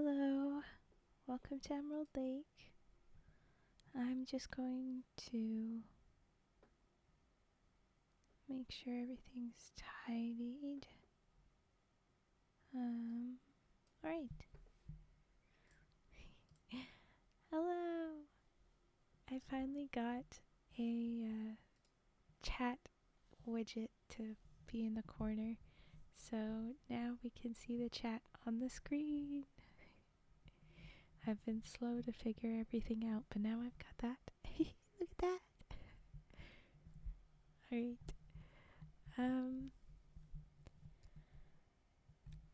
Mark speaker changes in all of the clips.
Speaker 1: Hello, welcome to Emerald Lake. I'm just going to make sure everything's tidied. Alright. Hello! I finally got a chat widget to be in the corner, so now we can see the chat on the screen. I've been slow to figure everything out, but now I've got that. Look at that! Alright.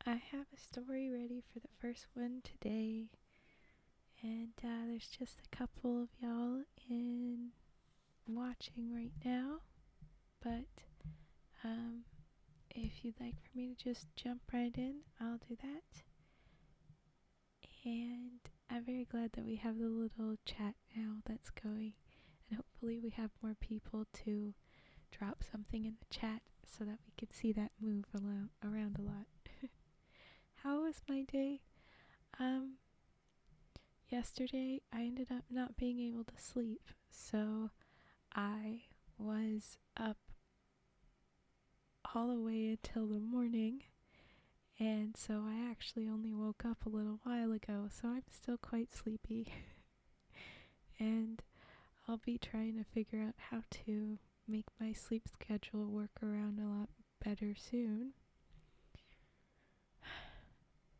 Speaker 1: I have a story ready for the first one today, and there's just a couple of y'all in watching right now, but if you'd like for me to just jump right in, I'll do that. And I'm very glad that we have the little chat now that's going, and hopefully we have more people to drop something in the chat so that we can see that move around a lot. How was my day? Yesterday I ended up not being able to sleep, so I was up all the way until the morning, and so I actually only woke up a little while ago, so I'm still quite sleepy. And I'll be trying to figure out how to make my sleep schedule work around a lot better soon.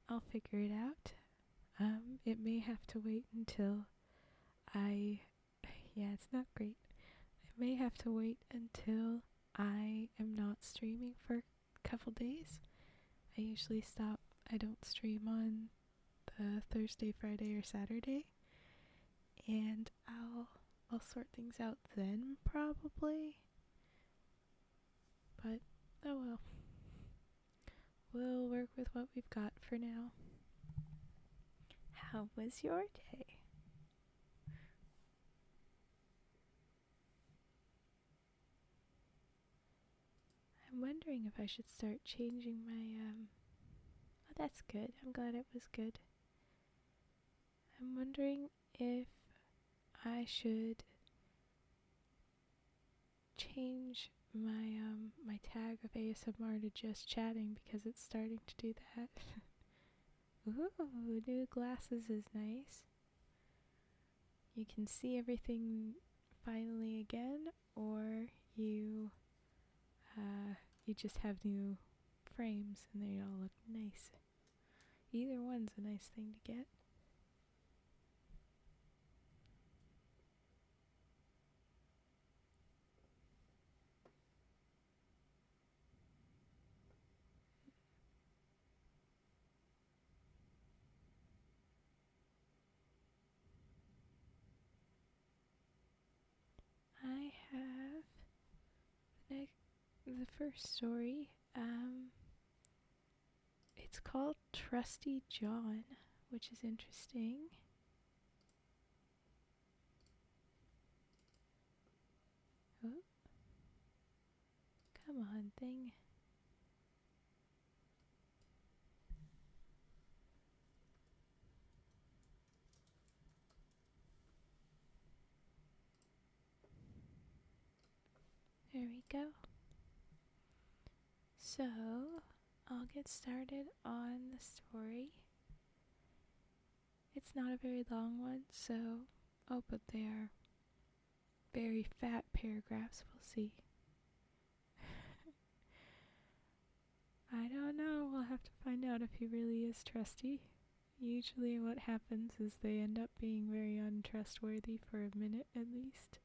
Speaker 1: I'll figure it out. It may have to wait until it's not great. I may have to wait until I am not streaming for a couple days. I don't stream on the Thursday, Friday, or Saturday, and I'll sort things out then, probably. But, oh well. We'll work with what we've got for now. How was your day? I'm wondering if I should start changing my, oh, that's good. I'm glad it was good. I'm wondering if I should change my tag of ASMR to just chatting, because it's starting to do that. Ooh, new glasses is nice. You can see everything finally again, or you just have new frames and they all look nice. Either one's a nice thing to get. I have the first story. It's called Trusty John, which is interesting. Oh. Come on, thing. There we go. So, I'll get started on the story. It's not a very long one, so, but they are very fat paragraphs, we'll see. I don't know, we'll have to find out if he really is trusty. Usually what happens is they end up being very untrustworthy for a minute at least.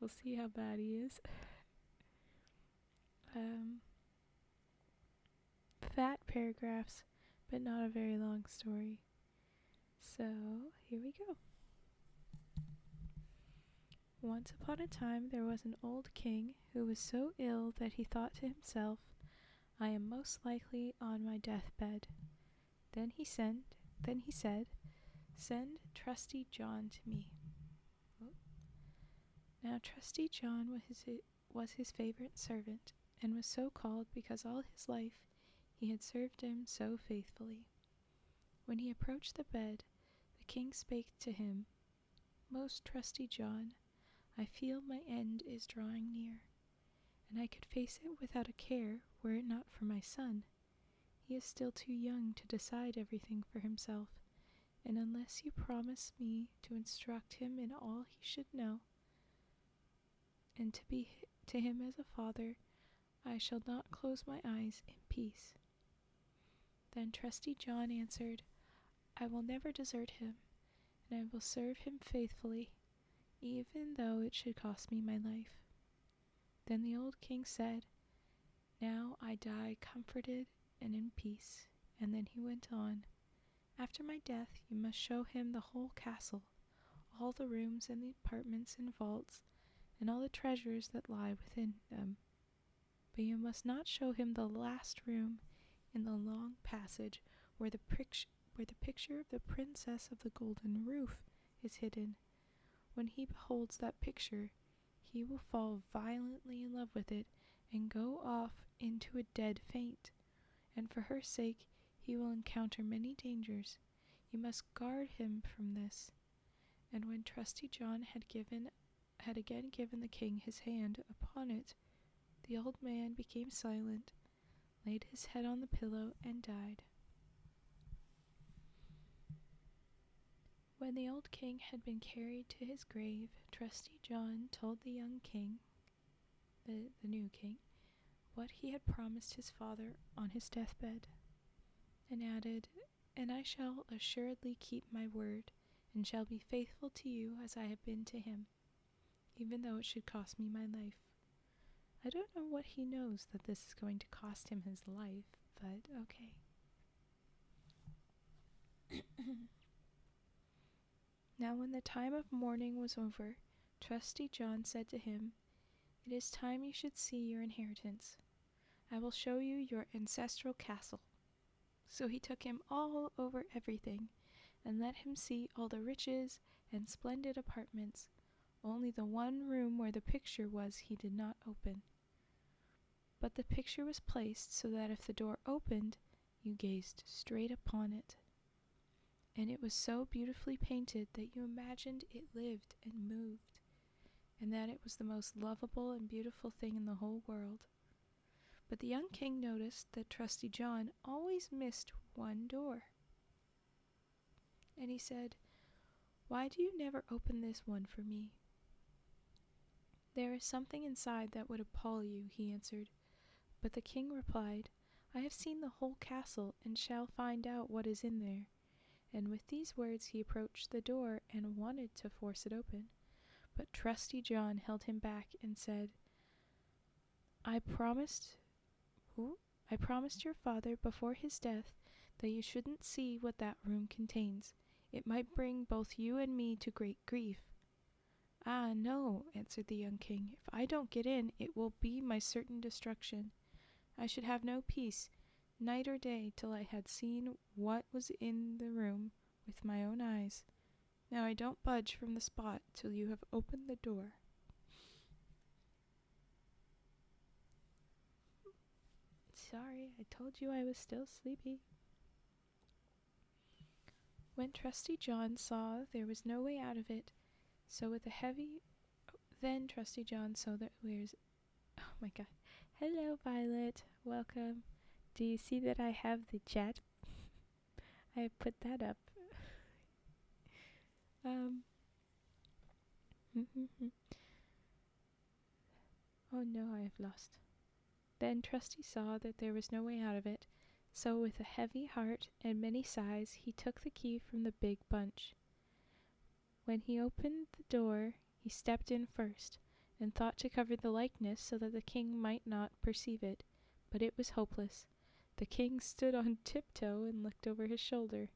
Speaker 1: We'll see how bad he is. Fat paragraphs, but not a very long story. So, here we go. Once upon a time there was an old king who was so ill that he thought to himself, "I am most likely on my deathbed." Then he said, "Send Trusty John to me." Now Trusty John was his favorite servant, and was so called because all his life he had served him so faithfully. When he approached the bed, the king spake to him, Most trusty John, I feel my end is drawing near, and I could face it without a care were it not for my son. He is still too young to decide everything for himself, and unless you promise me to instruct him in all he should know, and to be to him as a father, I shall not close my eyes in peace. Then Trusty John answered, I will never desert him, and I will serve him faithfully, even though it should cost me my life. Then the old king said, Now I die comforted and in peace. And then he went on, After my death you must show him the whole castle, all the rooms and the apartments and vaults, and all the treasures that lie within them. But you must not show him the last room in the long passage where the picture of the Princess of the Golden Roof is hidden. When he beholds that picture, he will fall violently in love with it and go off into a dead faint, and for her sake he will encounter many dangers. You must guard him from this. And when Trusty John had again given the king his hand upon it, the old man became silent, laid his head on the pillow, and died. When the old king had been carried to his grave, Trusty John told the young king, the new king, what he had promised his father on his deathbed, and added, And I shall assuredly keep my word, and shall be faithful to you as I have been to him, even though it should cost me my life. I don't know what he knows that this is going to cost him his life, but okay. Now when the time of mourning was over, Trusty John said to him, It is time you should see your inheritance. I will show you your ancestral castle. So he took him all over everything, and let him see all the riches and splendid apartments. Only the one room where the picture was he did not open. But the picture was placed so that if the door opened, you gazed straight upon it. And it was so beautifully painted that you imagined it lived and moved, and that it was the most lovable and beautiful thing in the whole world. But the young king noticed that Trusty John always missed one door. And he said, Why do you never open this one for me? There is something inside that would appall you, he answered. But the king replied, I have seen the whole castle and shall find out what is in there. And with these words he approached the door and wanted to force it open. But Trusty John held him back and said, I promised your father before his death that you shouldn't see what that room contains. It might bring both you and me to great grief. Ah, no, answered the young king. If I don't get in, it will be my certain destruction. I should have no peace, night or day, till I had seen what was in the room with my own eyes. Now I don't budge from the spot till you have opened the door. Sorry, I told you I was still sleepy. When Trusty John saw there was no way out of it, then Trusty John saw that oh my god. Hello, Violet. Welcome. Do you see that I have the chat? I put that up. Oh no, I have lost. Then Trusty saw that there was no way out of it, so with a heavy heart and many sighs he took the key from the big bunch. When he opened the door, he stepped in first, and thought to cover the likeness so that the king might not perceive it, but it was hopeless. The king stood on tiptoe and looked over his shoulder.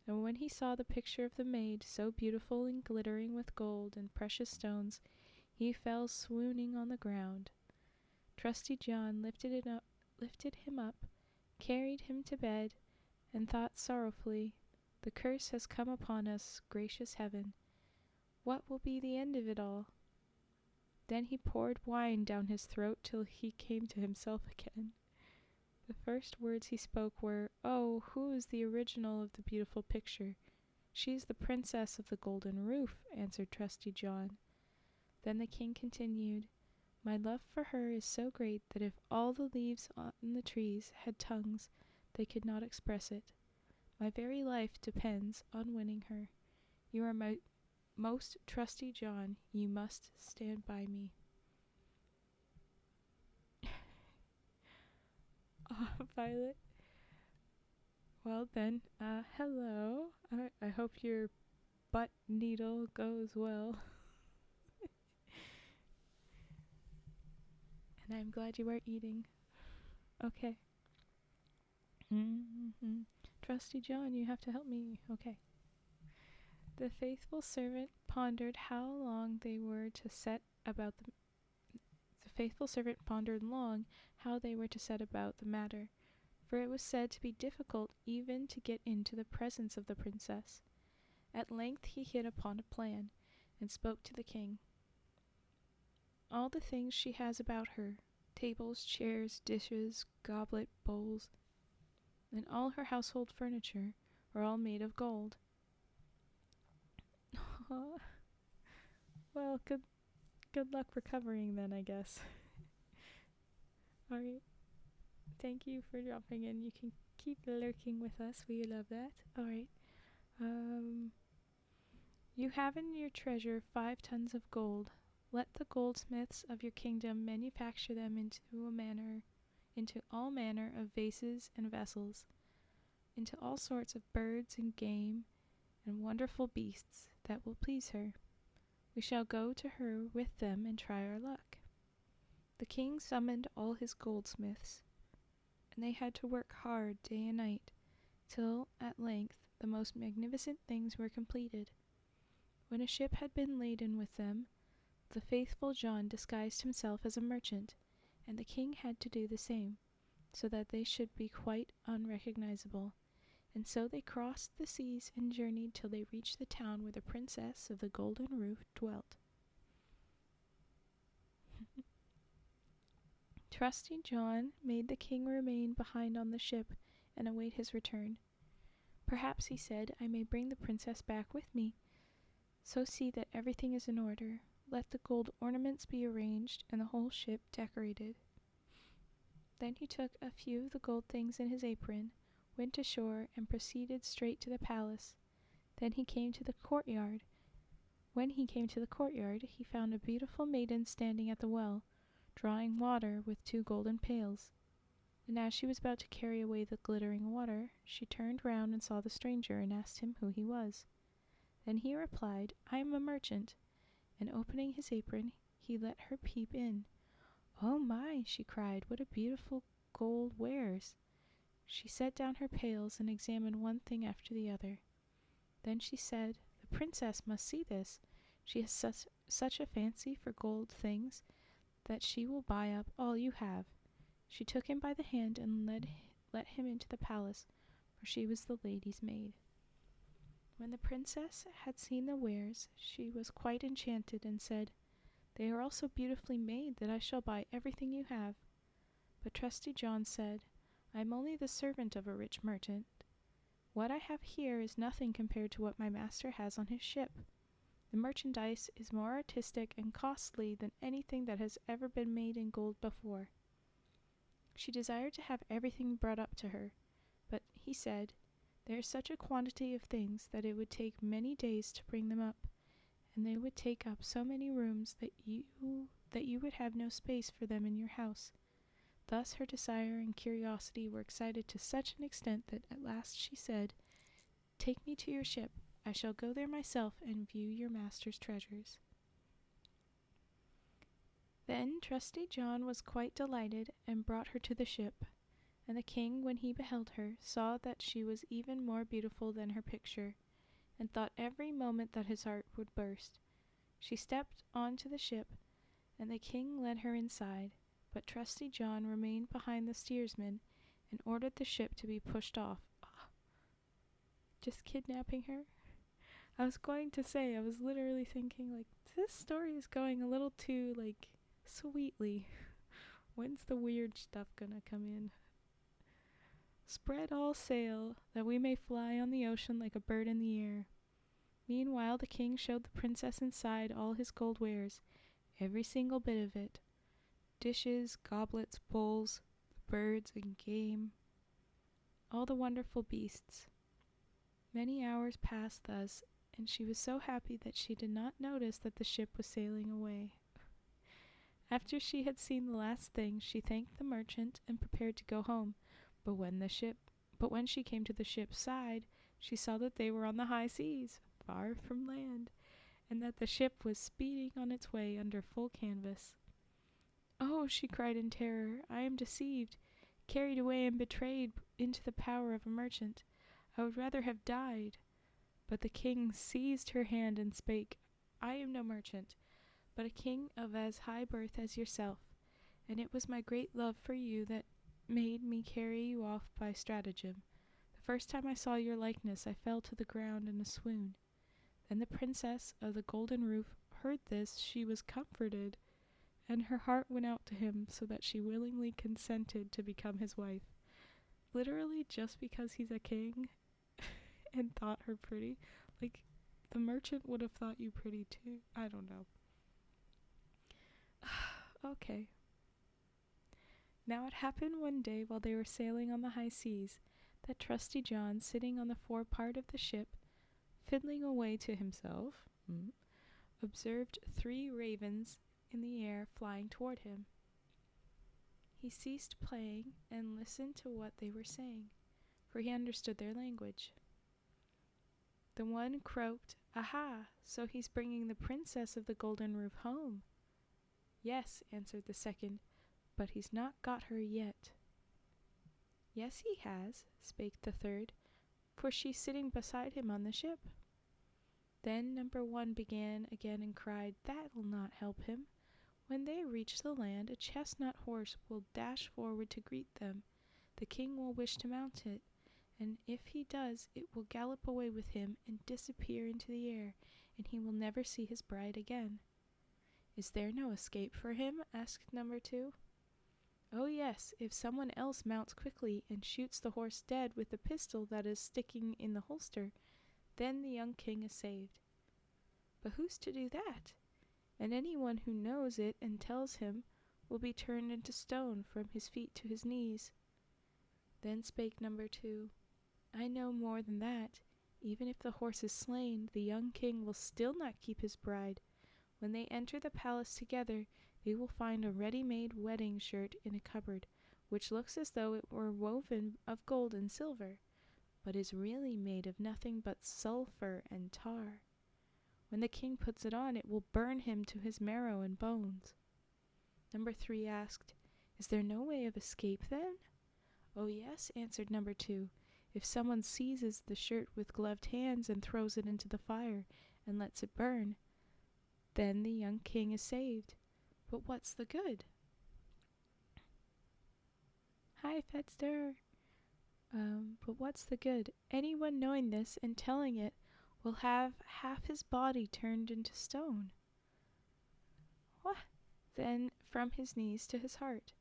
Speaker 1: And when he saw the picture of the maid, so beautiful and glittering with gold and precious stones, he fell swooning on the ground. Trusty John lifted him up, carried him to bed, and thought sorrowfully, The curse has come upon us, gracious heaven. What will be the end of it all? Then he poured wine down his throat till he came to himself again. The first words he spoke were, "Oh, who is the original of the beautiful picture?" "She is the princess of the golden roof," answered Trusty John. Then the king continued, "My love for her is so great that if all the leaves on the trees had tongues, they could not express it. My very life depends on winning her. You are my most trusty John. You must stand by me." Violet. Well then, hello. I hope your butt needle goes well. And I'm glad you are eating. Okay. Trusty John, you have to help me. Okay. The faithful servant pondered long how they were to set about the matter, for it was said to be difficult even to get into the presence of the princess. At length he hit upon a plan, and spoke to the king. "All the things she has about her, tables, chairs, dishes, goblet, bowls, and all her household furniture, are all made of gold." Well, good luck recovering then, I guess. Alright. Thank you for dropping in. You can keep lurking with us. We love that. Alright. You have in your treasure 5 tons of gold. Let the goldsmiths of your kingdom manufacture them into all manner of vases and vessels, into all sorts of birds and game and wonderful beasts that will please her. We shall go to her with them and try our luck." The king summoned all his goldsmiths, and they had to work hard day and night, till at length the most magnificent things were completed. When a ship had been laden with them, the faithful John disguised himself as a merchant, and the king had to do the same, so that they should be quite unrecognizable. And so they crossed the seas and journeyed till they reached the town where the princess of the golden roof dwelt. Trusty John made the king remain behind on the ship and await his return. "Perhaps," he said, "I may bring the princess back with me. So see that everything is in order. Let the gold ornaments be arranged and the whole ship decorated." Then he took a few of the gold things in his apron, went ashore, and proceeded straight to the palace. When he came to the courtyard, he found a beautiful maiden standing at the well, drawing water with 2 golden pails. And as she was about to carry away the glittering water, she turned round and saw the stranger and asked him who he was. Then he replied, "I am a merchant," and opening his apron, he let her peep in. "Oh my!" she cried, "what a beautiful gold wares!" She set down her pails and examined one thing after the other. Then she said, "The princess must see this. She has such a fancy for gold things that she will buy up all you have." She took him by the hand and let him into the palace, for she was the lady's maid. When the princess had seen the wares, she was quite enchanted and said, "They are all so beautifully made that I shall buy everything you have." But Trusty John said, "I am only the servant of a rich merchant. What I have here is nothing compared to what my master has on his ship. The merchandise is more artistic and costly than anything that has ever been made in gold before." She desired to have everything brought up to her, but he said, "There is such a quantity of things that it would take many days to bring them up, and they would take up so many rooms that you would have no space for them in your house." Thus her desire and curiosity were excited to such an extent that at last she said, "Take me to your ship. I shall go there myself and view your master's treasures." Then Trusty John was quite delighted and brought her to the ship, and the king, when he beheld her, saw that she was even more beautiful than her picture, and thought every moment that his heart would burst. She stepped on to the ship, and the king led her inside, but Trusty John remained behind the steersman and ordered the ship to be pushed off. Just kidnapping her? I was going to say, I was literally thinking, like, this story is going a little too, like, sweetly. When's the weird stuff gonna come in? Spread all sail, that we may fly on the ocean like a bird in the air." Meanwhile the king showed the princess inside all his gold wares, every single bit of it. Dishes, goblets, bowls, birds and game, all the wonderful beasts. Many hours passed thus, and she was so happy that she did not notice that the ship was sailing away. After she had seen the last thing, she thanked the merchant and prepared to go home. But when she came to the ship's side, she saw that they were on the high seas, far from land, and that the ship was speeding on its way under full canvas. "Oh," she cried in terror, "I am deceived, carried away and betrayed into the power of a merchant. I would rather have died." But the king seized her hand and spake, "I am no merchant, but a king of as high birth as yourself, and it was my great love for you that made me carry you off by stratagem. The first time I saw your likeness, I fell to the ground in a swoon." Then the princess of the golden roof heard this. She was comforted, and her heart went out to him, so that she willingly consented to become his wife. Literally, just because he's a king and thought her pretty. Like, the merchant would have thought you pretty too. I don't know. Okay. Now it happened one day while they were sailing on the high seas, that Trusty John, sitting on the forepart of the ship, fiddling away to himself, observed 3 ravens in the air flying toward him. He ceased playing and listened to what they were saying, for he understood their language. The one croaked, "Aha, so he's bringing the princess of the golden roof home." "Yes," answered the second, "but he's not got her yet." "Yes, he has," spake the third, "for she's sitting beside him on the ship." Then number 1 began again and cried, "That'll not help him. When they reach the land, a chestnut horse will dash forward to greet them. The king will wish to mount it, and if he does, it will gallop away with him and disappear into the air, and he will never see his bride again." "Is there no escape for him?" asked number 2. "Oh yes, if someone else mounts quickly and shoots the horse dead with the pistol that is sticking in the holster, then the young king is saved." "But who's to do that? And anyone who knows it and tells him will be turned into stone from his feet to his knees." Then spake number 2, "I know more than that. Even if the horse is slain, the young king will still not keep his bride. When they enter the palace together, they will find a ready-made wedding shirt in a cupboard, which looks as though it were woven of gold and silver, but is really made of nothing but sulfur and tar. When the king puts it on, it will burn him to his marrow and bones." Number 3 asked, "Is there no way of escape then?" "Oh yes," answered number 2, "if someone seizes the shirt with gloved hands and throws it into the fire and lets it burn, then the young king is saved. But what's the good?" "Hi, Fedster. But what's the good? Anyone knowing this and telling it will have half his body turned into stone." "What?" "Then from his knees to his heart."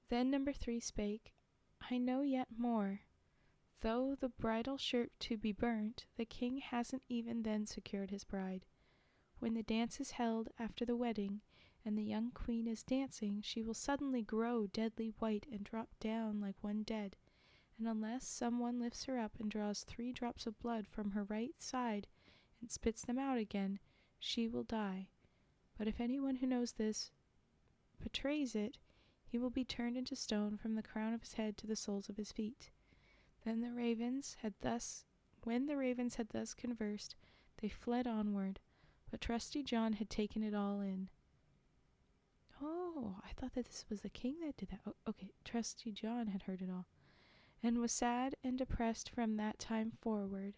Speaker 1: Then number 3 spake, "I know yet more. Though the bridal shirt to be burnt, the king hasn't even then secured his bride. When the dance is held after the wedding, and the young queen is dancing, she will suddenly grow deadly white and drop down like one dead, and unless someone lifts her up and draws 3 drops of blood from her right side and spits them out again, she will die. But if anyone who knows this betrays it, he will be turned into stone from the crown of his head to the soles of his feet." When the ravens had thus conversed, they fled onward, but Trusty John had taken it all in. Oh, I thought that this was the king that did that. Oh, okay, Trusty John had heard it all, and was sad and depressed from that time forward.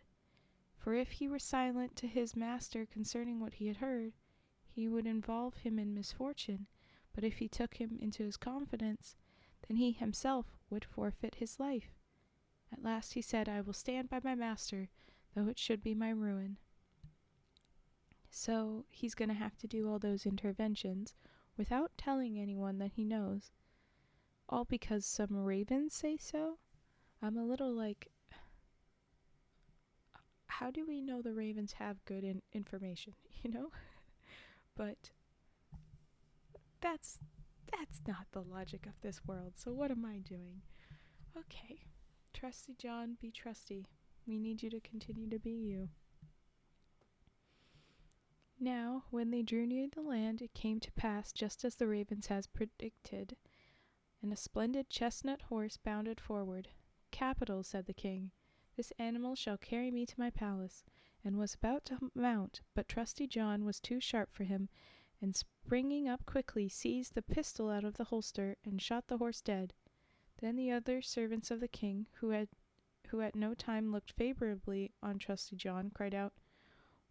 Speaker 1: For if he were silent to his master concerning what he had heard, he would involve him in misfortune, but if he took him into his confidence, then he himself would forfeit his life. At last he said, "I will stand by my master, though it should be my ruin." So he's going to have to do all those interventions without telling anyone that he knows. all because some ravens say so? I'm a little like, how do we know the ravens have good information, But that's not the logic of this world, so what am I doing? Okay, Trusty John, be trusty. We need you to continue to be you. Now, when they drew near the land, it came to pass just as the ravens had predicted, and a splendid chestnut horse bounded forward. "Capital," said the king. "This animal shall carry me to my palace," and was about to mount, but Trusty John was too sharp for him, and springing up quickly, seized the pistol out of the holster and shot the horse dead. Then the other servants of the king, who at no time looked favorably on Trusty John, cried out,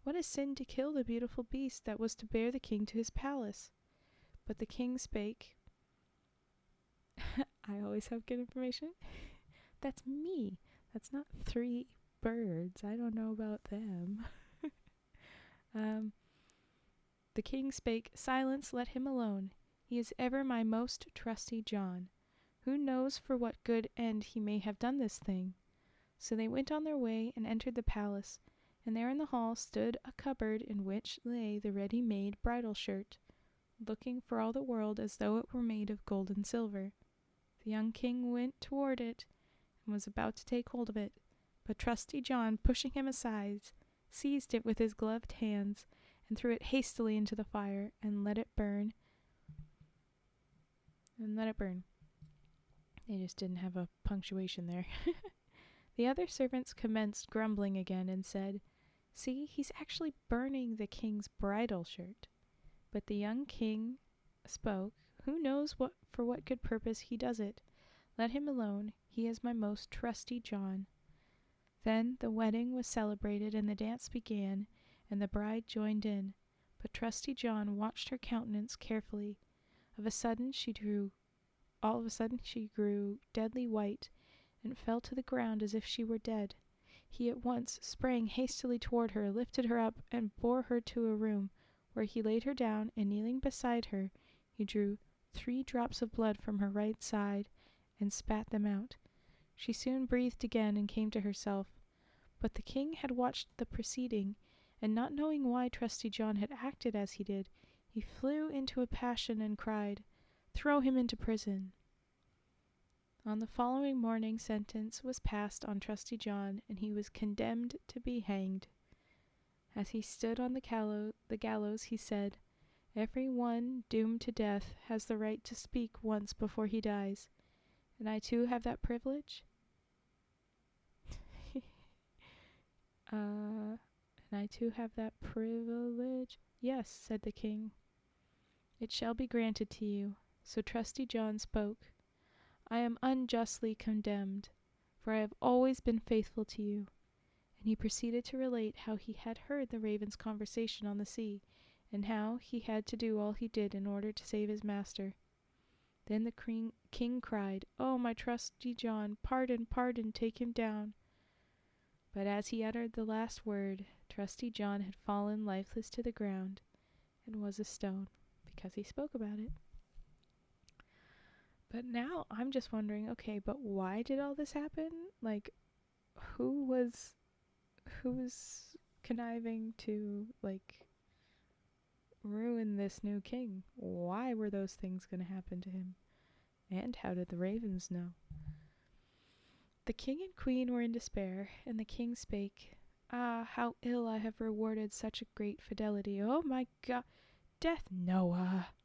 Speaker 1: "What a sin to kill the beautiful beast that was to bear the king to his palace!" But the king spake. I always have good information. That's me. That's not 3 birds. I don't know about them. The king spake, "Silence, let him alone. He is ever my most trusty John. Who knows for what good end he may have done this thing?" So they went on their way and entered the palace, and there in the hall stood a cupboard in which lay the ready-made bridal shirt, looking for all the world as though it were made of gold and silver. The young king went toward it and was about to take hold of it, but Trusty John, pushing him aside, seized it with his gloved hands and threw it hastily into the fire and let it burn. They just didn't have a punctuation there. The other servants commenced grumbling again and said, "See, he's actually burning the king's bridal shirt." But the young king spoke, "Who knows for what good purpose he does it? Let him alone. He is my most trusty John." Then the wedding was celebrated and the dance began, and the bride joined in. But Trusty John watched her countenance carefully. All of a sudden she grew deadly white, and fell to the ground as if she were dead. He at once sprang hastily toward her, lifted her up, and bore her to a room, where he laid her down, and kneeling beside her, he drew 3 drops of blood from her right side, and spat them out. She soon breathed again and came to herself. But the king had watched the proceeding, and not knowing why Trusty John had acted as he did, he flew into a passion and cried, "Throw him into prison." On the following morning sentence was passed on Trusty John, and he was condemned to be hanged. As he stood on the gallows, he said, "Every one doomed to death has the right to speak once before he dies, and I too have that privilege?" And I too have that privilege? "Yes," said the king. "It shall be granted to you." So Trusty John spoke, "I am unjustly condemned, for I have always been faithful to you." And he proceeded to relate how he had heard the raven's conversation on the sea, and how he had to do all he did in order to save his master. Then the king cried, "Oh, my Trusty John, pardon, pardon, take him down." But as he uttered the last word, Trusty John had fallen lifeless to the ground and was a stone, because he spoke about it. But now I'm just wondering, okay, but why did all this happen? Like, who was conniving to, like, ruin this new king? Why were those things going to happen to him? And how did the ravens know? The king and queen were in despair, and the king spake, "Ah, how ill I have rewarded such a great fidelity. Oh my God, Death Noah,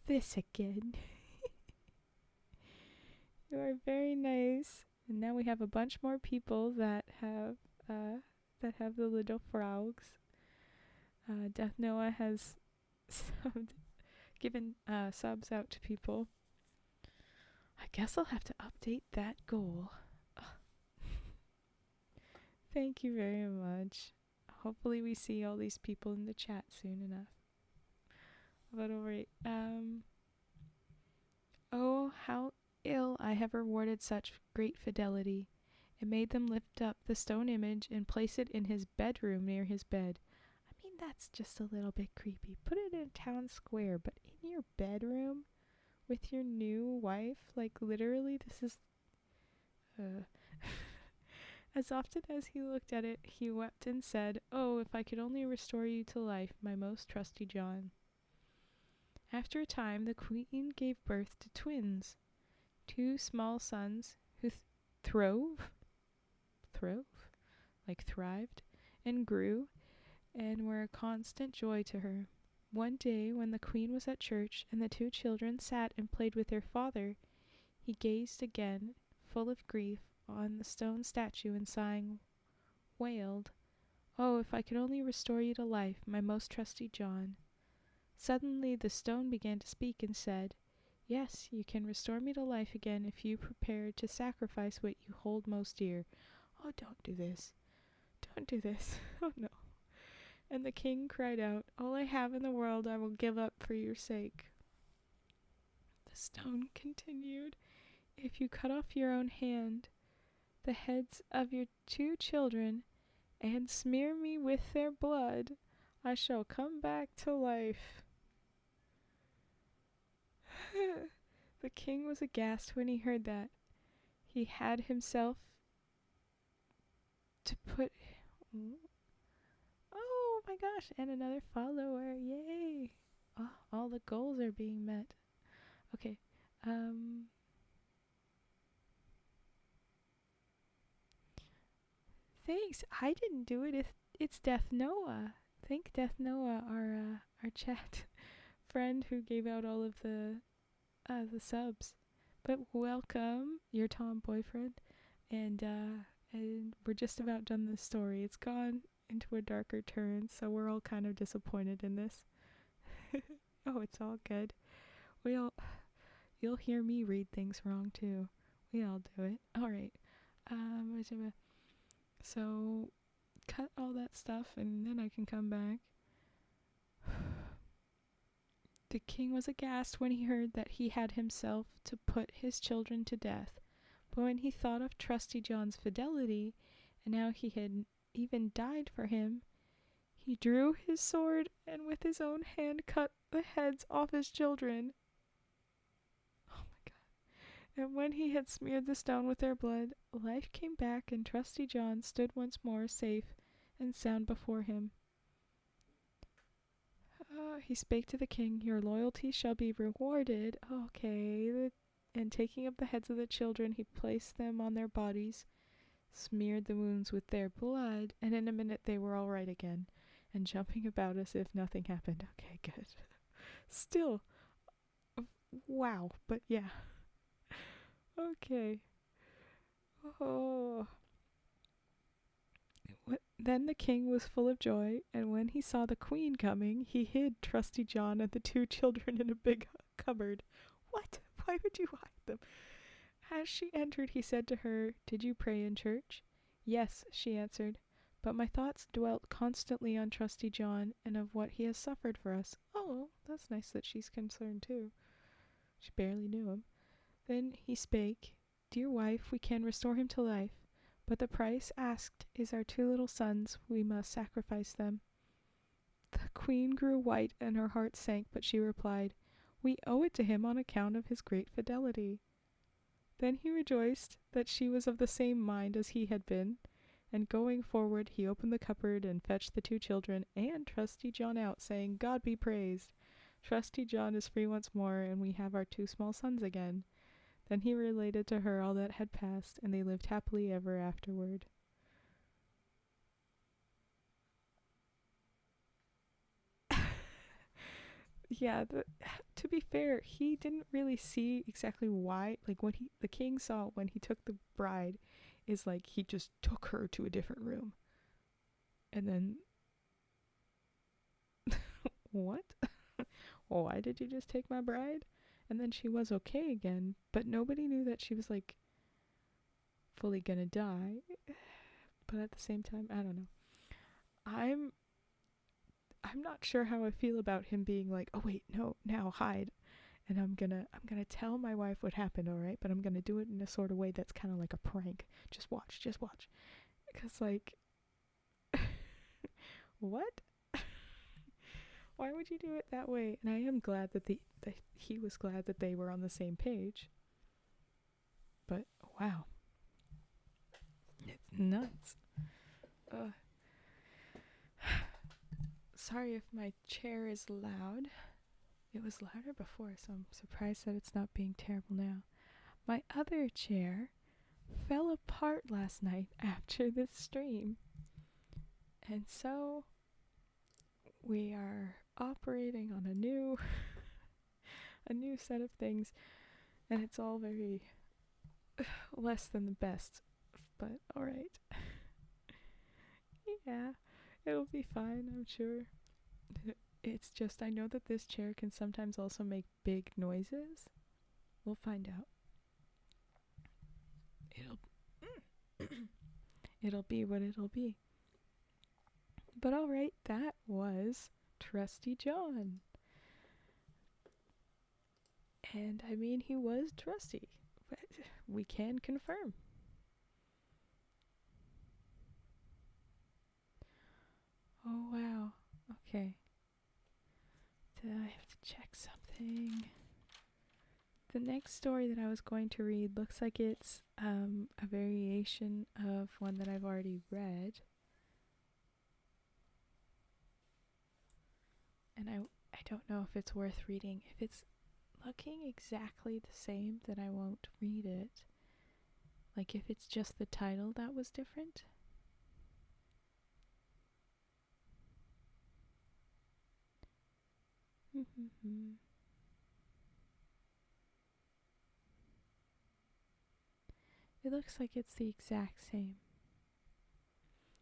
Speaker 1: this again." "You are very nice." And now we have a bunch more people that have the little frogs. Death Noah has given subs out to people. I guess I'll have to update that goal. Thank you very much. Hopefully we see all these people in the chat soon enough. But alright. Oh, how ill I have rewarded such great fidelity. It made them lift up the stone image and place it in his bedroom near his bed. I mean, that's just a little bit creepy. Put it in a town square, but in your bedroom? with your new wife? Like, literally, this is. Uh. As often as he looked at it, he wept and said, "Oh, if I could only restore you to life, my most trusty John." After a time, the queen gave birth to twins, two small sons who throve, like thrived, and grew, and were a constant joy to her. One day, when the queen was at church and the two children sat and played with their father, he gazed again, full of grief, on the stone statue and sighing, wailed, "Oh, if I could only restore you to life, my most trusty John." Suddenly the stone began to speak and said, "Yes, you can restore me to life again if you prepare to sacrifice what you hold most dear." Oh, don't do this. Don't do this. Oh, no. And the king cried out, "All I have in the world I will give up for your sake." The stone continued, "If you cut off your own hand, the heads of your two children, and smear me with their blood, I shall come back to life." The king was aghast when he heard that. He had himself to put. Oh my gosh, and another follower. Yay! Oh, all the goals are being met. Okay. Thanks. I didn't do it. It's Death Noah. Thank Death Noah, our chat friend who gave out all of the subs. But welcome, your Tom boyfriend, and we're just about done this story. It's gone into a darker turn, so we're all kind of disappointed in this. Oh, it's all good. You'll hear me read things wrong too. We all do it. All right. So cut all that stuff, and then I can come back. The king was aghast when he heard that he had himself to put his children to death. But when he thought of Trusty John's fidelity, and how he had even died for him, he drew his sword and with his own hand cut the heads off his children. Oh my god. And when he had smeared the stone with their blood, life came back, and Trusty John stood once more safe and sound before him. He spake to the king, "Your loyalty shall be rewarded." Okay. And taking up the heads of the children, he placed them on their bodies, smeared the wounds with their blood, and in a minute they were all right again, and jumping about as if nothing happened. Okay, good. Still, wow, but yeah. Okay. Oh. Then the king was full of joy, and when he saw the queen coming, he hid Trusty John and the two children in a big cupboard. What? Why would you hide them? As she entered, he said to her, "Did you pray in church?" "Yes," she answered, "but my thoughts dwelt constantly on Trusty John and of what he has suffered for us." Oh, that's nice that she's concerned too. She barely knew him. Then he spake, "Dear wife, we can restore him to life, but the price asked is our two little sons. We must sacrifice them." The queen grew white and her heart sank, but she replied, "We owe it to him on account of his great fidelity." Then he rejoiced that she was of the same mind as he had been, and going forward he opened the cupboard and fetched the two children and Trusty John out, saying, "God be praised. Trusty John is free once more, and we have our two small sons again." Then he related to her all that had passed, and they lived happily ever afterward. Yeah, to be fair, he didn't really see exactly why. Like, what the king saw when he took the bride is like he just took her to a different room. And then, what? Why did you just take my bride? And then she was okay again, but nobody knew that she was like fully gonna die. But at the same time, I don't know. I'm not sure how I feel about him being like, "Oh wait, no, now hide." And I'm gonna tell my wife what happened, all right? But I'm gonna do it in a sort of way that's kind of like a prank. Just watch. Because like, what? Why would you do it that way? And I am glad that that he was glad that they were on the same page. But wow, it's nuts. Uh, sorry if my chair is loud. It was louder before, so I'm surprised that it's not being terrible now. My other chair fell apart last night after this stream. And so we are operating on a new set of things, and it's all very less than the best, but all right. Yeah, it'll be fine, I'm sure. It's just I know that this chair can sometimes also make big noises. We'll find out. It'll be what it'll be. But all right, that was Trusty John. And I mean, he was trusty. But we can confirm. Oh, wow. Okay. I have to check something. The next story that I was going to read looks like it's a variation of one that I've already read. And I don't know if it's worth reading. If it's looking exactly the same, then I won't read it. Like if it's just the title that was different. It looks like it's the exact same.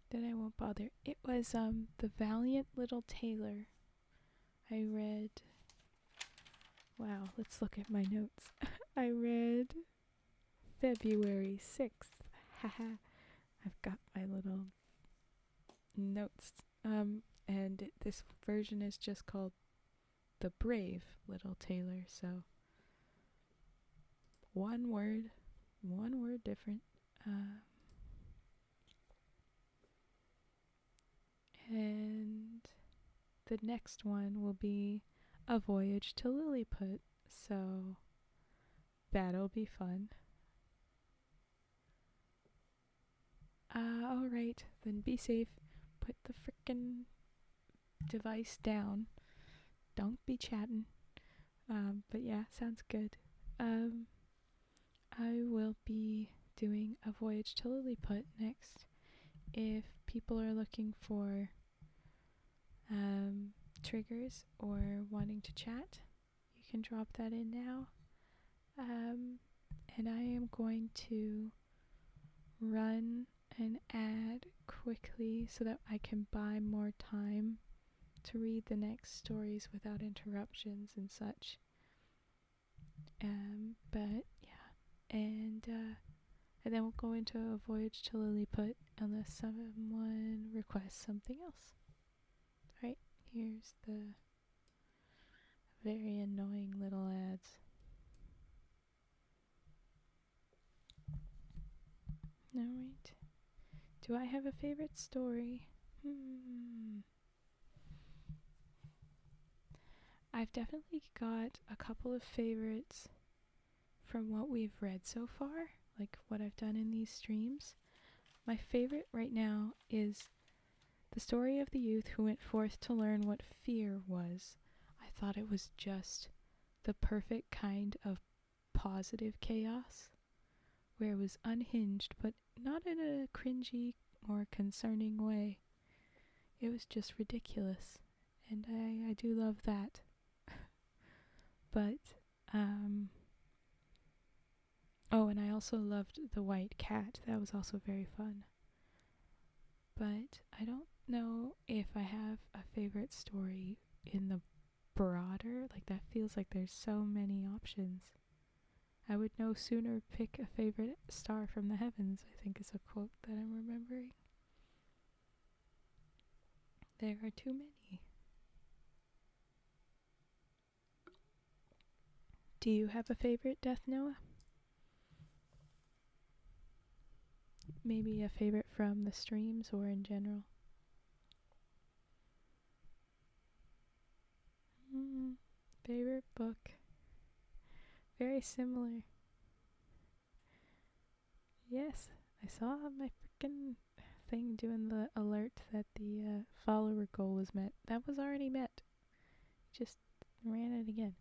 Speaker 1: Then I won't bother. It was The Valiant Little Tailor. I read... Wow, let's look at my notes. I read February 6th. Haha. I've got my little notes. And this version is just called The Brave Little Tailor, so one word different. And the next one will be A Voyage to Lilliput, so that'll be fun. Alright, then be safe. Put the frickin' device down. Don't be chatting. But yeah, sounds good. I will be doing A Voyage to Lilliput next. If people are looking for triggers or wanting to chat, you can drop that in now. And I am going to run an ad quickly so that I can buy more time to read the next stories without interruptions and such. But yeah, and then we'll go into A Voyage to Lilliput unless someone requests something else. Alright, here's the very annoying little ads. Alright. Do I have a favorite story? I've definitely got a couple of favorites from what we've read so far, like what I've done in these streams. My favorite right now is The Story of the Youth Who Went Forth to Learn What Fear Was. I thought it was just the perfect kind of positive chaos, where it was unhinged, but not in a cringy or concerning way. It was just ridiculous, and I do love that. But, oh, and I also loved The White Cat. That was also very fun. But I don't know if I have a favorite story in the broader, like that feels like there's so many options. I would no sooner pick a favorite star from the heavens, I think is a quote that I'm remembering. There are too many. Do you have a favorite, Death Noah? Maybe a favorite from the streams or in general? Favorite book. Very similar. Yes, I saw my freaking thing doing the alert that the follower goal was met. That was already met. Just ran it again.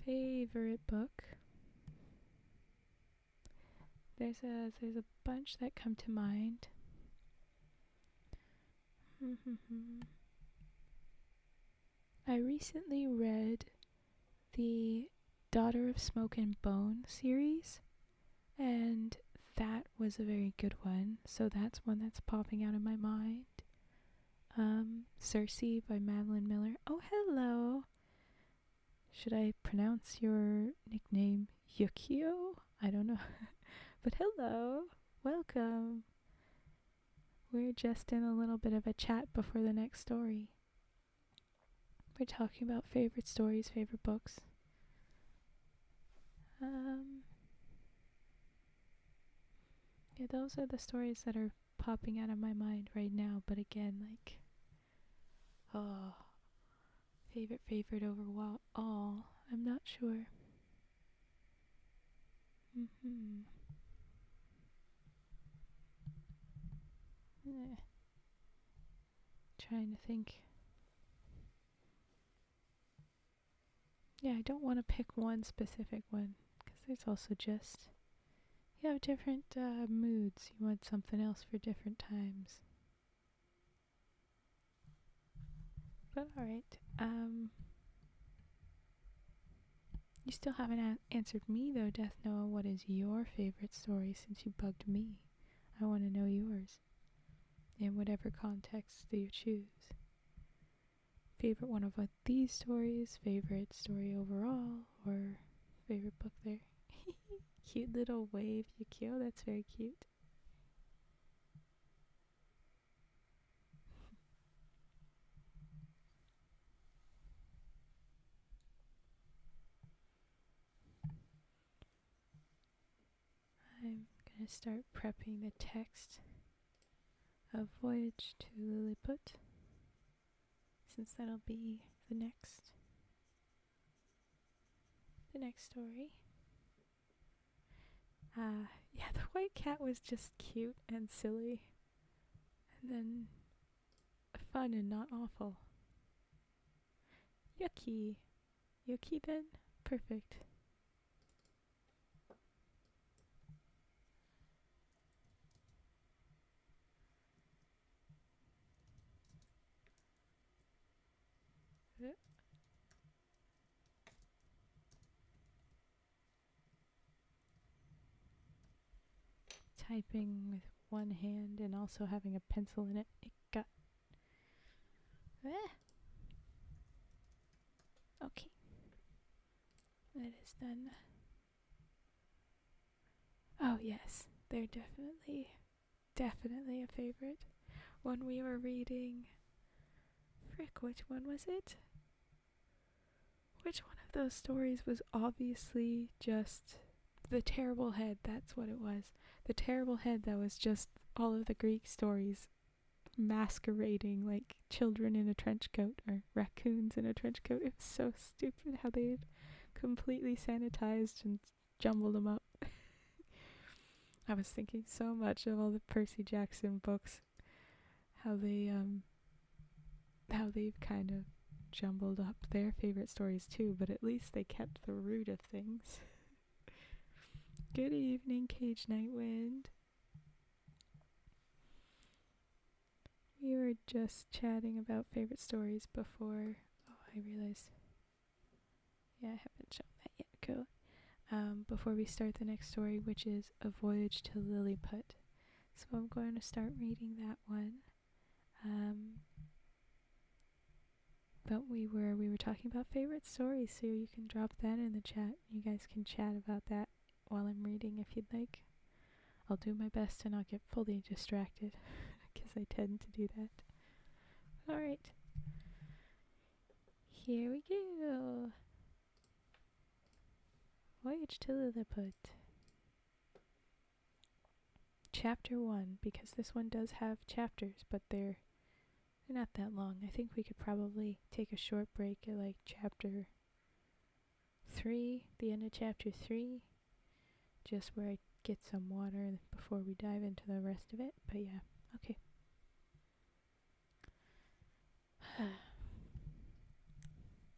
Speaker 1: Favorite book. There's a bunch that come to mind. I recently read the Daughter of Smoke and Bone series, and that was a very good one. So that's one that's popping out of my mind. Circe by Madeline Miller. Oh, hello. Should I pronounce your nickname Yukio? I don't know. But hello. Welcome. We're just in a little bit of a chat before the next story. We're talking about favorite stories, favorite books. Yeah, those are the stories that are popping out of my mind right now. But again, like, favorite overall, I'm not sure. Trying to think. Yeah, I don't want to pick one specific one, because there's also just, you have different moods. You want something else for different times. But alright, you still haven't answered me though, Death Noah. What is your favorite story since you bugged me? I want to know yours. In whatever context that you choose. Favorite one of these stories, favorite story overall, or favorite book there. Cute little wave, Yukio, that's very cute. I'm gonna start prepping the text of Voyage to Lilliput, since that'll be the next story. Yeah, the white cat was just cute and silly, and then fun and not awful. Yucky. Yucky then? Perfect. Typing with one hand and also having a pencil in it. It got... Okay. That is done. Oh yes, they're definitely a favorite. When we were reading... Frick, which one was it? Which one of those stories was obviously just the terrible head? That's what it was. The terrible head that was just all of the Greek stories masquerading like children in a trench coat or raccoons in a trench coat. It was so stupid how they had completely sanitized and jumbled them up. I was thinking so much of all the Percy Jackson books, how they've kind of jumbled up their favorite stories too, but at least they kept the root of things. Good evening, Cage Nightwind. We were just chatting about favorite stories before. Oh, I realized. Yeah, I haven't shown that yet. Cool. Before we start the next story, which is A Voyage to Lilliput. So I'm going to start reading that one. But we were talking about favorite stories, so you can drop that in the chat. You guys can chat about that while I'm reading if you'd like. I'll do my best to not get fully distracted, because I tend to do that. Alright. Here we go. Voyage to Lilliput. Chapter 1, because this one does have chapters, but they're They're not that long. I think we could probably take a short break at like chapter 3, the end of chapter 3, just where I get some water before we dive into the rest of it. But yeah, okay.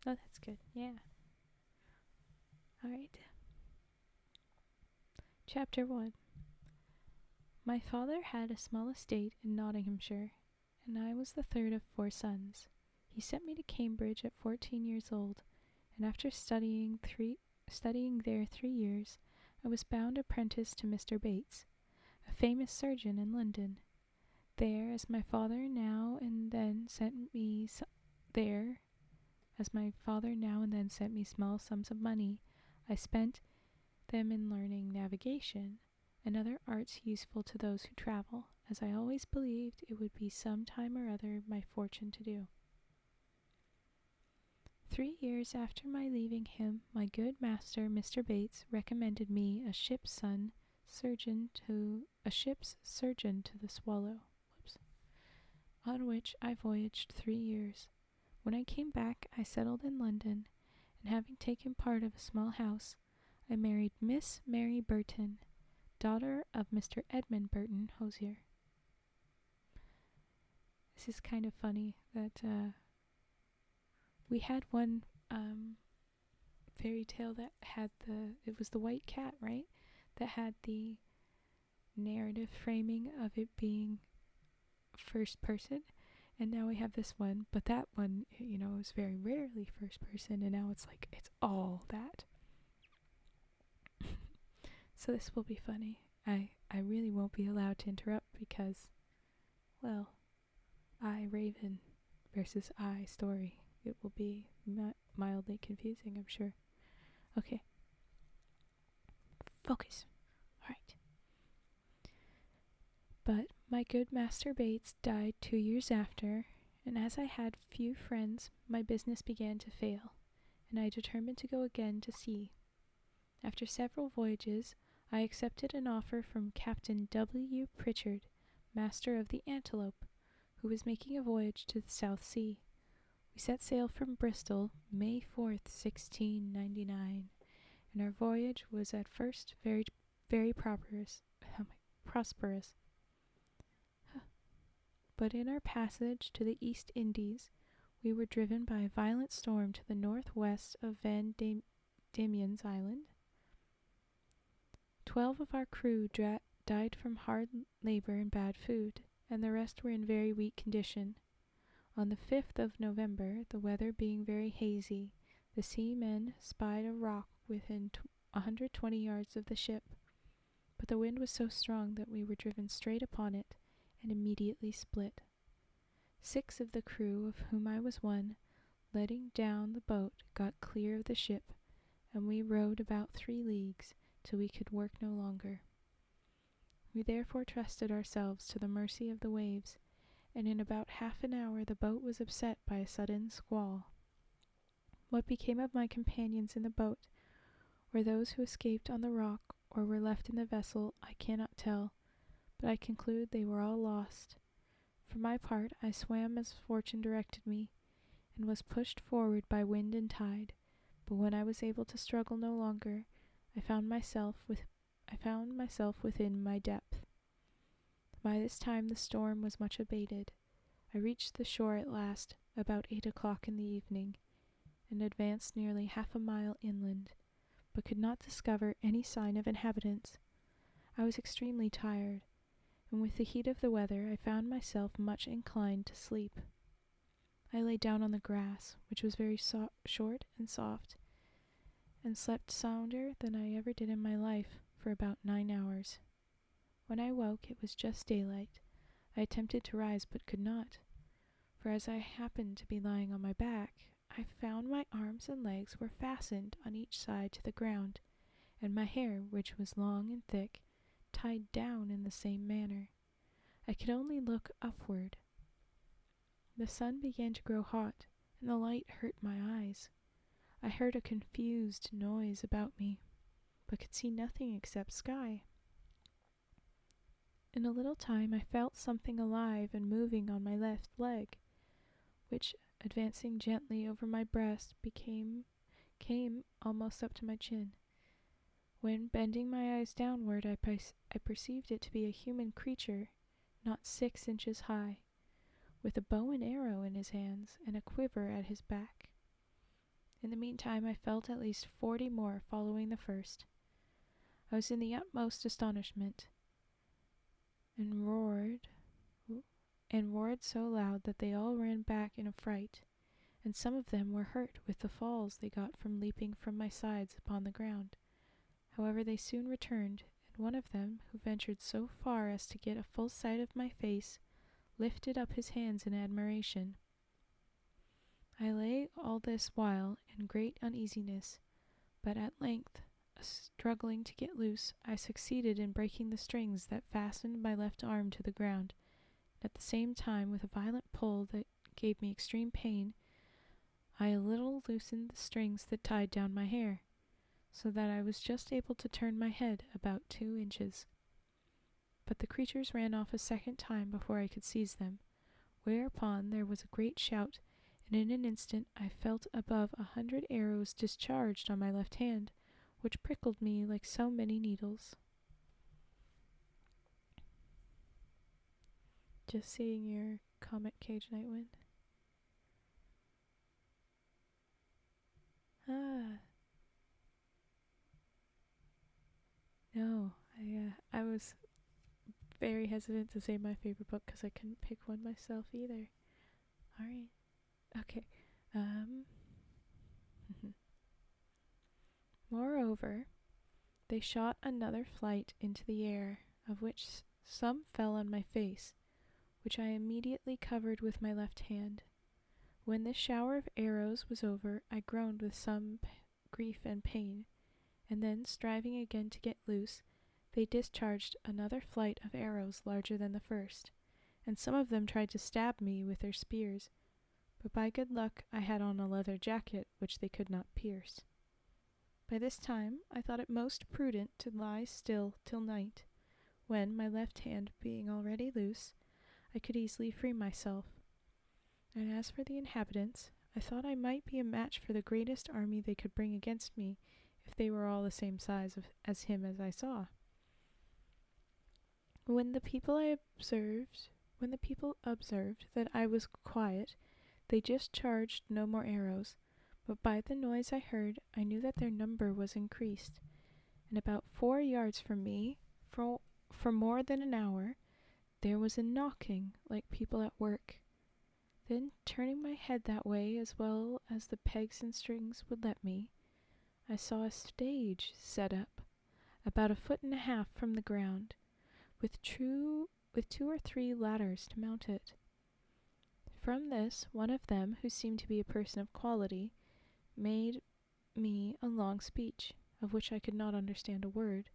Speaker 1: Oh, that's good. Yeah. Alright. Chapter 1. My father had a small estate in Nottinghamshire, and I was the third of 4 sons. He sent me to Cambridge at 14 years old, and after studying there 3 years, I was bound apprentice to Mr. Bates, a famous surgeon in London. There, as my father now and then sent me small sums of money, I spent them in learning navigation and other arts useful to those who travel, as I always believed it would be some time or other my fortune to do. 3 years after my leaving him, my good master, Mr. Bates, recommended me a ship's surgeon to the Swallow, on which I voyaged 3 years. When I came back, I settled in London, and having taken part of a small house, I married Miss Mary Burton, daughter of Mr. Edmund Burton, hosier. This is kind of funny that we had one fairy tale that had it was the white cat, right? That had the narrative framing of it being first person, and now we have this one, but that one, is very rarely first person, and now it's like it's all that. So this will be funny. I really won't be allowed to interrupt because, well, I Raven versus I Story. It will be mildly confusing, I'm sure. Okay. Focus. Alright. But my good Master Bates died 2 years after, and as I had few friends, my business began to fail, and I determined to go again to sea. After several voyages, I accepted an offer from Captain W. Pritchard, master of the Antelope, who was making a voyage to the South Sea. We set sail from Bristol, May 4th, 1699, and our voyage was at first very prosperous. But in our passage to the East Indies, we were driven by a violent storm to the northwest of Van Diemen's Island. 12 of our crew died from hard labor and bad food, and the rest were in very weak condition. On the 5th of November, the weather being very hazy, the seamen spied a rock within 120 yards of the ship, but the wind was so strong that we were driven straight upon it and immediately split. 6 of the crew, of whom I was one, letting down the boat, got clear of the ship, and we rowed about 3 leagues till we could work no longer. We therefore trusted ourselves to the mercy of the waves, and in about half an hour the boat was upset by a sudden squall. What became of my companions in the boat, or those who escaped on the rock or were left in the vessel, I cannot tell, but I conclude they were all lost. For my part, I swam as fortune directed me, and was pushed forward by wind and tide, but when I was able to struggle no longer, I found myself within my depth. By this time the storm was much abated. I reached the shore at last, about 8 o'clock in the evening, and advanced nearly half a mile inland, but could not discover any sign of inhabitants. I was extremely tired, and with the heat of the weather I found myself much inclined to sleep. I lay down on the grass, which was very short and soft, and slept sounder than I ever did in my life for about 9 hours. When I woke, it was just daylight. I attempted to rise, but could not, for as I happened to be lying on my back, I found my arms and legs were fastened on each side to the ground, and my hair, which was long and thick, tied down in the same manner. I could only look upward. The sun began to grow hot, and the light hurt my eyes. I heard a confused noise about me, but could see nothing except sky. In a little time I felt something alive and moving on my left leg, which, advancing gently over my breast, came almost up to my chin. When, bending my eyes downward, I perceived it to be a human creature, not 6 inches high, with a bow and arrow in his hands and a quiver at his back. In the meantime, I felt at least 40 more following the first. I was in the utmost astonishment, and roared so loud that they all ran back in affright, and some of them were hurt with the falls they got from leaping from my sides upon the ground. However, they soon returned, and one of them, who ventured so far as to get a full sight of my face, lifted up his hands in admiration. I lay all this while in great uneasiness, but at length, struggling to get loose, I succeeded in breaking the strings that fastened my left arm to the ground. At the same time, with a violent pull that gave me extreme pain, I a little loosened the strings that tied down my hair, so that I was just able to turn my head about 2 inches. But the creatures ran off a second time before I could seize them, whereupon there was a great shout, and in an instant I felt above 100 arrows discharged on my left hand, which prickled me like so many needles. Just seeing your comment, Cage Nightwind. No, I was very hesitant to say my favorite book because I couldn't pick one myself either. Alright. Okay. Moreover, they shot another flight into the air, of which some fell on my face, which I immediately covered with my left hand. When this shower of arrows was over, I groaned with some grief and pain, and then, striving again to get loose, they discharged another flight of arrows larger than the first, and some of them tried to stab me with their spears, but by good luck I had on a leather jacket which they could not pierce. By this time I thought it most prudent to lie still till night, when, my left hand being already loose, I could easily free myself. And as for the inhabitants, I thought I might be a match for the greatest army they could bring against me, if they were all the same size as him as I saw. When the people observed that I was quiet, they discharged no more arrows, but by the noise I heard, I knew that their number was increased, and about 4 yards from me, for more than an hour, there was a knocking like people at work. Then, turning my head that way as well as the pegs and strings would let me, I saw a stage set up, about 1.5 feet from the ground, with 2 or 3 ladders to mount it. From this, one of them, who seemed to be a person of quality, made me a long speech, of which I could not understand a word,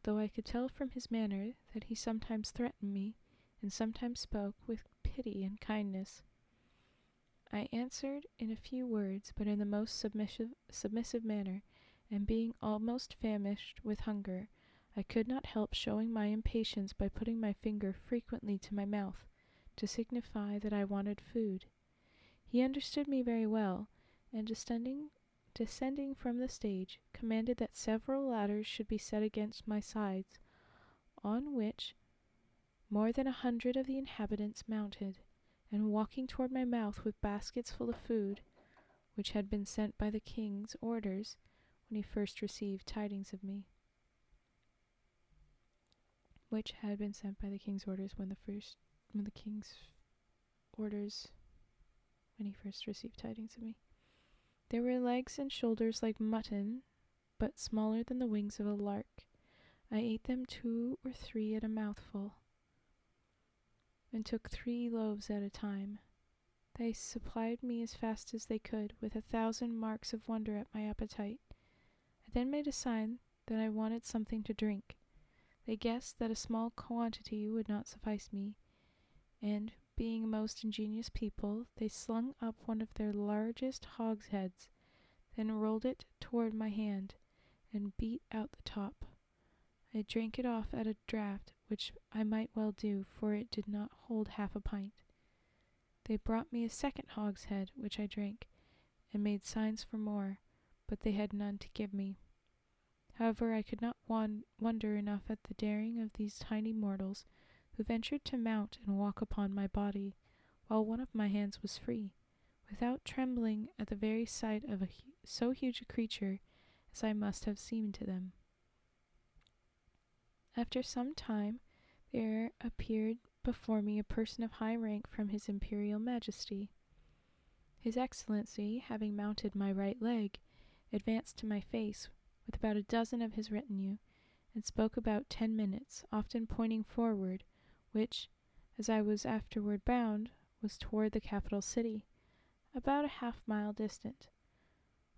Speaker 1: though I could tell from his manner that he sometimes threatened me, and sometimes spoke with pity and kindness. I answered in a few words, but in the most submissive manner, and being almost famished with hunger, I could not help showing my impatience by putting my finger frequently to my mouth, to signify that I wanted food. He understood me very well, and descending from the stage, commanded that several ladders should be set against my sides, on which more than 100 of the inhabitants mounted, and walking toward my mouth with baskets full of food, which had been sent by the king's orders when he first received tidings of me. There were legs and shoulders like mutton, but smaller than the wings of a lark. I ate them 2 or 3 at a mouthful, and took 3 loaves at a time. They supplied me as fast as they could, with 1,000 marks of wonder at my appetite. I then made a sign that I wanted something to drink. They guessed that a small quantity would not suffice me, and, being a most ingenious people, they slung up one of their largest hogsheads, then rolled it toward my hand, and beat out the top. I drank it off at a draught, which I might well do, for it did not hold half a pint. They brought me a second hogshead, which I drank, and made signs for more, but they had none to give me. However, I could not wonder enough at the daring of these tiny mortals, who ventured to mount and walk upon my body, while one of my hands was free, without trembling at the very sight of so huge a creature as I must have seemed to them. After some time, there appeared before me a person of high rank from His Imperial Majesty. His Excellency, having mounted my right leg, advanced to my face with about a dozen of his retinue, and spoke about 10 minutes, often pointing forward, which, as I was afterward bound, was toward the capital city, about a half-mile distant,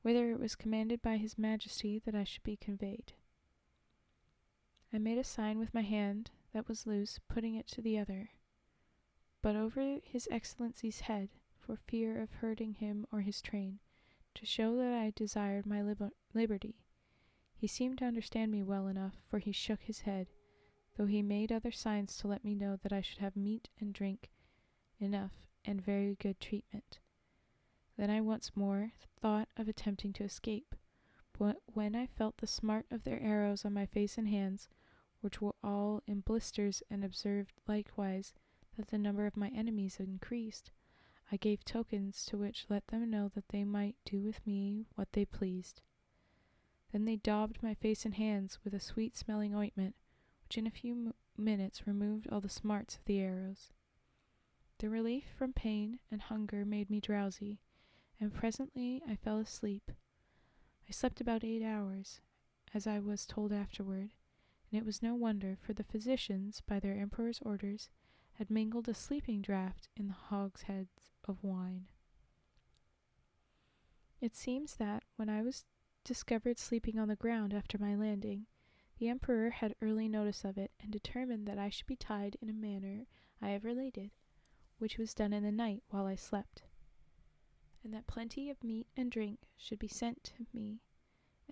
Speaker 1: whither it was commanded by His Majesty that I should be conveyed. I made a sign with my hand that was loose, putting it to the other, but over His Excellency's head, for fear of hurting him or his train, to show that I desired my liberty. He seemed to understand me well enough, for he shook his head, though he made other signs to let me know that I should have meat and drink enough and very good treatment. Then I once more thought of attempting to escape, but when I felt the smart of their arrows on my face and hands, which were all in blisters, and observed likewise that the number of my enemies increased, I gave tokens to which let them know that they might do with me what they pleased. Then they daubed my face and hands with a sweet-smelling ointment, which in a few minutes removed all the smarts of the arrows. The relief from pain and hunger made me drowsy, and presently I fell asleep. I slept about 8 hours, as I was told afterward, and it was no wonder, for the physicians, by their emperor's orders, had mingled a sleeping draught in the hogsheads of wine. It seems that, when I was discovered sleeping on the ground after my landing, the emperor had early notice of it, and determined that I should be tied in a manner I have related, which was done in the night while I slept, and that plenty of meat and drink should be sent to me,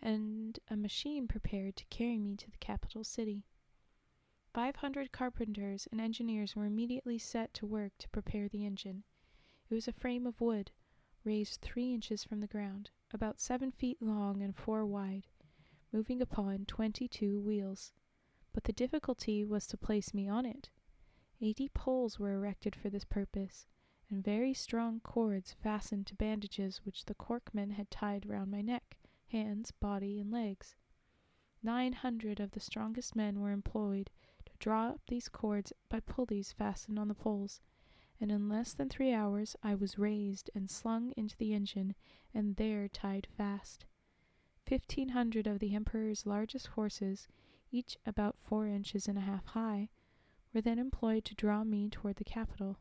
Speaker 1: and a machine prepared to carry me to the capital city. 500 carpenters and engineers were immediately set to work to prepare the engine. It was a frame of wood, raised 3 inches from the ground, about 7 feet long and 4 wide, moving upon 22 wheels. But the difficulty was to place me on it. 80 poles were erected for this purpose, and very strong cords fastened to bandages which the corkmen had tied round my neck, hands, body, and legs. 900 of the strongest men were employed to draw up these cords by pulleys fastened on the poles, and in less than 3 hours I was raised and slung into the engine, and there tied fast. 1,500 of the emperor's largest horses, each about 4.5 inches high, were then employed to draw me toward the capital.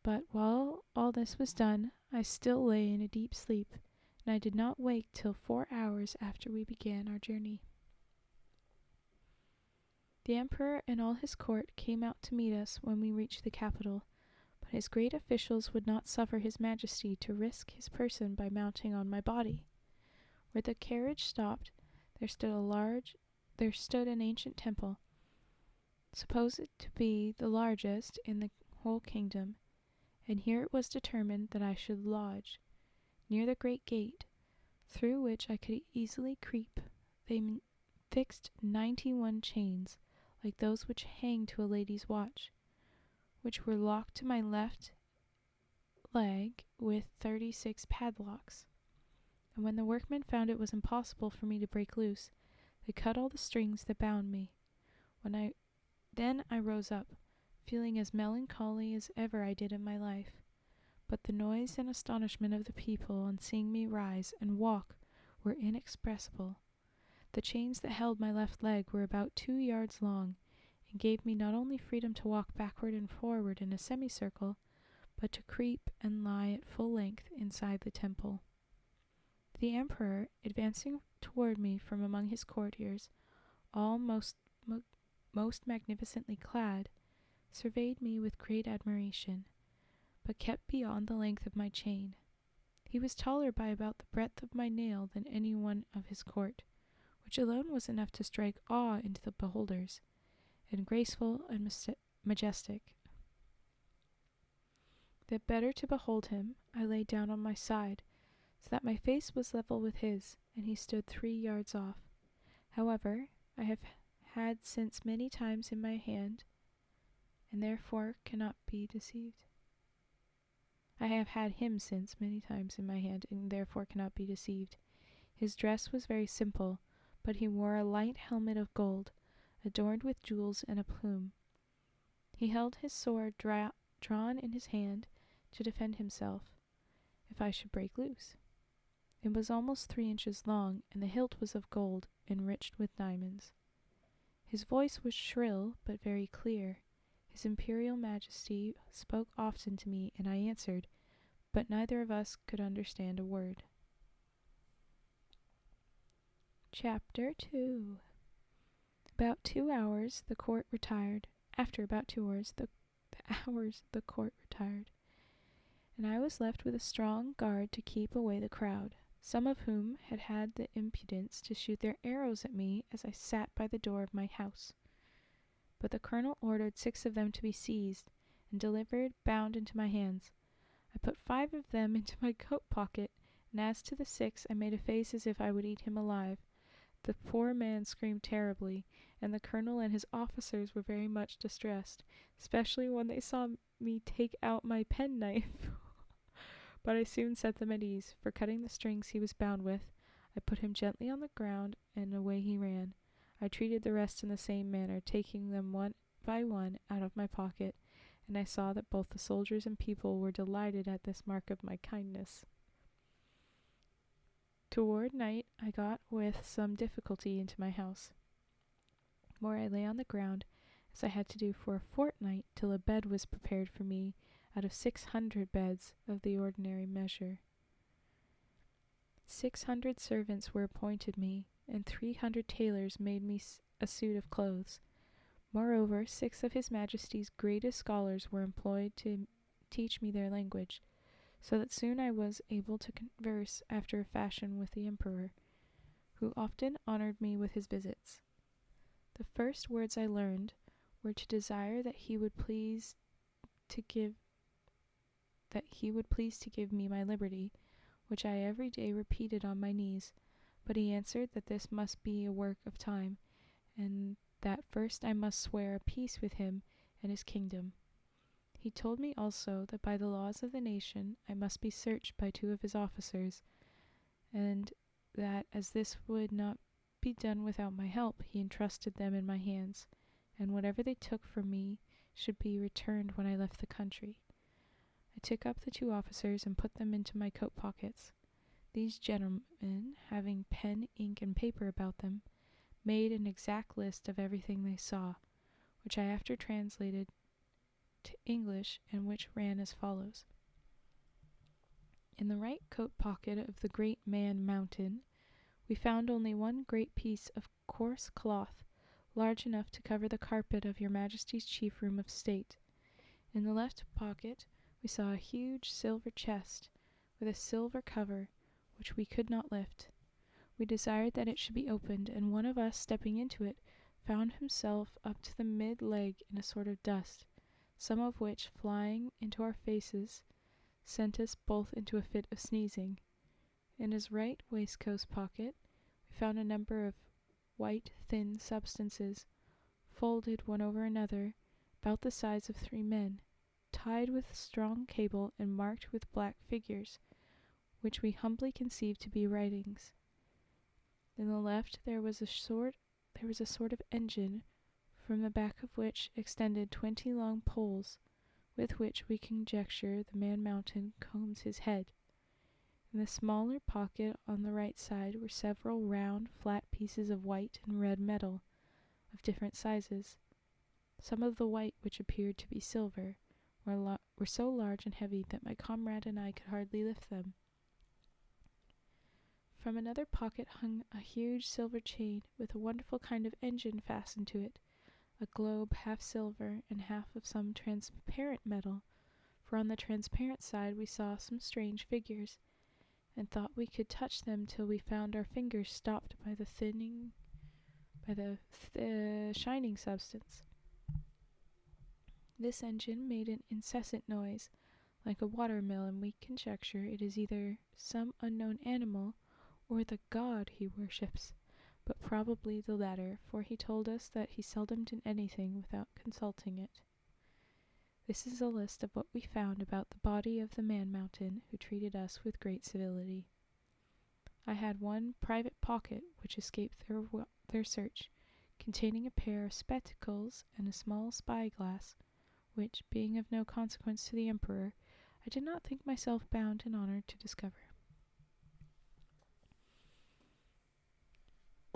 Speaker 1: But while all this was done, I still lay in a deep sleep, and I did not wake till 4 hours after we began our journey. The emperor and all his court came out to meet us when we reached the capital, but his great officials would not suffer His Majesty to risk his person by mounting on my body. Where the carriage stopped, there stood an ancient temple, supposed to be the largest in the whole kingdom, and here it was determined that I should lodge, near the great gate, through which I could easily creep. They fixed 91 chains, like those which hang to a lady's watch, which were locked to my left leg with 36 padlocks. And when the workmen found it was impossible for me to break loose, they cut all the strings that bound me. Then I rose up, feeling as melancholy as ever I did in my life. But the noise and astonishment of the people on seeing me rise and walk were inexpressible. The chains that held my left leg were about 2 yards long, and gave me not only freedom to walk backward and forward in a semicircle, but to creep and lie at full length inside the temple. The emperor, advancing toward me from among his courtiers, all most magnificently clad, surveyed me with great admiration, but kept beyond the length of my chain. He was taller by about the breadth of my nail than any one of his court, which alone was enough to strike awe into the beholders, and graceful and majestic. That better to behold him, I lay down on my side, so that my face was level with his, and he stood 3 yards off. However, I have had since many times in my hand, and therefore cannot be deceived. I have had him since many times in my hand, and therefore cannot be deceived. His dress was very simple, but he wore a light helmet of gold, adorned with jewels and a plume. He held his sword drawn in his hand to defend himself, if I should break loose. It was almost 3 inches long, and the hilt was of gold, enriched with diamonds. His voice was shrill, but very clear. His Imperial Majesty spoke often to me, and I answered, but neither of us could understand a word. Chapter 2. About 2 hours the court retired. After about 2 hours, the court retired, and I was left with a strong guard to keep away the crowd, some of whom had had the impudence to shoot their arrows at me as I sat by the door of my house. But the colonel ordered 6 of them to be seized and delivered bound into my hands. I put 5 of them into my coat pocket, and as to the 6th I made a face as if I would eat him alive. The poor man screamed terribly, and the colonel and his officers were very much distressed, especially when they saw me take out my penknife. But I soon set them at ease, for cutting the strings he was bound with, I put him gently on the ground, and away he ran. I treated the rest in the same manner, taking them one by one out of my pocket, and I saw that both the soldiers and people were delighted at this mark of my kindness. Toward night I got with some difficulty into my house, where I lay on the ground, as I had to do for a fortnight, till a bed was prepared for me out of 600 beds of the ordinary measure. 600 servants were appointed me, and 300 tailors made me a suit of clothes. Moreover, 6 of His Majesty's greatest scholars were employed to teach me their language, so that soon I was able to converse after a fashion with the emperor, who often honored me with his visits. The first words I learned were to desire that he would please to give me my liberty, which I every day repeated on my knees, but he answered that this must be a work of time, and that first I must swear a peace with him and his kingdom. He told me also that by the laws of the nation I must be searched by 2 of his officers, and that as this would not be done without my help, he entrusted them in my hands, and whatever they took from me should be returned when I left the country. I took up the 2 officers and put them into my coat pockets. These gentlemen, having pen, ink, and paper about them, made an exact list of everything they saw, which I after translated to English, and which ran as follows. In the right coat pocket of the great man Mountain, we found only one great piece of coarse cloth, large enough to cover the carpet of your Majesty's chief room of state. In the left pocket we saw a huge silver chest, with a silver cover, which we could not lift. We desired that it should be opened, and one of us, stepping into it, found himself up to the mid-leg in a sort of dust, some of which, flying into our faces, sent us both into a fit of sneezing. In his right waistcoat pocket we found a number of white, thin substances, folded one over another, about the size of 3 men, tied with strong cable and marked with black figures, which we humbly conceived to be writings. In the left there was a sort of engine, from the back of which extended 20 long poles, with which we conjecture the man Mountain combs his head. In the smaller pocket on the right side were several round, flat pieces of white and red metal, of different sizes. Some of the white, which appeared to be silver, were so large and heavy that my comrade and I could hardly lift them. From another pocket hung a huge silver chain, with a wonderful kind of engine fastened to it, a globe half silver and half of some transparent metal, for on the transparent side we saw some strange figures, and thought we could touch them till we found our fingers stopped by the shining substance. This engine made an incessant noise, like a watermill, and we conjecture it is either some unknown animal or the god he worships, but probably the latter, for he told us that he seldom did anything without consulting it. This is a list of what we found about the body of the man-mountain, who treated us with great civility. I had one private pocket which escaped their search, containing a pair of spectacles and a small spy-glass, which, being of no consequence to the emperor, I did not think myself bound in honor to discover.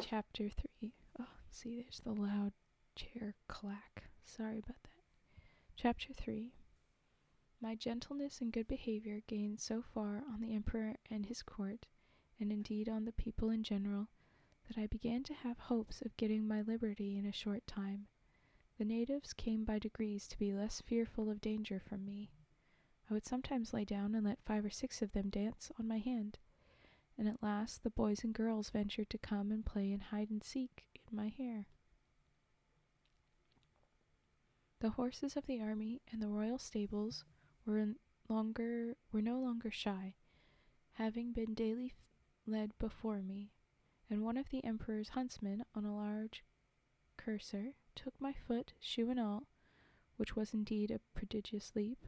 Speaker 1: Chapter 3. Oh, see, there's the loud chair clack. Sorry about that. Chapter 3. My gentleness and good behavior gained so far on the emperor and his court, and indeed on the people in general, that I began to have hopes of getting my liberty in a short time. The natives came by degrees to be less fearful of danger from me. I would sometimes lay down and let 5 or 6 of them dance on my hand, and at last the boys and girls ventured to come and play in hide-and-seek in my hair. The horses of the army and the royal stables were no longer shy, having been daily led before me, and one of the emperor's huntsmen on a large courser took my foot, shoe and all, which was indeed a prodigious leap.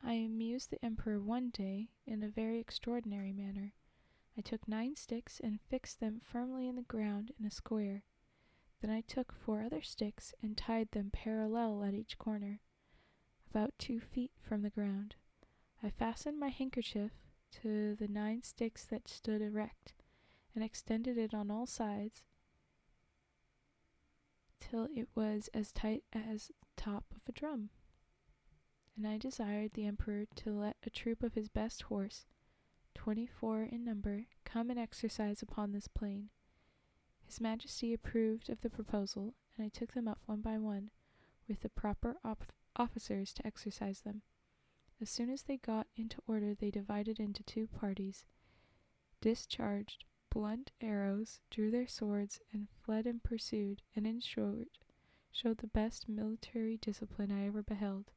Speaker 1: I amused the emperor one day in a very extraordinary manner. I took 9 sticks and fixed them firmly in the ground in a square. Then I took 4 other sticks and tied them parallel at each corner, about 2 feet from the ground. I fastened my handkerchief to the 9 sticks that stood erect, and extended it on all sides till it was as tight as the top of a drum. And I desired the emperor to let a troop of his best horse, 24 in number, come and exercise upon this plain. His Majesty approved of the proposal, and I took them up one by one, with the proper officers to exercise them. As soon as they got into order, they divided into 2 parties, discharged blunt arrows, drew their swords, and fled and pursued, and in short, showed the best military discipline I ever beheld.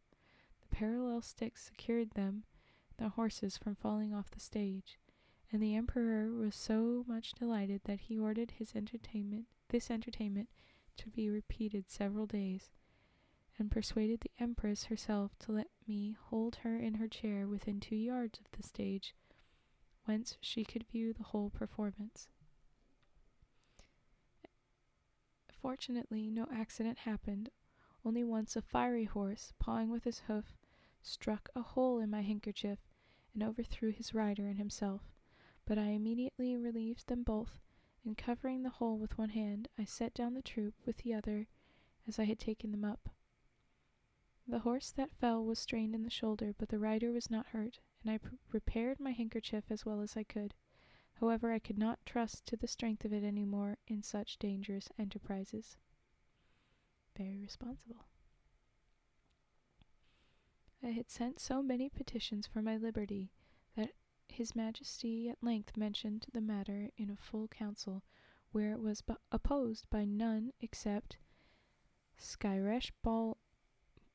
Speaker 1: The parallel sticks secured them, the horses, from falling off the stage, and the emperor was so much delighted that he ordered this entertainment to be repeated several days, and persuaded the empress herself to let me hold her in her chair within 2 yards of the stage, whence she could view the whole performance. Fortunately, no accident happened. Only once a fiery horse, pawing with his hoof, struck a hole in my handkerchief and overthrew his rider and himself, but I immediately relieved them both, and covering the hole with one hand, I set down the troop with the other as I had taken them up. The horse that fell was strained in the shoulder, but the rider was not hurt, and I repaired my handkerchief as well as I could. However, I could not trust to the strength of it any more in such dangerous enterprises. Very responsible. I had sent so many petitions for my liberty that His Majesty at length mentioned the matter in a full council, where it was opposed by none except Skyresh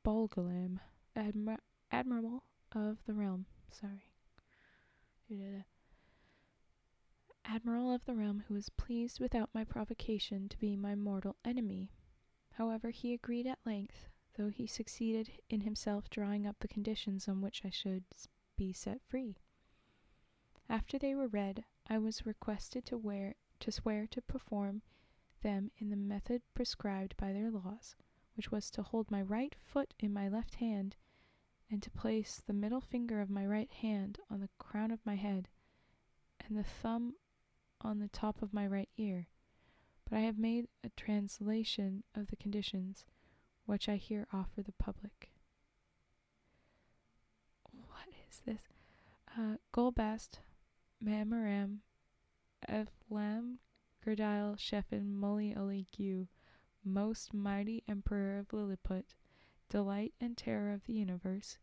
Speaker 1: Bolgalam, Admiral of the realm. Admiral of the realm, who was pleased without my provocation to be my mortal enemy. However, he agreed at length, though he succeeded in himself drawing up the conditions on which I should be set free. After they were read, I was requested to swear to perform them in the method prescribed by their laws, which was to hold my right foot in my left hand, and to place the middle finger of my right hand on the crown of my head, and the thumb on the top of my right ear. But I have made a translation of the conditions, which I here offer the public. What is this? Golbast, Mamaram, Evlam, Gerdile, Sheffin, Muli Uli Gu, most mighty emperor of Lilliput, delight and terror of the universe,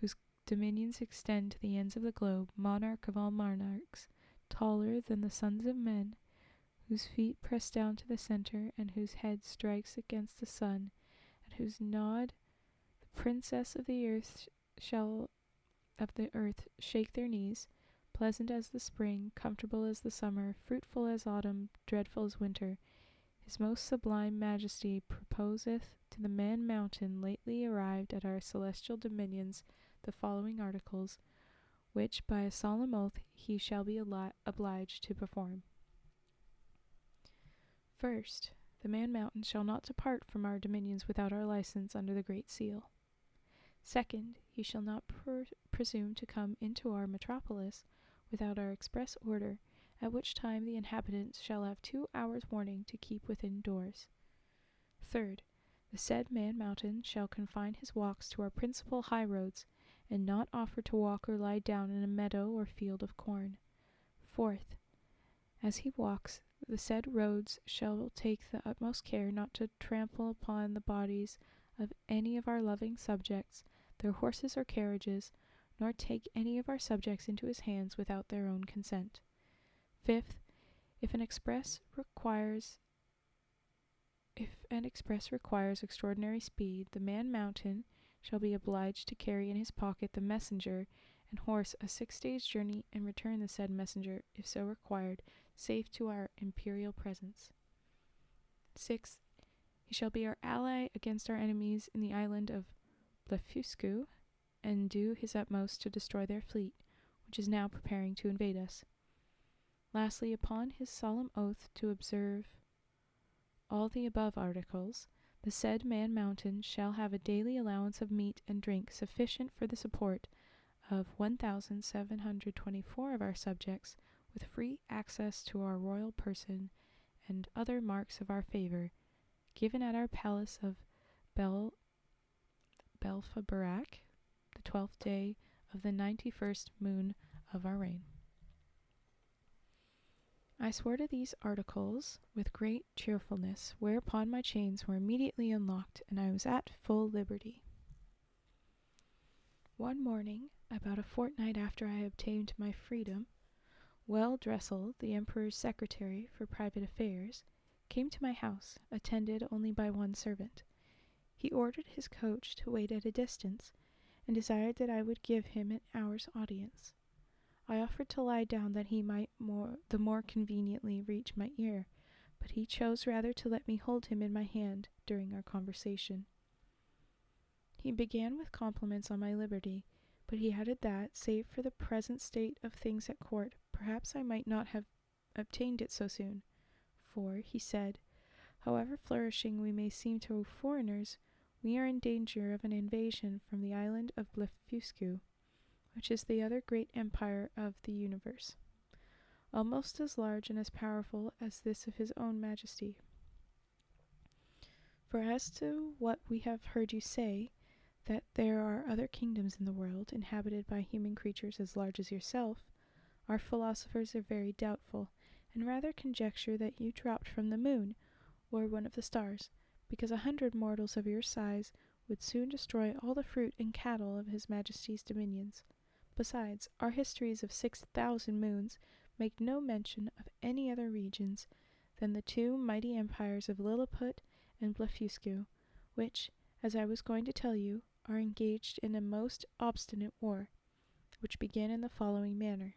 Speaker 1: whose dominions extend to the ends of the globe, monarch of all monarchs, taller than the sons of men, whose feet press down to the center, and whose head strikes against the sun, and whose nod the princess of the earth shall of the earth shake their knees, pleasant as the spring, comfortable as the summer, fruitful as autumn, dreadful as winter. His most sublime majesty proposeth to the Man Mountain lately arrived at our celestial dominions the following articles, which by a solemn oath he shall be obliged to perform. First, the Man Mountain shall not depart from our dominions without our license under the Great Seal. Second, he shall not presume to come into our metropolis without our express order, at which time the inhabitants shall have 2 hours' warning to keep within doors. Third, the said Man Mountain shall confine his walks to our principal high roads, and not offer to walk or lie down in a meadow or field of corn. Fourth, as he walks, the said roads shall take the utmost care not to trample upon the bodies of any of our loving subjects, their horses or carriages, nor take any of our subjects into his hands without their own consent. Fifth, if an express requires extraordinary speed, the Man Mountain shall be obliged to carry in his pocket the messenger and horse a 6 days' journey and return the said messenger, if so required, safe to our imperial presence. Sixth, he shall be our ally against our enemies in the island of Blefuscu, and do his utmost to destroy their fleet, which is now preparing to invade us. Lastly, upon his solemn oath to observe all the above articles, the said Man Mountain shall have a daily allowance of meat and drink sufficient for the support of 1,724 of our subjects, with free access to our royal person and other marks of our favor, given at our palace of Belfabarak, the 12th day of the 91st moon of our reign. I swore to these articles with great cheerfulness, whereupon my chains were immediately unlocked, and I was at full liberty. One morning, about a fortnight after I obtained my freedom, Well-Dressel, the Emperor's secretary for private affairs, came to my house, attended only by one servant. He ordered his coach to wait at a distance, and desired that I would give him an hour's audience. I offered to lie down that he might the more conveniently reach my ear, but he chose rather to let me hold him in my hand during our conversation. He began with compliments on my liberty, but he added that, save for the present state of things at court, perhaps I might not have obtained it so soon, for, he said, however flourishing we may seem to foreigners, we are in danger of an invasion from the island of Blefuscu, which is the other great empire of the universe, almost as large and as powerful as this of his own majesty. For as to what we have heard you say, that there are other kingdoms in the world, inhabited by human creatures as large as yourself, our philosophers are very doubtful, and rather conjecture that you dropped from the moon, or one of the stars, because 100 mortals of your size would soon destroy all the fruit and cattle of his majesty's dominions. Besides, our histories of 6,000 moons make no mention of any other regions than the 2 mighty empires of Lilliput and Blefuscu, which, as I was going to tell you, are engaged in a most obstinate war, which began in the following manner.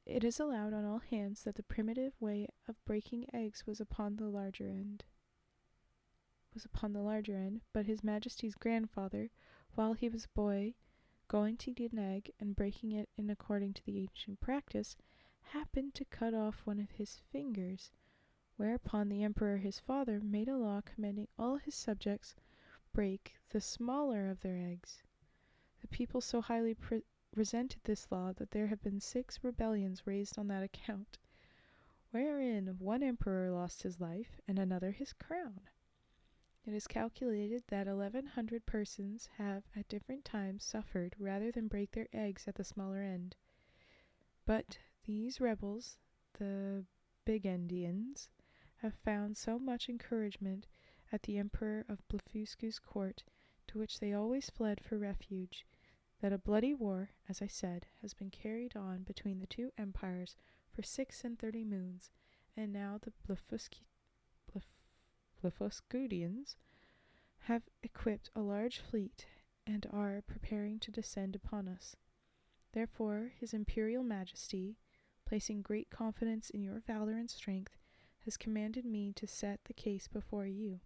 Speaker 1: It is allowed on all hands that the primitive way of breaking eggs was upon the larger end, but his majesty's grandfather, while he was a boy, going to eat an egg and breaking it in according to the ancient practice, happened to cut off one of his fingers, whereupon the emperor his father made a law commanding all his subjects break the smaller of their eggs. The people so highly resented this law that there have been 6 rebellions raised on that account, wherein one emperor lost his life and another his crown. It is calculated that 1,100 persons have at different times suffered rather than break their eggs at the smaller end. But these rebels, the Bigendians, have found so much encouragement at the Emperor of Blefuscu's court, to which they always fled for refuge, that a bloody war, as I said, has been carried on between the 2 empires for 36 moons, and now the Blefuscudians have equipped a large fleet and are preparing to descend upon us. Therefore, His Imperial Majesty, placing great confidence in your valor and strength, has commanded me to set the case before you.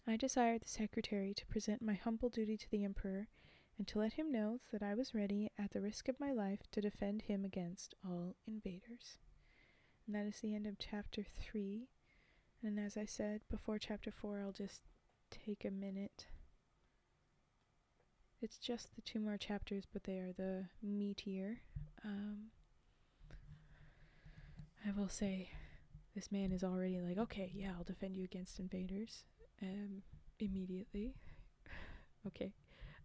Speaker 1: I desired the secretary to present my humble duty to the Emperor, and to let him know that I was ready, at the risk of my life, to defend him against all invaders. And that is the end of chapter 3. And as I said before chapter 4, I'll just take a minute. It's just the 2 more chapters, but they are the meatier. I will say, this man is already like, okay, yeah, I'll defend you against invaders. Immediately. Okay.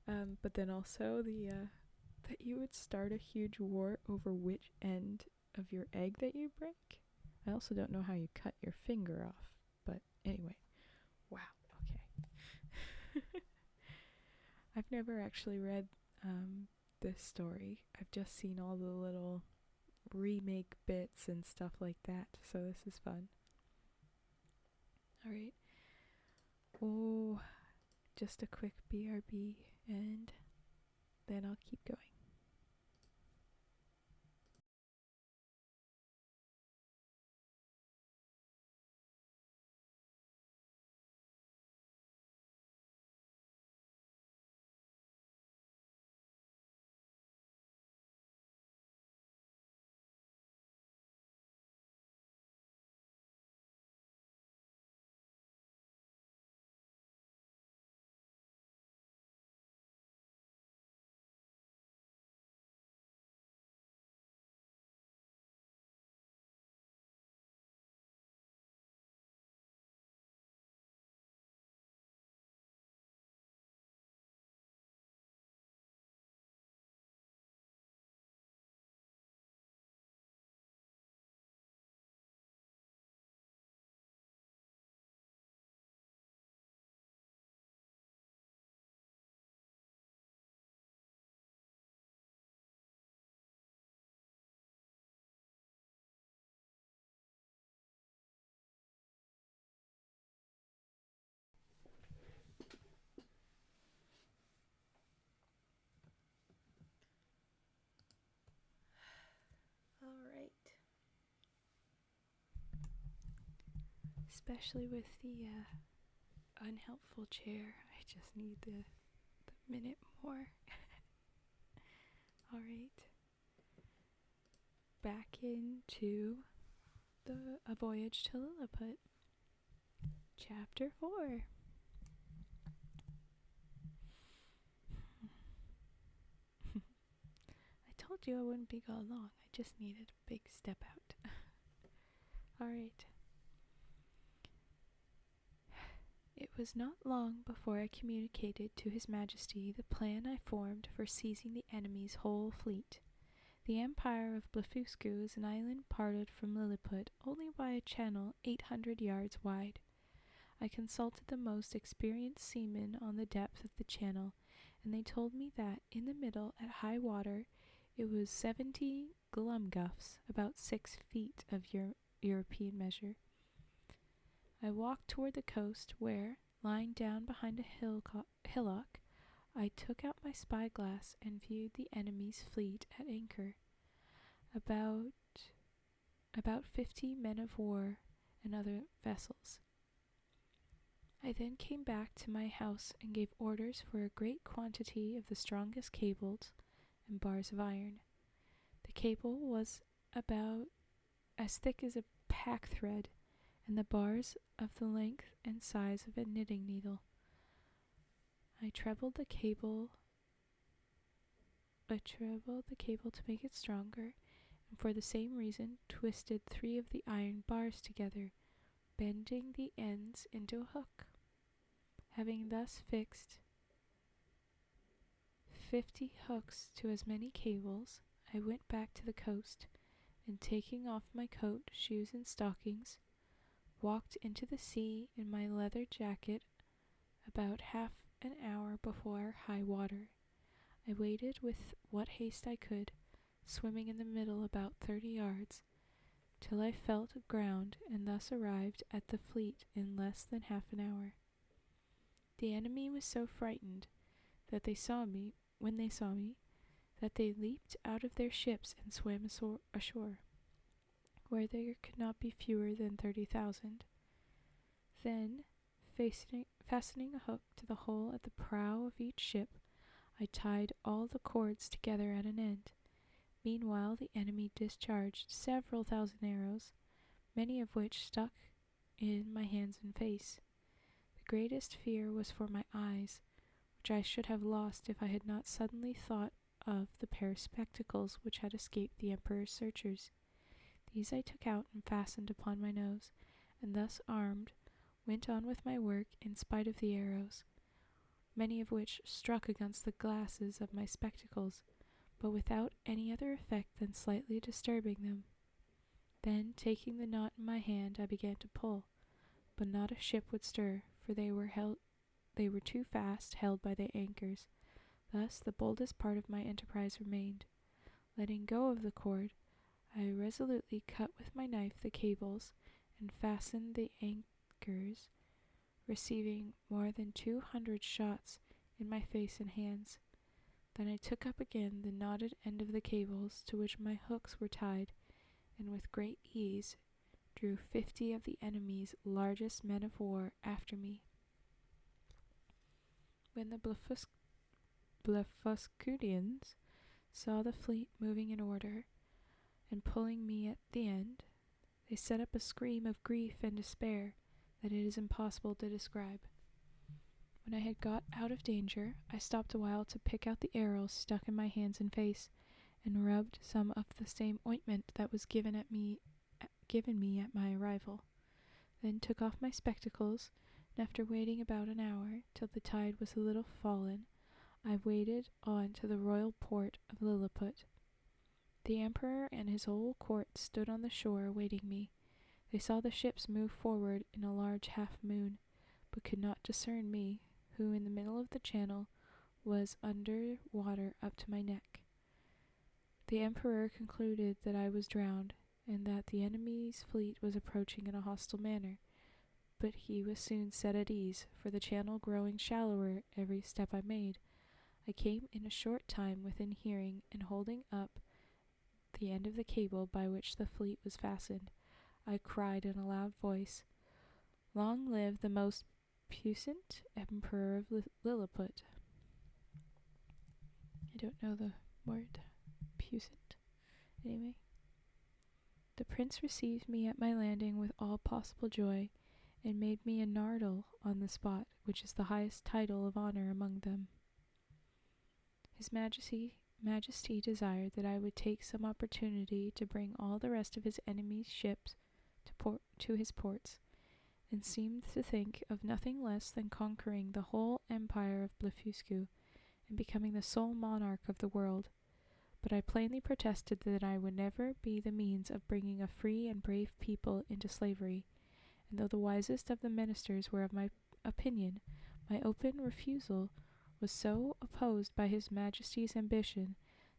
Speaker 1: But then also that you would start a huge war over which end of your egg that you break. I also don't know how you cut your finger off, but anyway. Wow. Okay. I've never actually read this story. I've just seen all the little remake bits and stuff like that, so this is fun. Alright. Oh, just a quick BRB, and then I'll keep going. Alright. Especially with the unhelpful chair, I just need the minute more. Alright. Back into A Voyage to Lilliput. Chapter 4. I told you I wouldn't be gone long. I just needed a big step out. Alright. It was not long before I communicated to His Majesty the plan I formed for seizing the enemy's whole fleet. The empire of Blefuscu is an island parted from Lilliput only by a channel 800 yards wide. I consulted the most experienced seamen on the depth of the channel, and they told me that in the middle, at high water, it was 70 glumguffs, about 6 feet of European measure. I walked toward the coast, where, lying down behind a hillock, I took out my spyglass and viewed the enemy's fleet at anchor. About 50 men of war and other vessels. I then came back to my house and gave orders for a great quantity of the strongest cables and bars of iron. The cable was about as thick as a pack thread, and the bars of the length and size of a knitting needle. I trebled the cable to make it stronger, and for the same reason twisted 3 of the iron bars together, bending the ends into a hook. Having thus fixed 50 hooks to as many cables, I went back to the coast, and taking off my coat, shoes, and stockings, walked into the sea in my leather jacket about half an hour before high water. I waded with what haste I could, swimming in the middle about 30 yards, till I felt ground, and thus arrived at the fleet in less than half an hour. The enemy was so frightened that when they saw me, that they leaped out of their ships and swam ashore, where there could not be fewer than 30,000. Then, fastening a hook to the hole at the prow of each ship, I tied all the cords together at an end. Meanwhile, the enemy discharged several thousand arrows, many of which stuck in my hands and face. The greatest fear was for my eyes, which I should have lost if I had not suddenly thought of the pair of spectacles which had escaped the Emperor's searchers. These I took out and fastened upon my nose, and thus armed, went on with my work in spite of the arrows, many of which struck against the glasses of my spectacles, but without any other effect than slightly disturbing them. Then, taking the knot in my hand, I began to pull, but not a ship would stir, for they were too fast held by the anchors. Thus the boldest part of my enterprise remained. Letting go of the cord, I resolutely cut with my knife the cables and fastened the anchors, receiving more than 200 shots in my face and hands. Then I took up again the knotted end of the cables to which my hooks were tied, and with great ease drew 50 of the enemy's largest men of war after me. When the Blefuscudians saw the fleet moving in order and pulling me at the end, they set up a scream of grief and despair that it is impossible to describe. When I had got out of danger, I stopped a while to pick out the arrows stuck in my hands and face, and rubbed some of the same ointment that was given me at my arrival. Then took off my spectacles, and after waiting about an hour till the tide was a little fallen, I waded on to the royal port of Lilliput. The Emperor and his whole court stood on the shore awaiting me. They saw the ships move forward in a large half-moon, but could not discern me, who in the middle of the channel was under water up to my neck. The Emperor concluded that I was drowned, and that the enemy's fleet was approaching in a hostile manner, but he was soon set at ease, for the channel growing shallower every step I made, I came in a short time within hearing, and holding up the end of the cable by which the fleet was fastened, I cried in a loud voice, "Long live the most puissant Emperor of Lilliput." I don't know the word puissant. Anyway. The prince received me at my landing with all possible joy, and made me a nardal on the spot, which is the highest title of honor among them. His Majesty desired that I would take some opportunity to bring all the rest of his enemy's ships to his ports, and seemed to think of nothing less than conquering the whole empire of Blefuscu, and becoming the sole monarch of the world. But I plainly protested that I would never be the means of bringing a free and brave people into slavery, and though the wisest of the ministers were of my opinion, my open refusal was so opposed by his Majesty's ambition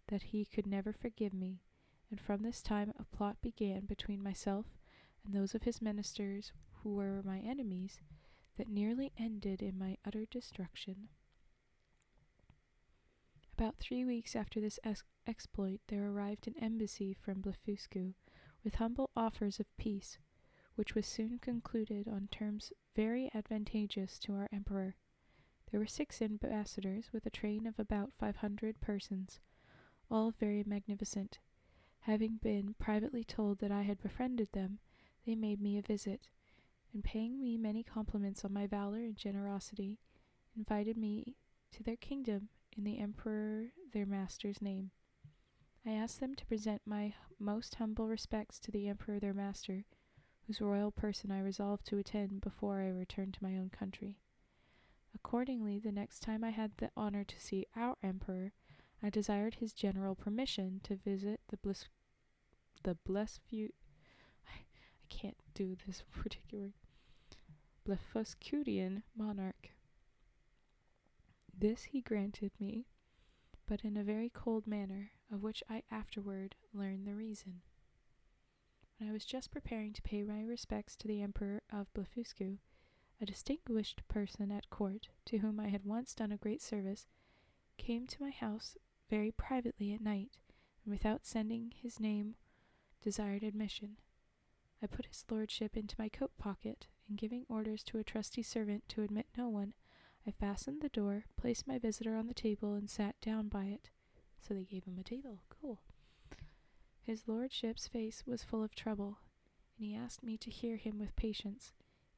Speaker 1: that he could never forgive me, and from this time a plot began between myself and those of his ministers who were my enemies, that nearly ended in my utter destruction. About 3 weeks after this exploit there arrived an embassy from Blefuscu with humble offers of peace, which was soon concluded on terms very advantageous to our emperor. There were 6 ambassadors with a train of about 500 persons, all very magnificent. Having been privately told that I had befriended them, they made me a visit, and paying me many compliments on my valor and generosity, invited me to their kingdom in the emperor their master's name. I asked them to present my most humble respects to the emperor their master, whose royal person I resolved to attend before I returned to my own country. Accordingly, the next time I had the honor to see our emperor, I desired his general permission to visit I can't do this particular Blefuscudian monarch. This he granted me, but in a very cold manner, of which I afterward learned the reason. When I was just preparing to pay my respects to the Emperor of Blefuscu, a distinguished person at court, to whom I had once done a great service, came to my house very privately at night, and without sending his name desired admission. I put his lordship into my coat pocket, and giving orders to a trusty servant to admit no one, I fastened the door, placed my visitor on the table, and sat down by it. So they gave him a table. Cool. His lordship's face was full of trouble, and he asked me to hear him with patience,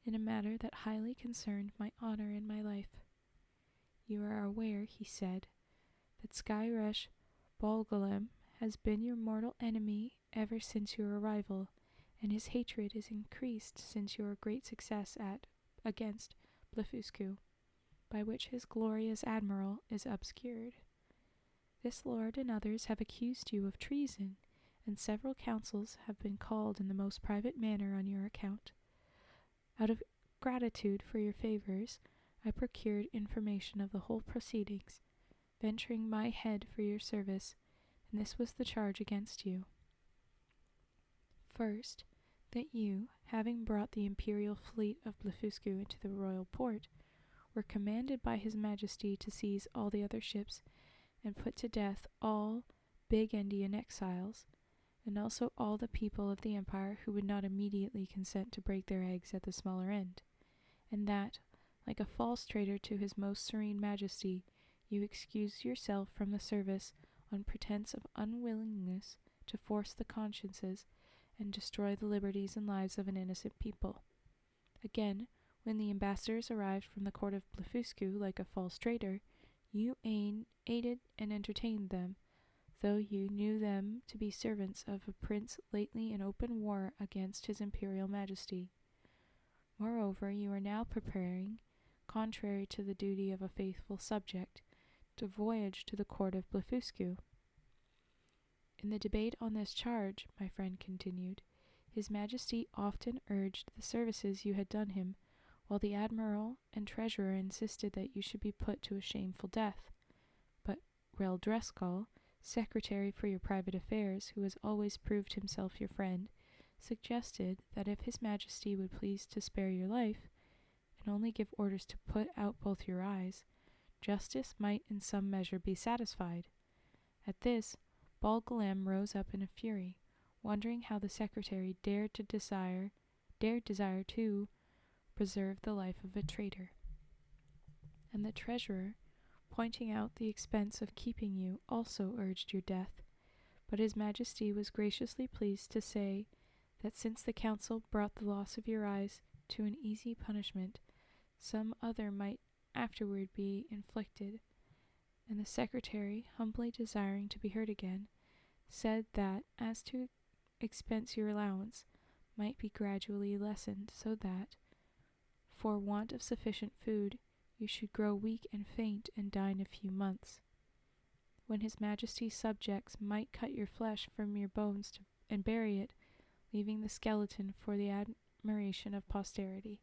Speaker 1: in a matter that highly concerned my honor and my life. You are aware, he said, that Skyresh Bolgolam has been your mortal enemy ever since your arrival, and his hatred is increased since your great success against Blefuscu, by which his glory as admiral is obscured. This lord and others have accused you of treason, and several councils have been called in the most private manner on your account. Out of gratitude for your favors, I procured information of the whole proceedings, venturing my head for your service, and this was the charge against you. First, that you, having brought the imperial fleet of Blefuscu into the royal port, were commanded by his majesty to seize all the other ships and put to death all big Indian exiles, and also all the people of the empire who would not immediately consent to break their eggs at the smaller end, and that, like a false traitor to his most serene majesty, you excused yourself from the service on pretense of unwillingness to force the consciences and destroy the liberties and lives of an innocent people. Again, when the ambassadors arrived from the court of Blefuscu like a false traitor, you aided and entertained them, though you knew them to be servants of a prince lately in open war against his imperial majesty. Moreover, you are now preparing, contrary to the duty of a faithful subject, to voyage to the court of Blefuscu. In the debate on this charge, my friend continued, his majesty often urged the services you had done him, while the admiral and treasurer insisted that you should be put to a shameful death. But Rel Drescal, secretary for your private affairs, who has always proved himself your friend, suggested that if his majesty would please to spare your life, and only give orders to put out both your eyes, justice might in some measure be satisfied. At this, Bolgolam rose up in a fury, wondering how the secretary dared desire to preserve the life of a traitor. And the treasurer, pointing out the expense of keeping you, also urged your death, but his majesty was graciously pleased to say that since the council brought the loss of your eyes to an easy punishment, some other might afterward be inflicted, and the secretary, humbly desiring to be heard again, said that, as to expense, your allowance might be gradually lessened, so that, for want of sufficient food, you should grow weak and faint and die in a few months, when his majesty's subjects might cut your flesh from your bones and bury it, leaving the skeleton for the admiration of posterity.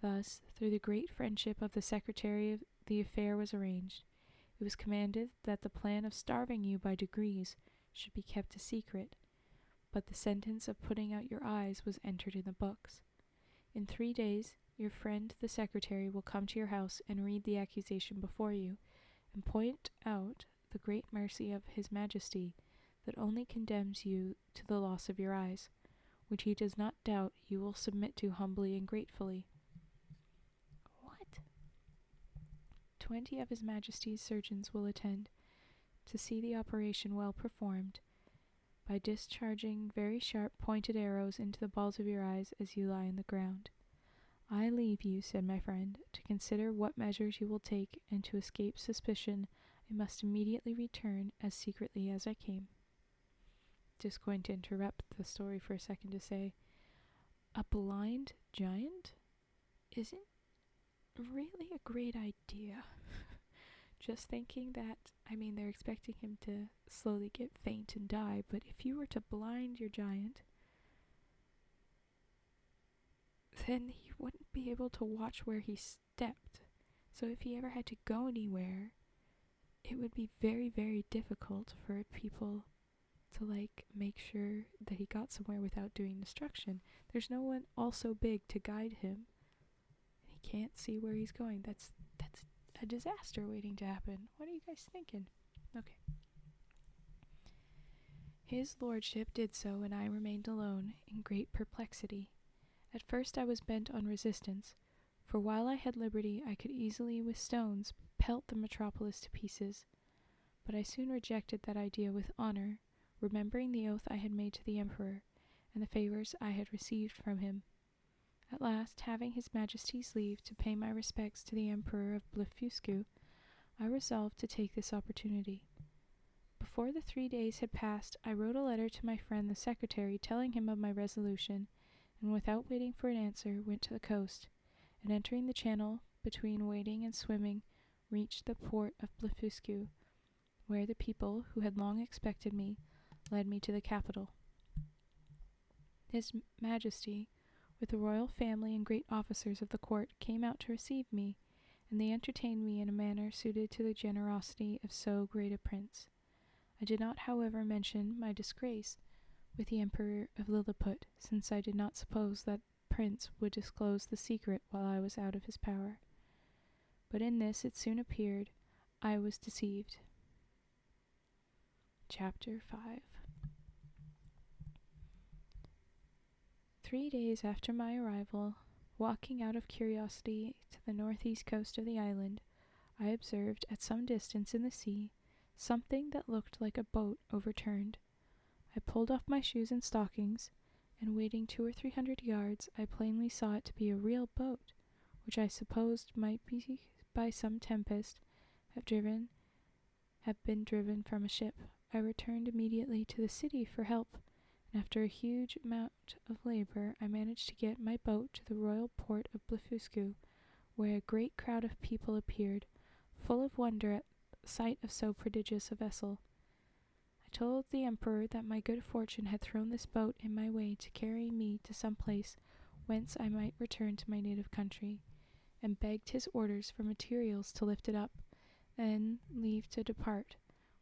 Speaker 1: Thus, through the great friendship of the secretary, the affair was arranged. It was commanded that the plan of starving you by degrees should be kept a secret, but the sentence of putting out your eyes was entered in the books. In 3 days, your friend the secretary will come to your house and read the accusation before you, and point out the great mercy of his majesty that only condemns you to the loss of your eyes, which he does not doubt you will submit to humbly and gratefully. What? 20 of his majesty's surgeons will attend to see the operation well performed, by discharging very sharp pointed arrows into the balls of your eyes as you lie on the ground. I leave you, said my friend, to consider what measures you will take, and to escape suspicion I must immediately return as secretly as I came. Just going to interrupt the story for a second to say, a blind giant isn't really a great idea. Just thinking that, they're expecting him to slowly get faint and die, but if you were to blind your giant, then he wouldn't be able to watch where he stepped. So if he ever had to go anywhere, it would be very, very difficult for people to make sure that he got somewhere without doing destruction. There's no one also big to guide him. can't see where he's going. That's a disaster waiting to happen. What are you guys thinking? Okay. His lordship did so, and I remained alone, in great perplexity. At first I was bent on resistance, for while I had liberty I could easily with stones pelt the metropolis to pieces. But I soon rejected that idea with honor, remembering the oath I had made to the emperor, and the favors I had received from him. At last, having his majesty's leave to pay my respects to the emperor of Blefuscu, I resolved to take this opportunity. Before the 3 days had passed, I wrote a letter to my friend the secretary telling him of my resolution, and without waiting for an answer went to the coast, and entering the channel between wading and swimming, reached the port of Blefuscu, where the people, who had long expected me, led me to the capital. His Majesty, with the royal family and great officers of the court, came out to receive me, and they entertained me in a manner suited to the generosity of so great a prince. I did not, however, mention my disgrace with the Emperor of Lilliput, since I did not suppose that prince would disclose the secret while I was out of his power. But in this it soon appeared I was deceived. Chapter 5. 3 days after my arrival, walking out of curiosity to the northeast coast of the island, I observed at some distance in the sea something that looked like a boat overturned. I pulled off my shoes and stockings, and wading 200 or 300 yards, I plainly saw it to be a real boat, which I supposed might be by some tempest have been driven from a ship. I returned immediately to the city for help, and after a huge amount of labor, I managed to get my boat to the royal port of Blefuscu, where a great crowd of people appeared, full of wonder at the sight of so prodigious a vessel. I told the emperor that my good fortune had thrown this boat in my way to carry me to some place whence I might return to my native country, and begged his orders for materials to lift it up, and leave to depart,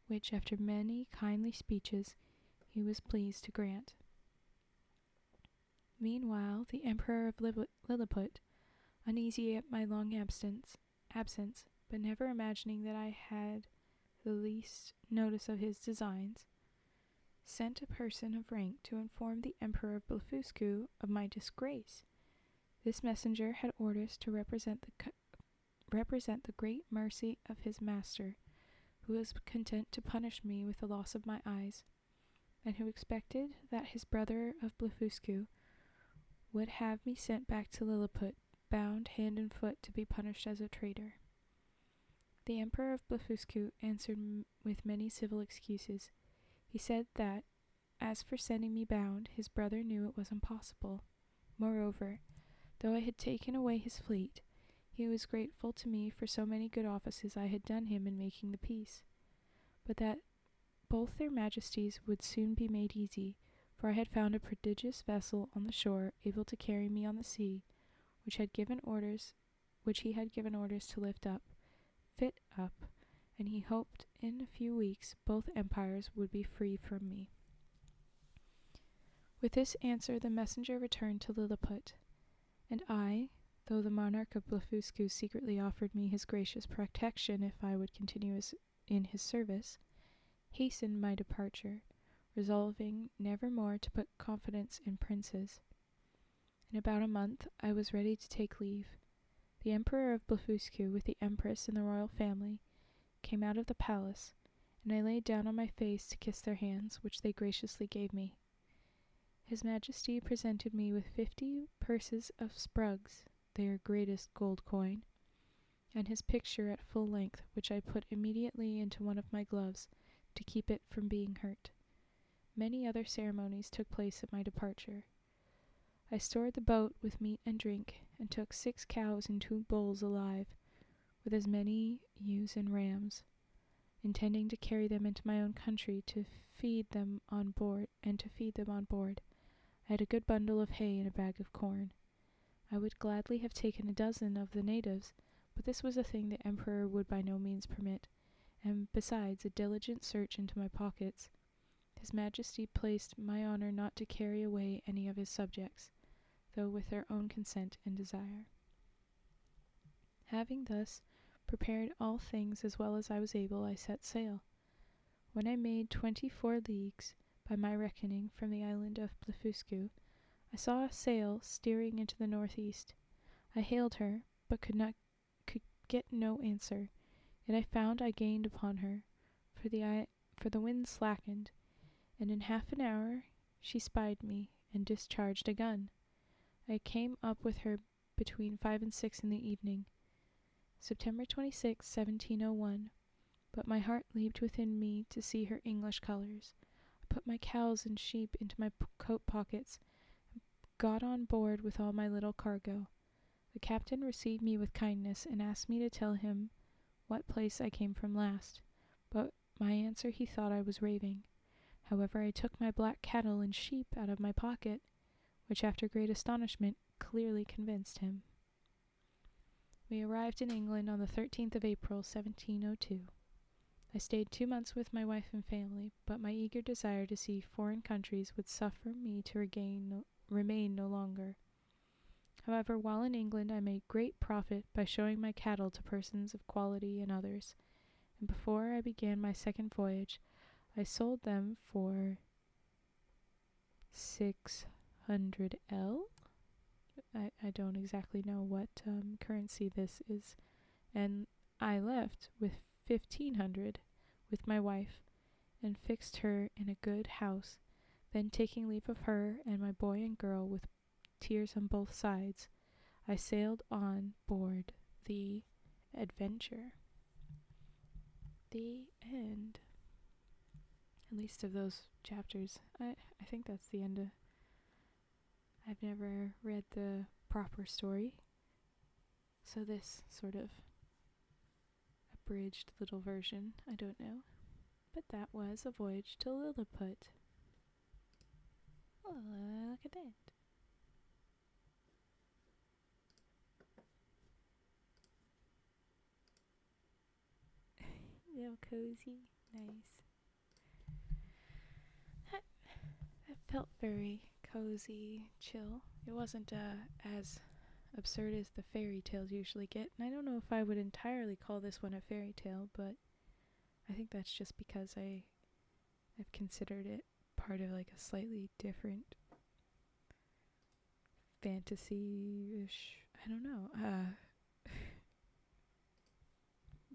Speaker 1: which, after many kindly speeches, he was pleased to grant. Meanwhile, the Emperor of Lilliput, uneasy at my long absence, but never imagining that I had the least notice of his designs, sent a person of rank to inform the Emperor of Blefuscu of my disgrace. This messenger had orders to represent the great mercy of his master, who was content to punish me with the loss of my eyes, and who expected that his brother of Blefuscu would have me sent back to Lilliput, bound hand and foot to be punished as a traitor. The Emperor of Blefuscu answered with many civil excuses. He said that, as for sending me bound, his brother knew it was impossible. Moreover, though I had taken away his fleet, he was grateful to me for so many good offices I had done him in making the peace, but that both their majesties would soon be made easy, for I had found a prodigious vessel on the shore able to carry me on the sea, which he had given orders to lift up, fit up, and he hoped in a few weeks both empires would be free from me. With this answer the messenger returned to Lilliput, and I, though the monarch of Blefuscu secretly offered me his gracious protection if I would continue in his service, hastened my departure, resolving never more to put confidence in princes. In about a month I was ready to take leave. The Emperor of Blefuscu, with the Empress and the royal family, came out of the palace, and I laid down on my face to kiss their hands, which they graciously gave me. His Majesty presented me with 50 purses of sprugs, their greatest gold coin, and his picture at full length, which I put immediately into one of my gloves to keep it from being hurt. Many other ceremonies took place at my departure. I stored the boat with meat and drink, and took 6 cows and 2 bulls alive, with as many ewes and rams, intending to carry them into my own country to feed them on board. I had a good bundle of hay and a bag of corn. I would gladly have taken a dozen of the natives, but this was a thing the emperor would by no means permit, and besides a diligent search into my pockets, his Majesty placed my honor not to carry away any of his subjects, though with their own consent and desire. Having thus prepared all things as well as I was able, I set sail. When I made 24 leagues, by my reckoning, from the island of Blefuscu, I saw a sail steering into the northeast. I hailed her, but could get no answer. Yet I found I gained upon her, for the wind slackened, and in half an hour she spied me and discharged a gun. I came up with her between 5 and 6 in the evening, September 26, 1701. But my heart leaped within me to see her English colors. I put my cows and sheep into my coat pockets, and got on board with all my little cargo. The captain received me with kindness, and asked me to tell him what place I came from last, but my answer he thought I was raving. However, I took my black cattle and sheep out of my pocket, which after great astonishment clearly convinced him. We arrived in England on the 13th of April, 1702. I stayed 2 months with my wife and family, but my eager desire to see foreign countries would suffer me to remain no longer. However, while in England I made great profit by showing my cattle to persons of quality and others, and before I began my second voyage, I sold them for 600L. I don't exactly know what currency this is, and I left with 1500 with my wife, and fixed her in a good house. Then taking leave of her and my boy and girl with tears on both sides, I sailed on board the Adventure. The end. At least of those chapters. I think that's the end of... I've never read the proper story, so this sort of abridged little version, I don't know. But that was A Voyage to Lilliput. Oh, look at that. Real cozy. Nice. That felt very cozy, chill. It wasn't as absurd as the fairy tales usually get, and I don't know if I would entirely call this one a fairy tale, but I think that's just because I've considered it part of like a slightly different fantasy-ish, I don't know,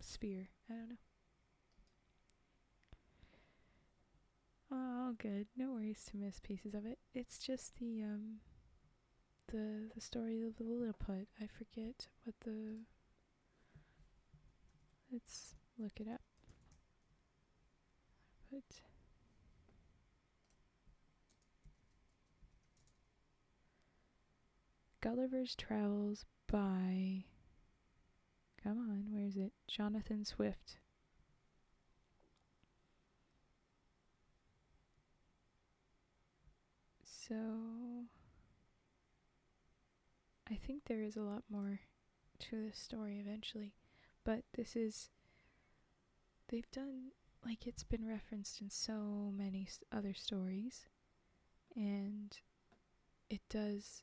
Speaker 1: sphere. I don't know. Oh, good. No worries to miss pieces of it. It's just the story of the Lilliput. I forget what the... Let's look it up. But Gullivers Travels by... Come on, where is it? Jonathan Swift. So I think there is a lot more to this story eventually, but this is... They've done... Like, it's been referenced in so many other stories, and it does...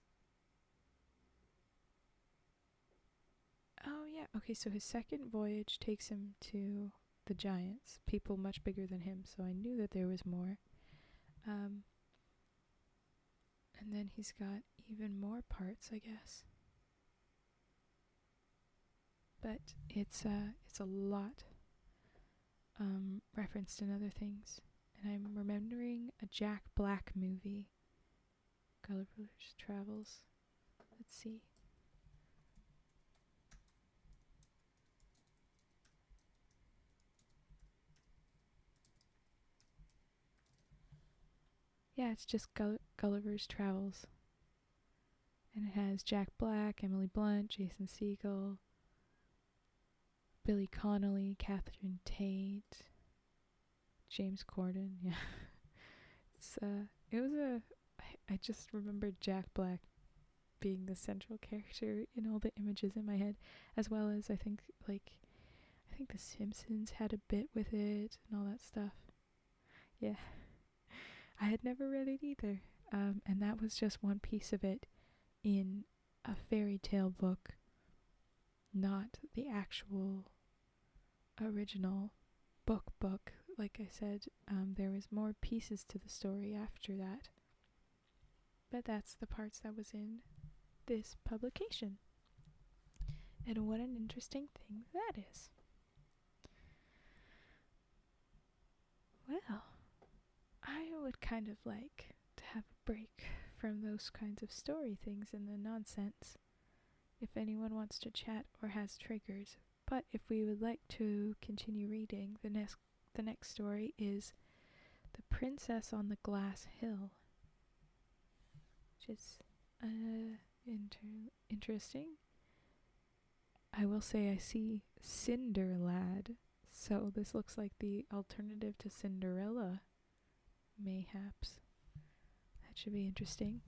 Speaker 1: Oh, yeah. Okay, so his second voyage takes him to the giants, people much bigger than him, so I knew that there was more. And then he's got even more parts, I guess. But it's a lot referenced in other things. And I'm remembering a Jack Black movie, Gullivers Travels. Let's see. Yeah, it's just Gulliver's Travels. And it has Jack Black, Emily Blunt, Jason Segel, Billy Connolly, Catherine Tate, James Corden. Yeah. I just remembered Jack Black being the central character in all the images in my head, as well as I think The Simpsons had a bit with it and all that stuff. Yeah. I had never read it either, and that was just one piece of it in a fairy tale book not the actual original book. Like I said, there was more pieces to the story after that. But that's the parts that was in this publication. And what an interesting thing that is. Well, I would kind of like to have a break from those kinds of story things and the nonsense if anyone wants to chat or has triggers. But if we would like to continue reading, the next story is The Princess on the Glass Hill, which is interesting. I will say I see Cinder Lad, so this looks like the alternative to Cinderella, mayhaps. That should be interesting.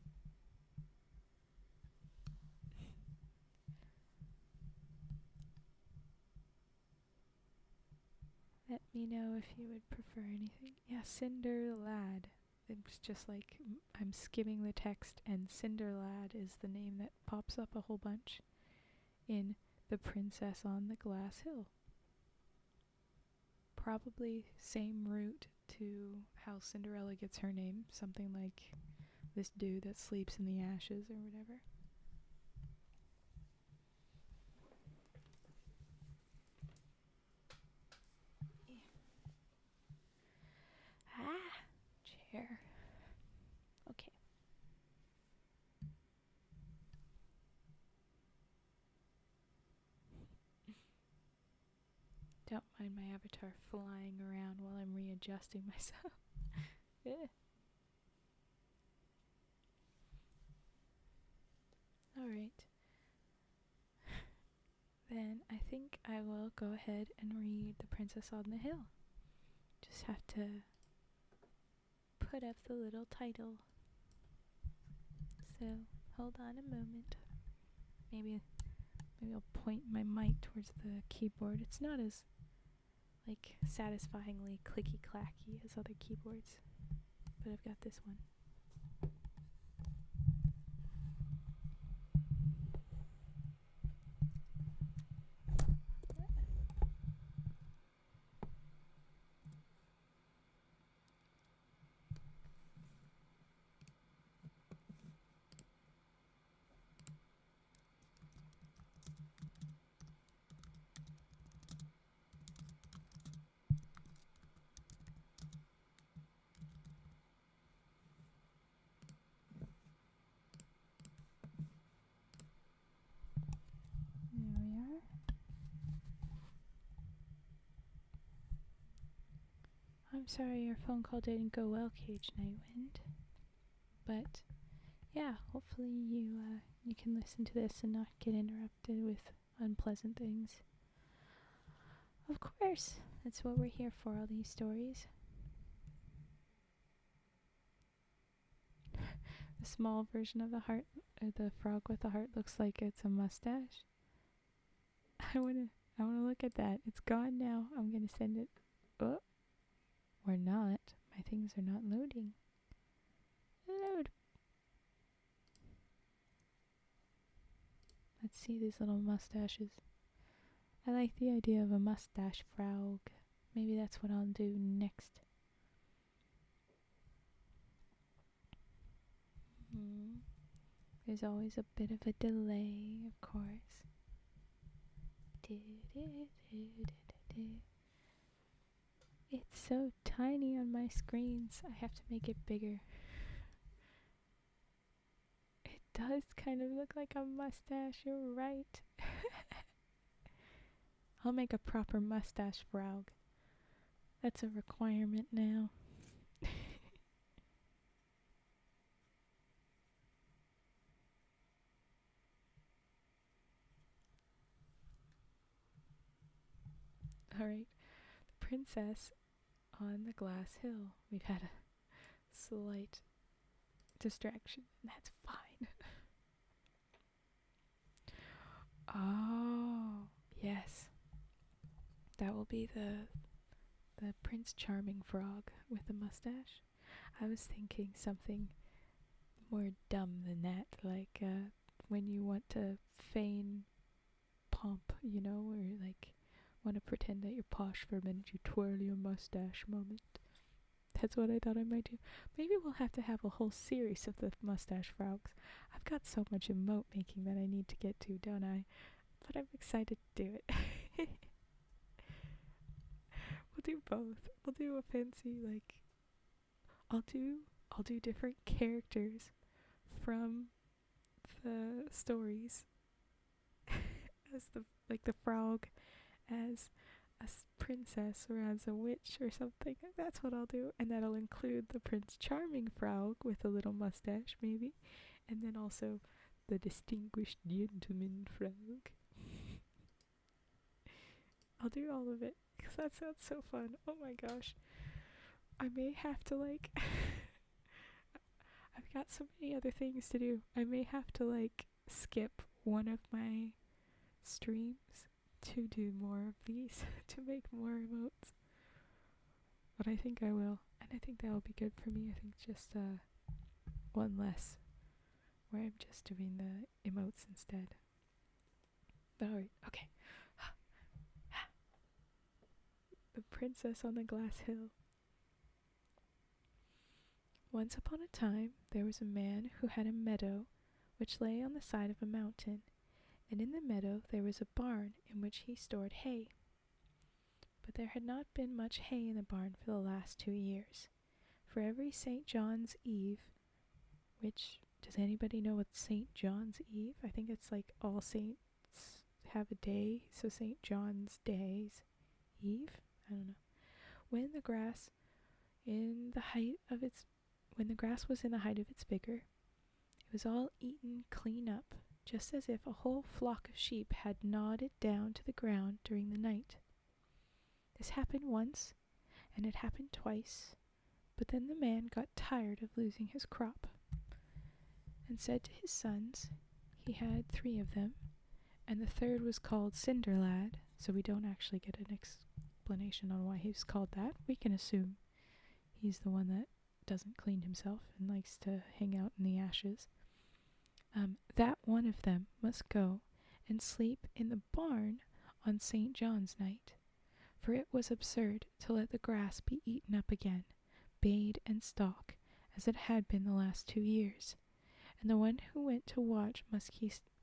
Speaker 1: Let me know if you would prefer anything. Yeah, Cinder Lad. It's just like I'm skimming the text, and Cinder Lad is the name that pops up a whole bunch in The Princess on the Glass Hill. Probably same route to how Cinderella gets her name, something like this dude that sleeps in the ashes or whatever. Chair. Okay. Don't mind my avatar flying around while I'm readjusting myself. Alright. Then I think I will go ahead and read The Princess on the Hill. Just have to put up the little title. So, hold on a moment. Maybe I'll point my mic towards the keyboard. It's not as satisfyingly clicky clacky as other keyboards, but I've got this one. There we are. I'm sorry your phone call didn't go well, Cage Nightwind. But yeah, hopefully you can listen to this and not get interrupted with unpleasant things. Of course, that's what we're here for, all these stories. The small version of the heart, the frog with the heart, looks like it's a mustache. I wanna look at that. It's gone now. I'm gonna send it. Oh, or not. My things are not loading. Load. Let's see these little mustaches. I like the idea of a mustache frog. Maybe that's what I'll do next. There's always a bit of a delay, of course. It's so tiny on my screens. I have to make it bigger. It does kind of look like a mustache, you're right. I'll make a proper mustache frog. That's a requirement now. Alright, The Princess on the Glass Hill. We've had a slight distraction, and that's fine. Oh, yes. That will be the Prince Charming frog with the mustache. I was thinking something more dumb than that, like when you want to feign pomp, you know, or like want to pretend that you're posh for a minute, you twirl your mustache moment. That's what I thought I might do. Maybe we'll have to have a whole series of the mustache frogs. I've got so much emote making that I need to get to, don't I? But I'm excited to do it. We'll do both. We'll do a fancy, like, I'll do different characters from the stories as the frog as a princess or as a witch or something. That's what I'll do, and that'll include the Prince Charming frog with a little mustache maybe, and then also the distinguished gentleman frog. I'll do all of it because that sounds so fun. Oh my gosh, I may have to like I've got so many other things to do. I may have to like skip one of my streams to do more of these, to make more emotes. But I think I will, and I think that will be good for me. I think just one less, where I'm just doing the emotes instead. But alright, okay. The Princess on the Glass Hill. Once upon a time there was a man who had a meadow which lay on the side of a mountain, and in the meadow there was a barn in which he stored hay. But there had not been much hay in the barn for the last 2 years. For every St. John's Eve, which, does anybody know what St. John's Eve? I think it's like All Saints have a day, so St. John's Day's Eve? I don't know. When the grass was in the height of its vigor, it was all eaten clean up, just as if a whole flock of sheep had gnawed it down to the ground during the night. This happened once, and it happened twice, but then the man got tired of losing his crop, and said to his sons, he had 3 of them, and the third was called Cinder Lad, so we don't actually get an explanation on why he's called that. We can assume he's the one that doesn't clean himself and likes to hang out in the ashes. That one of them must go and sleep in the barn on St. John's night, for it was absurd to let the grass be eaten up again, bade and stalk, as it had been the last 2 years, and the one who went to watch must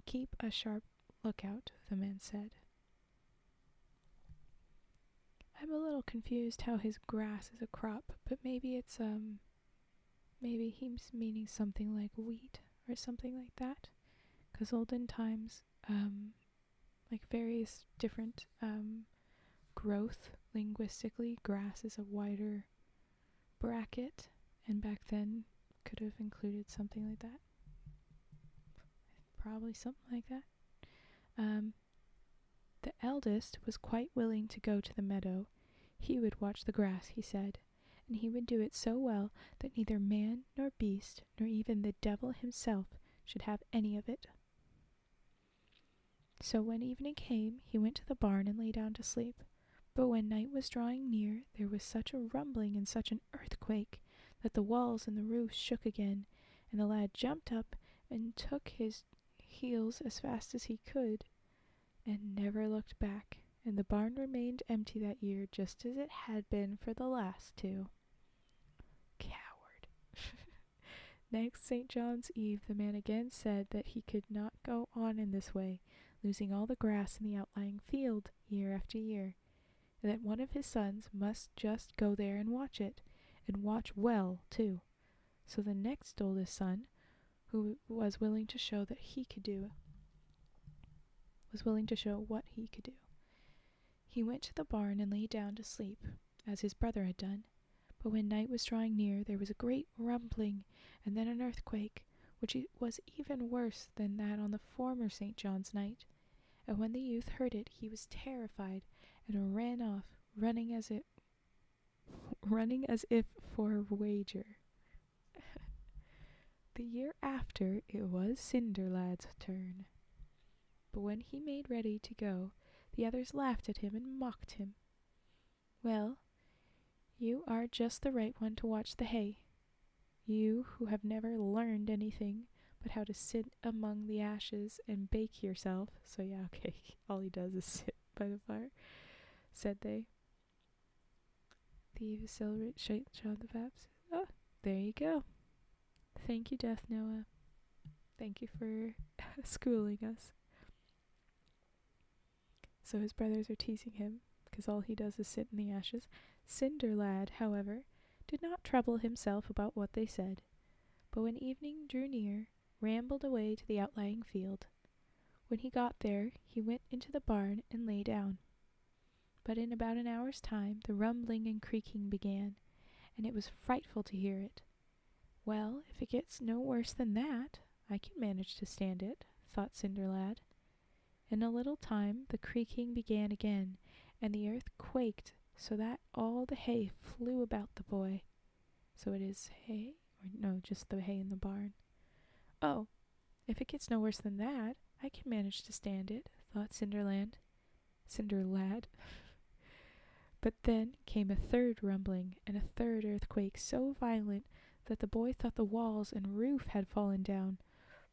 Speaker 1: keep a sharp lookout, the man said. I'm a little confused how his grass is a crop, but maybe it's, maybe he's meaning something like wheat or something like that, because olden times, like various different, growth, linguistically, grass is a wider bracket, and back then could have included something like that. Probably something like that. The eldest was quite willing to go to the meadow. He would watch the grass, he said, and he would do it so well that neither man nor beast, nor even the devil himself, should have any of it. So when evening came, he went to the barn and lay down to sleep. But when night was drawing near, there was such a rumbling and such an earthquake that the walls and the roof shook again, and the lad jumped up and took his heels as fast as he could, and never looked back, and the barn remained empty that year just as it had been for the last 2. Coward. Next St. John's Eve the man again said that he could not go on in this way, losing all the grass in the outlying field year after year, and that one of his sons must just go there and watch it, and watch well too. So the next oldest son, who was willing to show what he could do, he went to the barn and lay down to sleep, as his brother had done. But when night was drawing near, there was a great rumbling, and then an earthquake, which was even worse than that on the former St. John's night. And when the youth heard it, he was terrified, and ran off, running as if for a wager. The year after, it was Cinder Lad's turn. But when he made ready to go, the others laughed at him and mocked him. Well, you are just the right one to watch the hay. You who have never learned anything but how to sit among the ashes and bake yourself. So yeah, okay, all he does is sit by the fire, said they. The celebrate John the Baptist. Oh, there you go. Thank you, Death Noah. Thank you for schooling us. So his brothers are teasing him, because all he does is sit in the ashes. Cinder Lad, however, did not trouble himself about what they said, but when evening drew near, rambled away to the outlying field. When he got there, he went into the barn and lay down. But in about an hour's time the rumbling and creaking began, and it was frightful to hear it. Well, if it gets no worse than that, I can manage to stand it, thought Cinder Lad. In a little time the creaking began again, and the earth quaked so that all the hay flew about the boy. So it is hay? Or no, just the hay in the barn. Oh, if it gets no worse than that, I can manage to stand it, thought Cinder Lad. But then came a third rumbling and a third earthquake so violent that the boy thought the walls and roof had fallen down.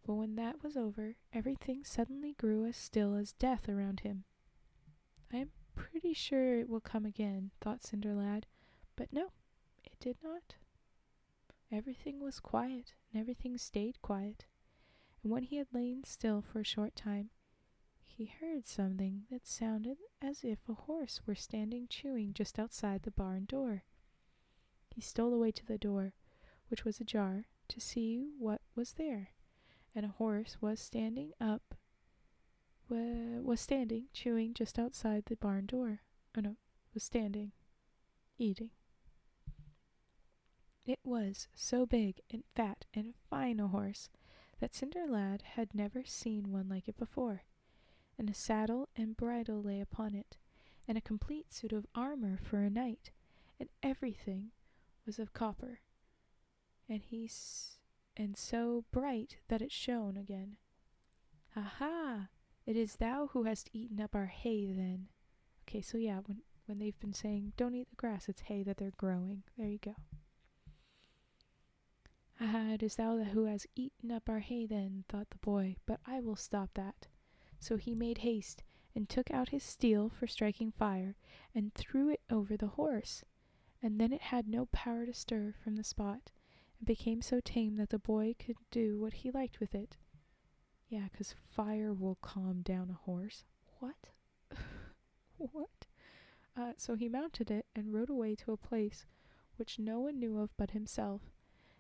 Speaker 1: But when that was over, everything suddenly grew as still as death around him. I am pretty sure it will come again, thought Cinder Lad, but no, it did not. Everything was quiet, and everything stayed quiet, and when he had lain still for a short time, he heard something that sounded as if a horse were standing chewing just outside the barn door. He stole away to the door, which was ajar, to see what was there, and a horse was standing chewing just outside the barn door. Oh no, was standing, eating. It was so big and fat and fine a horse that Cinder Lad had never seen one like it before, and a saddle and bridle lay upon it, and a complete suit of armor for a knight, and everything was of copper, and so bright that it shone again. "Aha! It is thou who hast eaten up our hay, then." Okay, so yeah, when they've been saying, don't eat the grass, it's hay that they're growing. There you go. "Aha, it is thou who hast eaten up our hay, then," thought the boy, "but I will stop that." So he made haste, and took out his steel for striking fire, and threw it over the horse, and then it had no power to stir from the spot, and became so tame that the boy could do what he liked with it. Yeah, 'cause fire will calm down a horse. What? What? So he mounted it and rode away to a place which no one knew of but himself,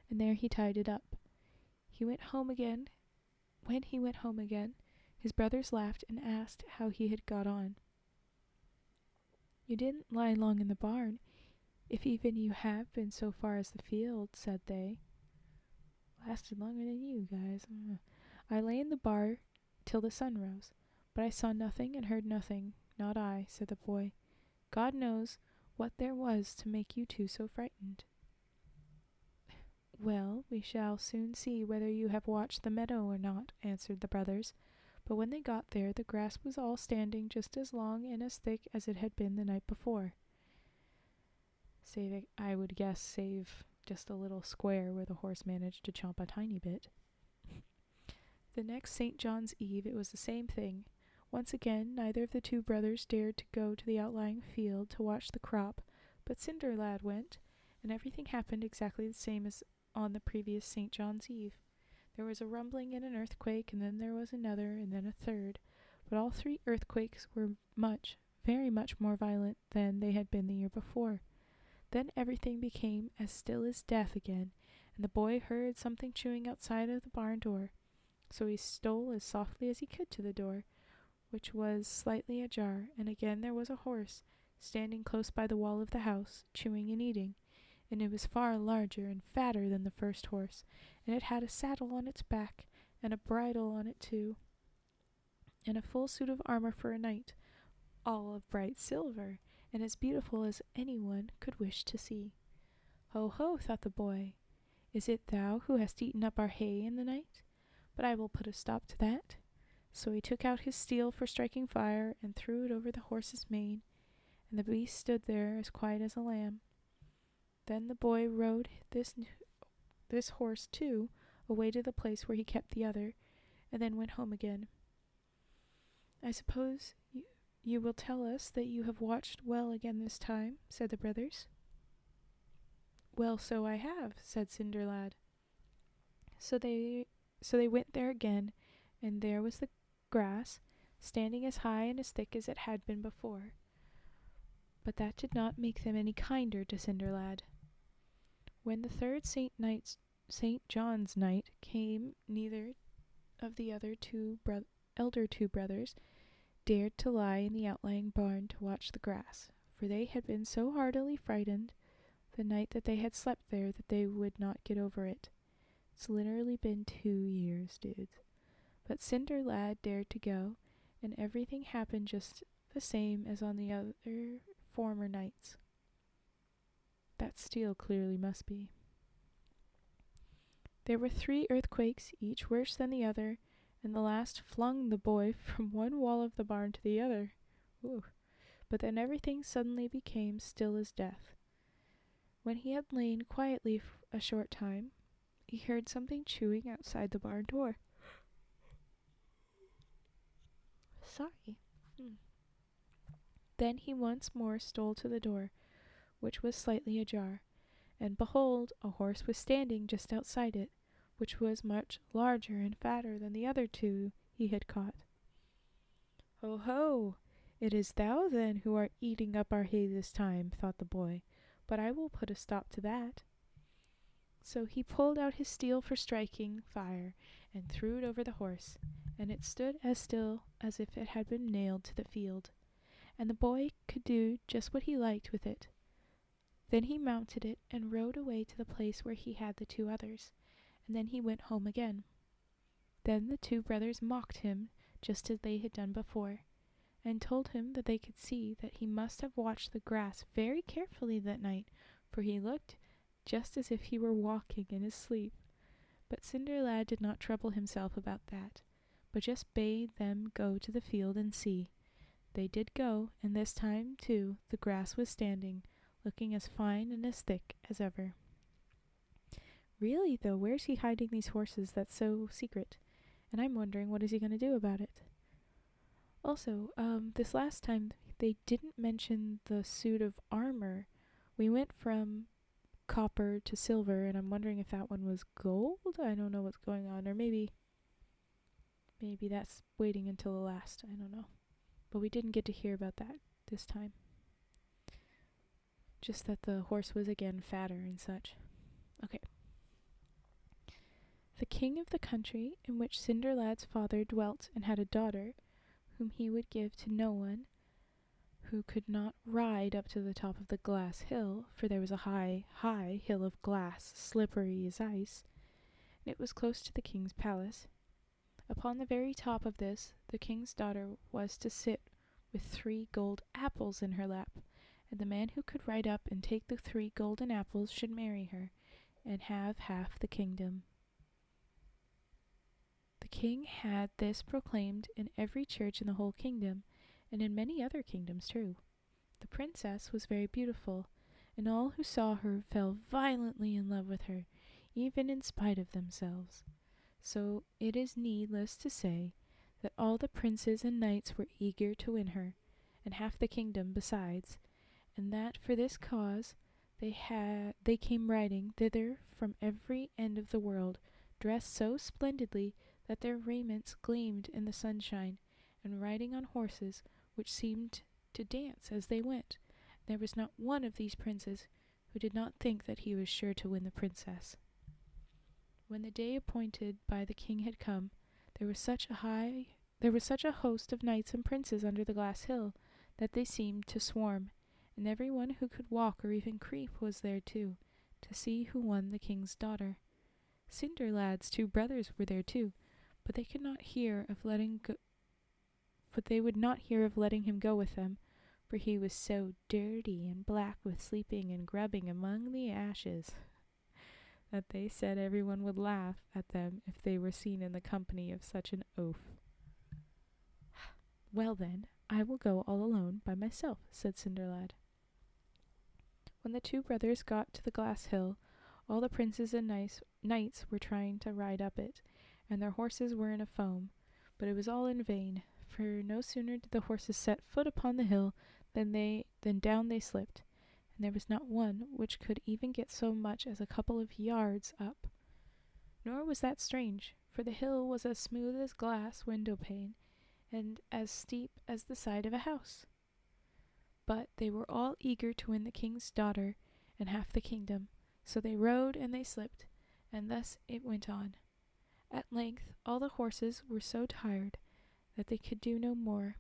Speaker 1: and there he tied it up. He went home again. When he went home again, his brothers laughed and asked how he had got on. "You didn't lie long in the barn, if even you have been so far as the field," said they. "Lasted longer than you guys. I lay in the barn till the sun rose, but I saw nothing and heard nothing, not I," said the boy. "God knows what there was to make you two so frightened." "Well, we shall soon see whether you have watched the meadow or not," answered the brothers. But when they got there, the grass was all standing just as long and as thick as it had been the night before. I would guess, save just a little square where the horse managed to chomp a tiny bit. The next St. John's Eve it was the same thing. Once again, neither of the two brothers dared to go to the outlying field to watch the crop, but Cinder Lad went, and everything happened exactly the same as on the previous St. John's Eve. There was a rumbling and an earthquake, and then there was another, and then a third, but all three earthquakes were very much more violent than they had been the year before. Then everything became as still as death again, and the boy heard something chewing outside of the barn door. So he stole as softly as he could to the door, which was slightly ajar, and again there was a horse standing close by the wall of the house, chewing and eating, and it was far larger and fatter than the first horse, and it had a saddle on its back, and a bridle on it too, and a full suit of armor for a knight, all of bright silver, and as beautiful as anyone could wish to see. "Ho, ho," thought the boy, "is it thou who hast eaten up our hay in the night? But I will put a stop to that." So he took out his steel for striking fire and threw it over the horse's mane, and the beast stood there as quiet as a lamb. Then the boy rode this horse too away to the place where he kept the other, and then went home again. "I suppose you will tell us that you have watched well again this time," said the brothers. "Well, so I have," said Cinderlad. So they went there again, and there was the grass, standing as high and as thick as it had been before. But that did not make them any kinder to Cinderlad. When the third St. John's night came, neither of the elder two brothers dared to lie in the outlying barn to watch the grass, for they had been so heartily frightened the night that they had slept there that they would not get over it. It's literally been 2 years, dudes. But Cinderlad dared to go, and everything happened just the same as on the other former nights. That steel clearly must be. There were 3 earthquakes, each worse than the other, and the last flung the boy from one wall of the barn to the other. Ooh. But then everything suddenly became still as death. When he had lain quietly a short time, he heard something chewing outside the barn door. Sorry. Then he once more stole to the door, which was slightly ajar, and behold, a horse was standing just outside it, which was much larger and fatter than the other 2 he had caught. "Ho, ho! It is thou, then, who art eating up our hay this time," thought the boy, "but I will put a stop to that." So he pulled out his steel for striking fire and threw it over the horse, and it stood as still as if it had been nailed to the field, and the boy could do just what he liked with it. Then he mounted it and rode away to the place where he had the 2 others, and then he went home again. Then the 2 brothers mocked him just as they had done before, and told him that they could see that he must have watched the grass very carefully that night, for he looked just as if he were walking in his sleep. But Cinderlad did not trouble himself about that, but just bade them go to the field and see. They did go, and this time, too, the grass was standing, looking as fine and as thick as ever. Really, though, where's he hiding these horses that's so secret? And I'm wondering, what is he going to do about it? Also, this last time, they didn't mention the suit of armor. We went from copper to silver, and I'm wondering if that one was gold? I don't know what's going on, or maybe that's waiting until the last, I don't know. But we didn't get to hear about that this time. Just that the horse was again fatter and such. Okay. The king of the country in which Cinderlad's father dwelt and had a daughter, whom he would give to no one who could not ride up to the top of the glass hill, for there was a high, high hill of glass, slippery as ice, and it was close to the king's palace. Upon the very top of this, the king's daughter was to sit with 3 gold apples in her lap, and the man who could ride up and take the 3 golden apples should marry her, and have half the kingdom. The king had this proclaimed in every church in the whole kingdom, and in many other kingdoms too. The princess was very beautiful, and all who saw her fell violently in love with her, even in spite of themselves. So it is needless to say that all the princes and knights were eager to win her, and half the kingdom besides, and that for this cause they came riding thither from every end of the world, dressed so splendidly that their raiments gleamed in the sunshine, and riding on horses which seemed to dance as they went. There was not one of these princes who did not think that he was sure to win the princess. When the day appointed by the king had come, there was such a host of knights and princes under the glass hill that they seemed to swarm, and every one who could walk or even creep was there too, to see who won the king's daughter. Cinderlad's 2 brothers were there too, but they would not hear of letting him go with them, for he was so dirty and black with sleeping and grubbing among the ashes that they said everyone would laugh at them if they were seen in the company of such an oaf. "Well then, I will go all alone by myself," said Cinderlad. When the 2 brothers got to the glass hill, All the princes and knights were trying to ride up it, and their horses were in a foam, but it was all in vain, for no sooner did the horses set foot upon the hill than down they slipped, and there was not one which could even get so much as a couple of yards up. Nor was that strange, for the hill was as smooth as glass window pane, and as steep as the side of a house. But they were all eager to win the king's daughter and half the kingdom, so they rode and they slipped, and thus it went on. At length all the horses were so tired that they could do no more,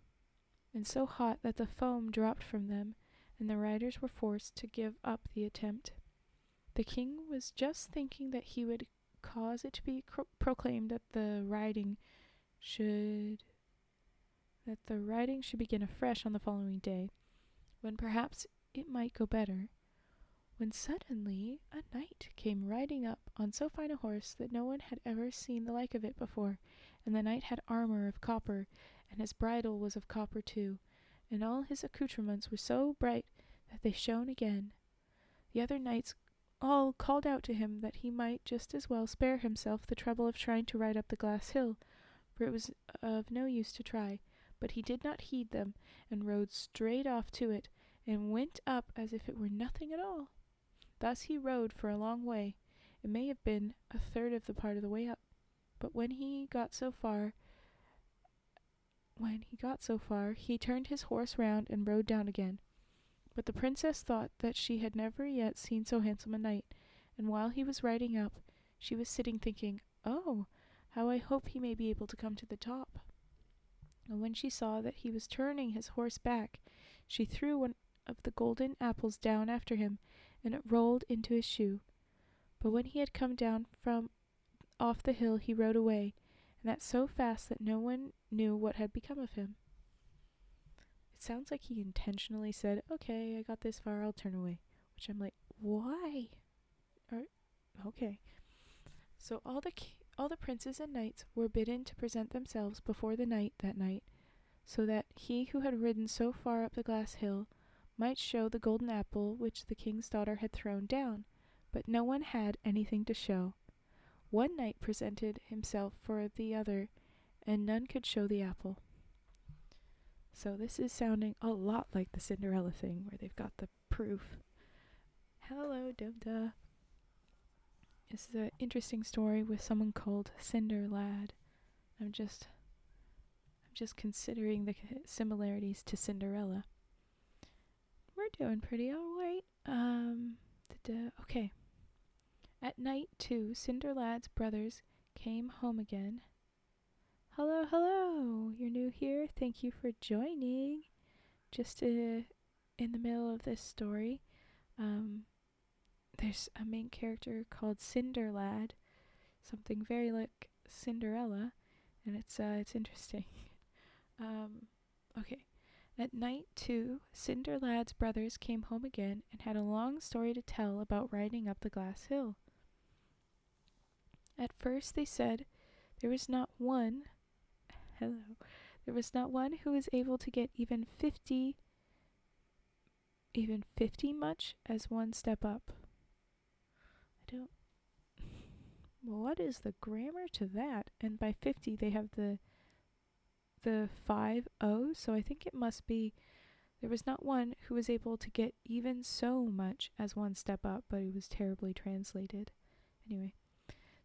Speaker 1: and so hot that the foam dropped from them, and the riders were forced to give up the attempt. The king was just thinking that he would cause it to be proclaimed that the riding should begin afresh on the following day, when perhaps it might go better, when suddenly a knight came riding up on so fine a horse that no one had ever seen the like of it before, and the knight had armor of copper, and his bridle was of copper too, and all his accoutrements were so bright that they shone again. The other knights all called out to him that he might just as well spare himself the trouble of trying to ride up the glass hill, for it was of no use to try, but he did not heed them, and rode straight off to it, and went up as if it were nothing at all. Thus he rode for a long way. It may have been a third of the part of the way up, but when he got so far, he turned his horse round and rode down again. But the princess thought that she had never yet seen so handsome a knight, and while he was riding up, she was sitting thinking, "Oh, how I hope he may be able to come to the top." And when she saw that he was turning his horse back, she threw one of the golden apples down after him, and it rolled into his shoe. But when he had come down from off the hill, he rode away, and that so fast that no one knew what had become of him. It sounds like he intentionally said, "Okay, I got this far, I'll turn away," which I'm like, why? Okay. So all the princes and knights were bidden to present themselves before the knight that night, so that he who had ridden so far up the glass hill might show the golden apple which the king's daughter had thrown down, but no one had anything to show. One knight presented himself for the other, and none could show the apple. So this is sounding a lot like the Cinderella thing, where they've got the proof. Hello, Dubda. This is an interesting story with someone called Cinder Lad. I'm just considering the similarities to Cinderella. We're doing pretty alright. Okay. At night, too, Cinder Lad's brothers came home again. Hello. You're new here. Thank you for joining. Just in the middle of this story, there's a main character called Cinder Lad, something very like Cinderella, and it's interesting. Okay. At night, too, Cinder Lad's brothers came home again and had a long story to tell about riding up the glass hill. At first they said there was not one who was able to get even 50 much as one step up. What is the grammar to that? And by 50 they have the 5 O's, so I think it must be there was not one who was able to get even so much as one step up, but it was terribly translated. Anyway,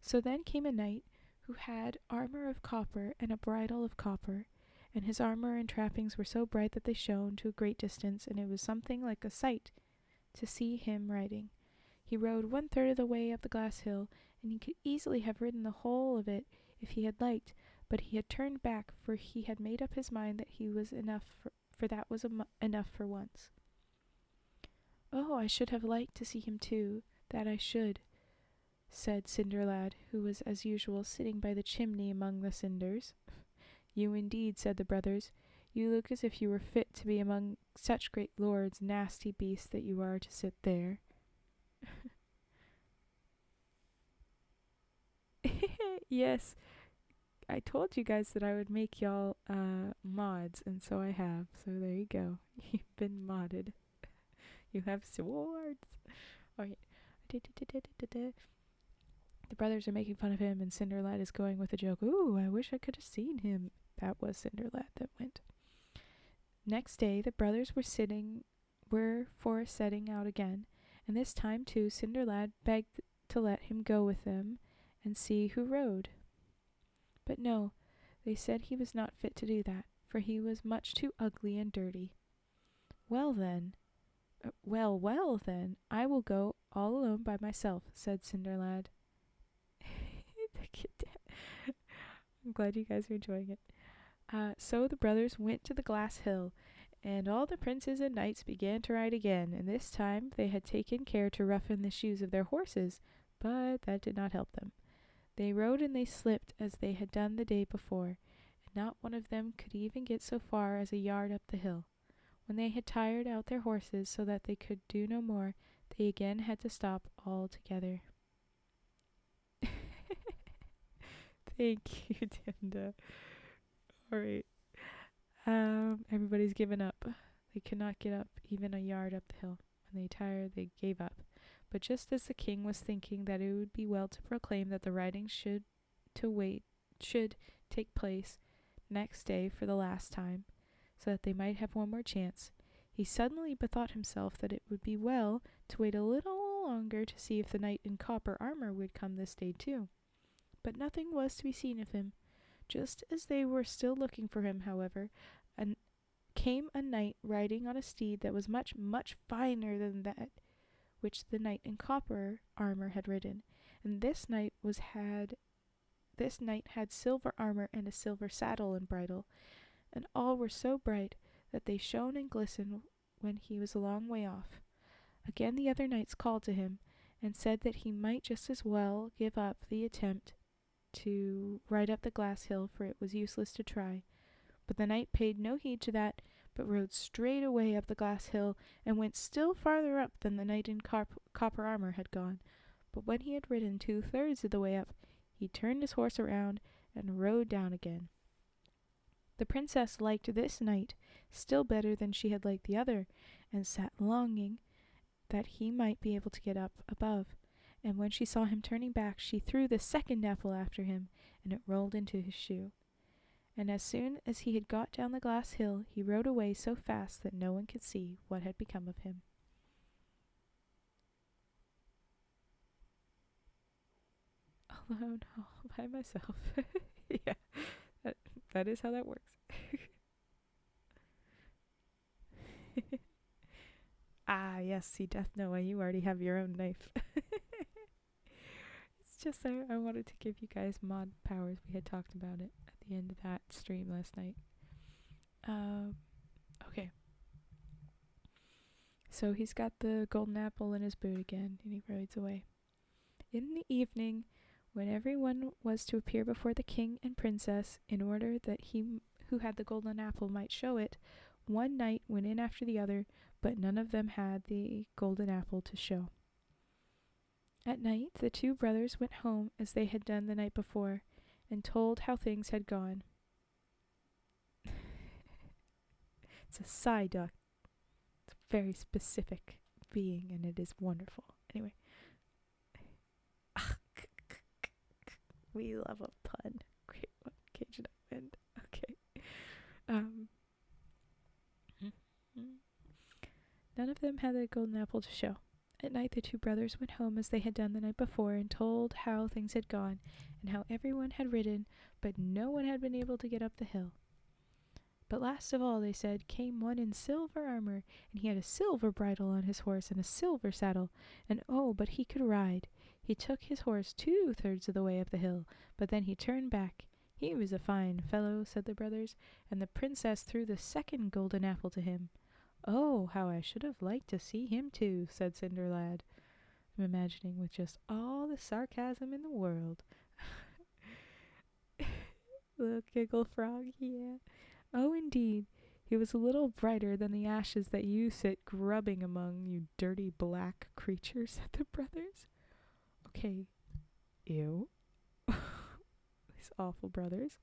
Speaker 1: so then came a knight who had armor of copper and a bridle of copper, and his armor and trappings were so bright that they shone to a great distance, and it was something like a sight to see him riding. He rode 1/3 of the way up the glass hill, and he could easily have ridden the whole of it if he had liked, but he had turned back, for he had made up his mind that he was enough enough for once. "Oh, I should have liked to see him too, that I should," said Cinder Lad, who was as usual sitting by the chimney among the cinders. "You indeed," said the brothers. "You look as if you were fit to be among such great lords, nasty beasts that you are, to sit there." Yes, I told you guys that I would make y'all mods, and so I have. So there you go. You've been modded. You have swords. Alright, I The brothers are making fun of him, and Cinderlad is going with a joke. Ooh, I wish I could have seen him. That was Cinderlad that went. Next day, the brothers were for setting out again, and this time too Cinderlad begged to let him go with them and see who rode. But no, they said he was not fit to do that, for he was much too ugly and dirty. Well then, I will go all alone by myself, said Cinderlad. I'm glad you guys are enjoying it. So the brothers went to the glass hill, and all the princes and knights began to ride again, and this time they had taken care to roughen the shoes of their horses, but that did not help them. They rode and they slipped as they had done the day before, and not one of them could even get so far as a yard up the hill. When they had tired out their horses so that they could do no more, they again had to stop altogether. Thank you, Tenda. Alright. Everybody's given up. They could not get up even a yard up the hill. When they tired, they gave up. But just as the king was thinking that it would be well to proclaim that the riding should take place next day for the last time, so that they might have one more chance, he suddenly bethought himself that it would be well to wait a little longer to see if the knight in copper armor would come this day too. But nothing was to be seen of him. Just as they were still looking for him, however, came a knight riding on a steed that was much, much finer than that which the knight in copper armor had ridden, and this knight had silver armor and a silver saddle and bridle, and all were so bright that they shone and glistened when he was a long way off. Again the other knights called to him, and said that he might just as well give up the attempt to ride up the glass hill, for it was useless to try. But the knight paid no heed to that, but rode straight away up the glass hill, and went still farther up than the knight in copper armor had gone. But when he had ridden 2/3 of the way up, he turned his horse around and rode down again. The princess liked this knight still better than she had liked the other, and sat longing that he might be able to get up above. And when she saw him turning back, she threw the second apple after him, and it rolled into his shoe. And as soon as he had got down the glass hill, he rode away so fast that no one could see what had become of him. Alone all by myself. Yeah, that is how that works. Ah, yes, see, Death Noah, you already have your own knife. It's just I wanted to give you guys mod powers. We had talked about it at the end of that stream last night. Okay. So he's got the golden apple in his boot again, and he rides away. In the evening, when everyone was to appear before the king and princess, in order that he who had the golden apple might show it, one knight went in after the other, but none of them had the golden apple to show. At night, the two brothers went home as they had done the night before, and told how things had gone. It's a Psyduck. It's a very specific being, and it is wonderful. Anyway. We love a pun. Great one. Cajun Island. Okay. None of them had the golden apple to show. At night the two brothers went home as they had done the night before, and told how things had gone, and how everyone had ridden, but no one had been able to get up the hill. But last of all, they said, came one in silver armor, and he had a silver bridle on his horse and a silver saddle, and oh, but he could ride. He took his horse 2/3 of the way up the hill, but then he turned back. He was a fine fellow, said the brothers, and the princess threw the second golden apple to him. Oh, how I should have liked to see him too, said Cinderlad. I'm imagining with just all the sarcasm in the world. Little giggle frog, yeah. Oh, indeed, he was a little brighter than the ashes that you sit grubbing among, you dirty black creature, said the brothers. Okay, ew. These awful brothers.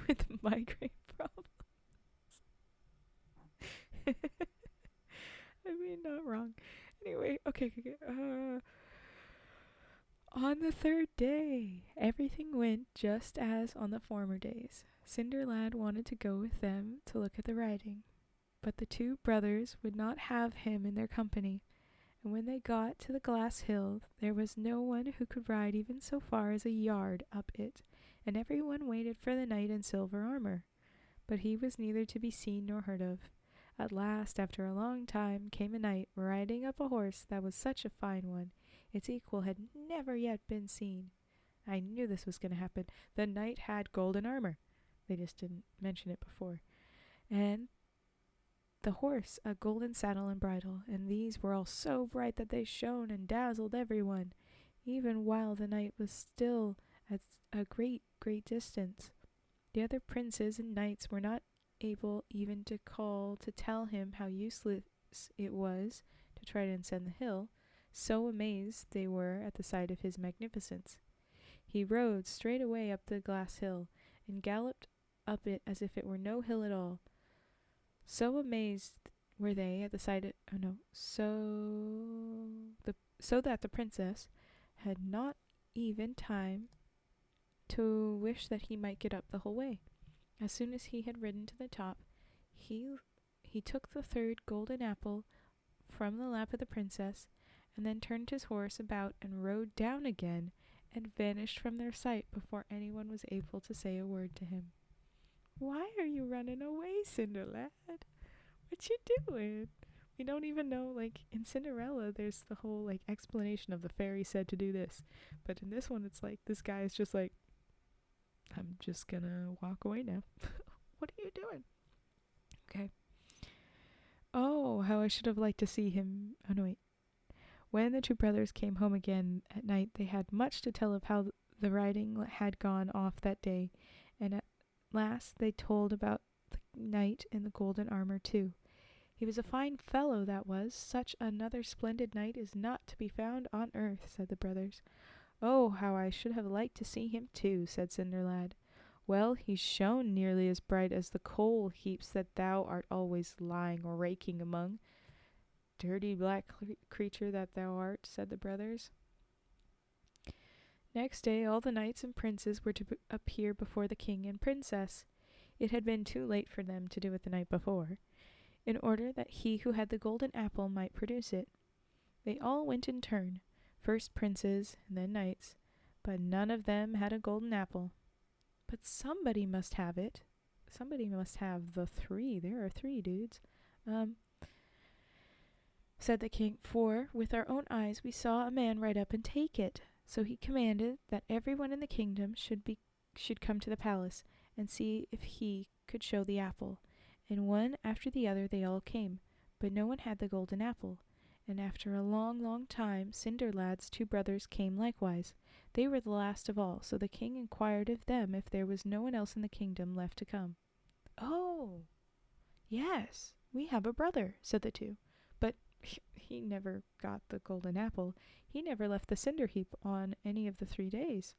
Speaker 1: With migraine problems. I mean, not wrong. Anyway, okay. On the third day, everything went just as on the former days. Cinderlad wanted to go with them to look at the riding, but the two brothers would not have him in their company, and when they got to the glass hill, there was no one who could ride even so far as a yard up it, and everyone waited for the knight in silver armor, but he was neither to be seen nor heard of. At last, after a long time, came a knight riding up a horse that was such a fine one, its equal had never yet been seen. I knew this was going to happen. The knight had golden armor. They just didn't mention it before. And the horse a golden saddle and bridle, and these were all so bright that they shone and dazzled everyone, even while the knight was still at a great distance. The other princes and knights were not able even to call to tell him how useless it was to try to ascend the hill, so amazed they were at the sight of his magnificence. He rode straight away up the glass hill, and galloped up it as if it were no hill at all. So amazed were they at the sight of, so that the princess had not even time to wish that he might get up the whole way. As soon as he had ridden to the top, he took the third golden apple from the lap of the princess, and then turned his horse about and rode down again, and vanished from their sight before anyone was able to say a word to him. "Why are you running away, Cinderlad? What you doing?" We don't even know, like, in Cinderella, there's the whole, like, explanation of the fairy said to do this. But in this one, it's like, this guy is just like, I'm just gonna walk away now. What are you doing? Okay. Oh, how I should have liked to see him. Oh, no, wait. When the two brothers came home again at night, they had much to tell of how the riding had gone off that day, and at last they told about the knight in the golden armor too. He was a fine fellow, that was. Such another splendid knight is not to be found on earth, said the brothers. Oh, how I should have liked to see him too, said Cinderlad. Well, he shone nearly as bright as the coal heaps that thou art always lying or raking among. Dirty black creature that thou art, said the brothers. Next day all the knights and princes were to appear before the king and princess. It had been too late for them to do it the night before, in order that he who had the golden apple might produce it. They all went in turn, first princes and then knights, but none of them had a golden apple. But somebody must have it. Somebody must have the three. There are three dudes. Said the king, for with our own eyes we saw a man ride up and take it. So he commanded that everyone in the kingdom should come to the palace and see if he could show the apple. And one after the other they all came, but no one had the golden apple. And after a long time, Cinderlad's two brothers came likewise. They were the last of all, so the king inquired of them if there was no one else in the kingdom left to come. Oh, yes, we have a brother, said the two, but he never got the golden apple. He never left the cinder heap on any of the 3 days.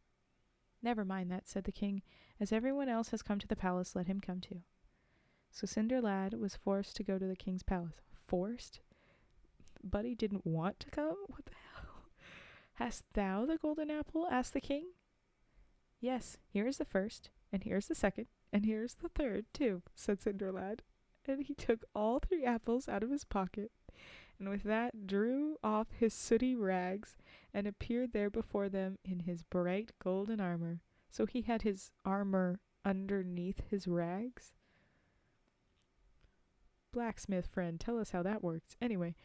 Speaker 1: Never mind that, said the king. As everyone else has come to the palace, let him come too. So Cinderlad was forced to go to the king's palace. Forced? Buddy didn't want to come? What the hell? Hast thou the golden apple? Asked the king. Yes, here is the first, and here's the second, and here's the third too, said Cinderlad. And he took all 3 apples out of his pocket, and with that drew off his sooty rags, and appeared there before them in his bright golden armor. So he had his armor underneath his rags? Blacksmith friend, tell us how that works. Anyway.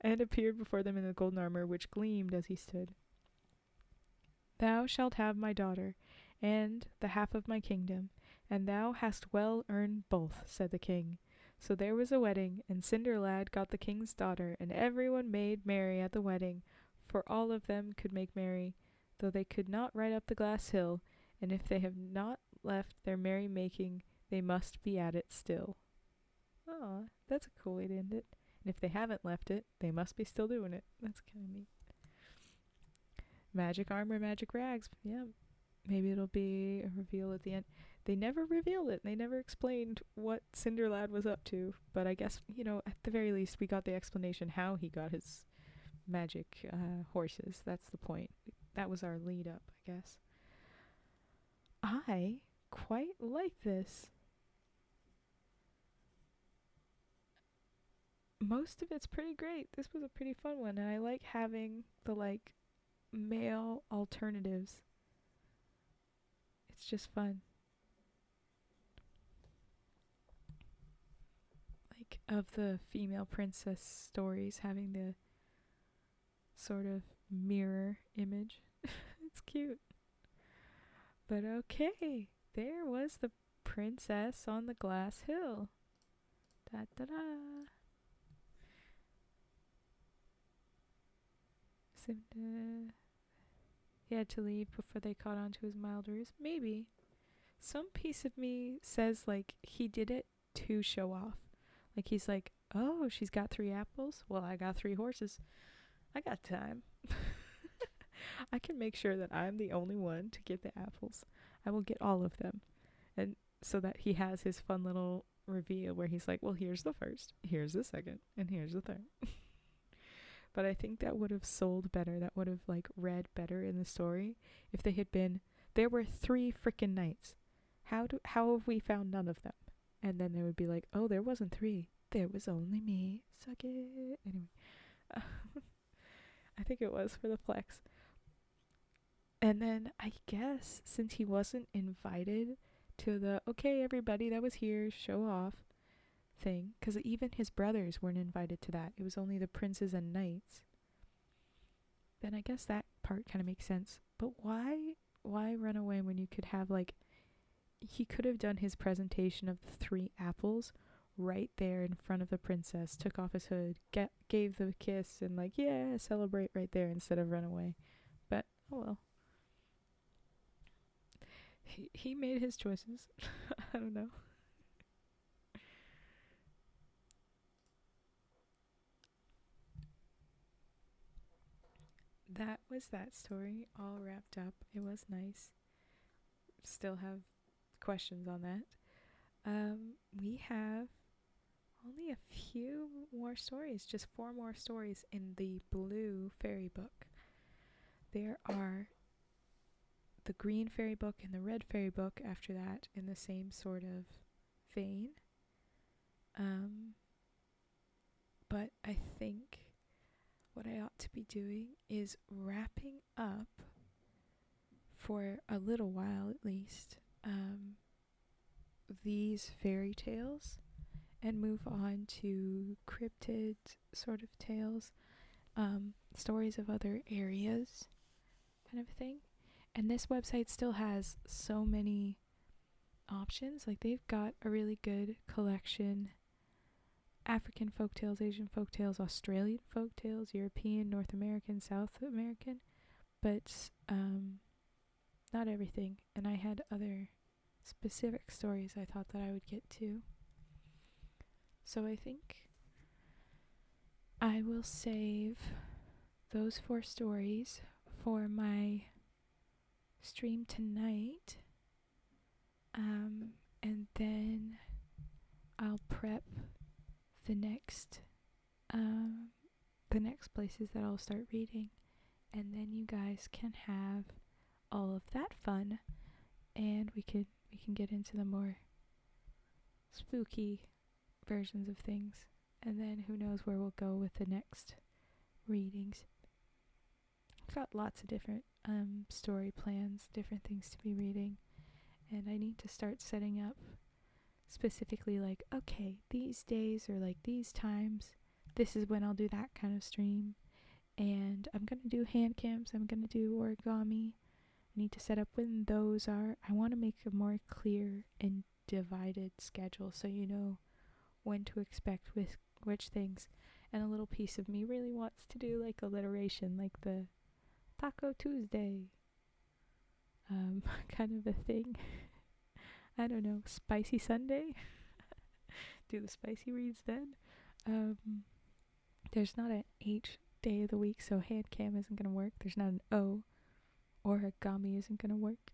Speaker 1: And appeared before them in the golden armor, which gleamed as he stood. Thou shalt have my daughter, and the half of my kingdom, and thou hast well earned both, said the king. So there was a wedding, and Cinderlad got the king's daughter, and everyone made merry at the wedding, for all of them could make merry, though they could not ride up the glass hill, and if they have not left their merry-making, they must be at it still. Aw, that's a cool way to end it. And if they haven't left it, they must be still doing it. That's kind of neat. Magic armor, magic rags. Yeah, maybe it'll be a reveal at the end. they never revealed it. They never explained what Cinderlad was up to. But I guess, at the very least, we got the explanation how he got his magic horses. That's the point. That was our lead up, I guess. I quite like this. Most of it's pretty great. This was a pretty fun one, and I like having the male alternatives. It's just fun. Of the female princess stories, having the sort of mirror image. It's cute. But okay, there was the princess on the glass hill. Da da da. He had to leave before they caught on to his mild ruse. Maybe. Some piece of me says he did it to show off. He's like, oh, she's got 3 apples? Well, I got 3 horses. I got time. I can make sure that I'm the only one to get the apples. I will get all of them. And so that he has his fun little reveal where he's like, well, here's the first, here's the second, and here's the third. But I think that would have sold better. That would have read better in the story if they had been, there were 3 frickin' knights. How have we found none of them? And then they would be like, oh, there wasn't 3. There was only me. Suck it. Anyway. I think it was for the flex. And then I guess since he wasn't invited to the, okay, everybody that was here, show off thing. Because even his brothers weren't invited to that. It was only the princes and knights. Then I guess that part kind of makes sense. But why run away when you could have he could have done his presentation of the 3 apples right there in front of the princess, took off his hood, gave the kiss, and yeah, celebrate right there instead of run away. But, oh well. He made his choices. I don't know. That was that story, all wrapped up. It was nice. Still have questions on that. We have only a few more stories, just 4 more stories in the blue fairy book. There are the green fairy book and the red fairy book after that in the same sort of vein. But I think what I ought to be doing is wrapping up for a little while at least these fairy tales and move on to cryptid sort of tales, stories of other areas kind of thing. And this website still has so many options. They've got a really good collection: African folktales, Asian folktales, Australian folktales, European, North American, South American, but not everything. And I had other specific stories I thought that I would get to. So I think I will save those 4 stories for my stream tonight, and then I'll prep the next places that I'll start reading, and then you guys can have all of that fun, and we can get into the more spooky versions of things, and then who knows where we'll go with the next readings. I've got lots of different story plans, different things to be reading, and I need to start setting up specifically okay, these days or these times, this is when I'll do that kind of stream, and I'm gonna do hand cams, I'm gonna do origami. I need to set up when those are. I want to make a more clear and divided schedule so you know when to expect with which things. And a little piece of me really wants to do alliteration, the Taco Tuesday kind of a thing. I don't know, Spicy Sunday. Do the spicy reads then. There's not an H day of the week, so hand cam isn't gonna work. There's not an O. Origami isn't gonna work.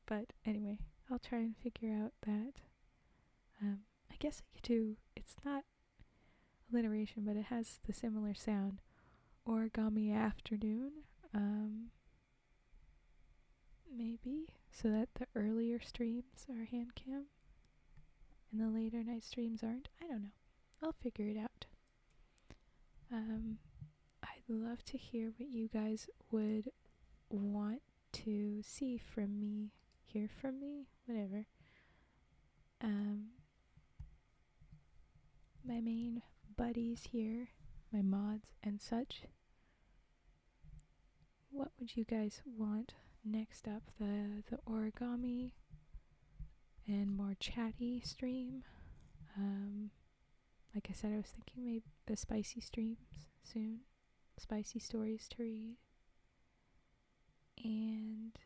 Speaker 1: But anyway, I'll try and figure out that. I guess I could do, it's not alliteration, but it has the similar sound. Origami afternoon, maybe, so that the earlier streams are hand cam and the later night streams aren't. I don't know. I'll figure it out. I'd love to hear what you guys would want to see from me, hear from me, whatever. My main buddies here, my mods and such. What would you guys want next up? The origami and more chatty stream. Like I said, I was thinking maybe the spicy streams soon. Spicy stories to read. And